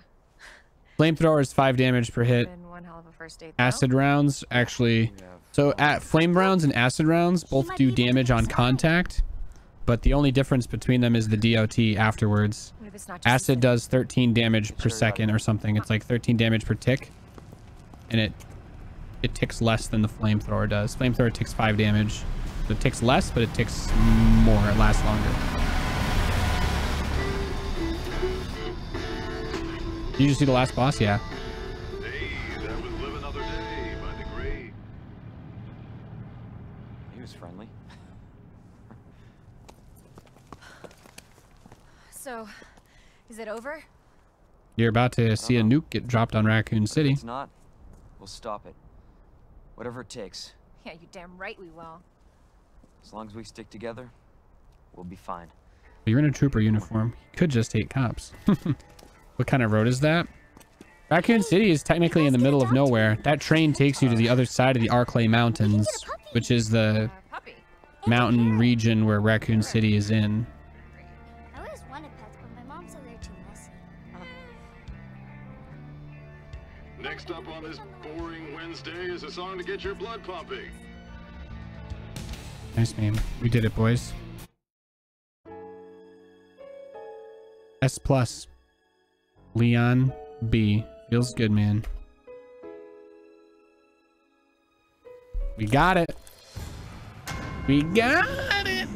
Flamethrower is 5 damage per hit. Been one hell of a first date, though. Acid rounds actually... So at flame rounds and acid rounds both do damage on contact. But the only difference between them is the DOT afterwards. What if it's not just Acid does 13 damage per second or something. It's like 13 damage per tick. And it ticks less than the flamethrower does. Flamethrower ticks 5 damage. So it ticks less, but it ticks more. It lasts longer. Did you just see the last boss? Yeah. Hey, that was Live Another Day by the Great. He was friendly. So, is it over? You're about to see a nuke get dropped on Raccoon City. If it's not, we'll stop it. Whatever it takes. Yeah, you're damn right we will. As long as we stick together, we'll be fine. You're in a trooper uniform. You could just hate cops. What kind of road is that? Raccoon City is technically in the middle of nowhere. That train takes you to the other side of the Arklay Mountains, which is the mountain region where Raccoon City is in. I always wanted pets, but my mom said they're too messy. Next up on this boring Wednesday is a song to get your blood pumping. Nice name. We did it, boys. S plus. Leon B. Feels good, man. We got it. We got it.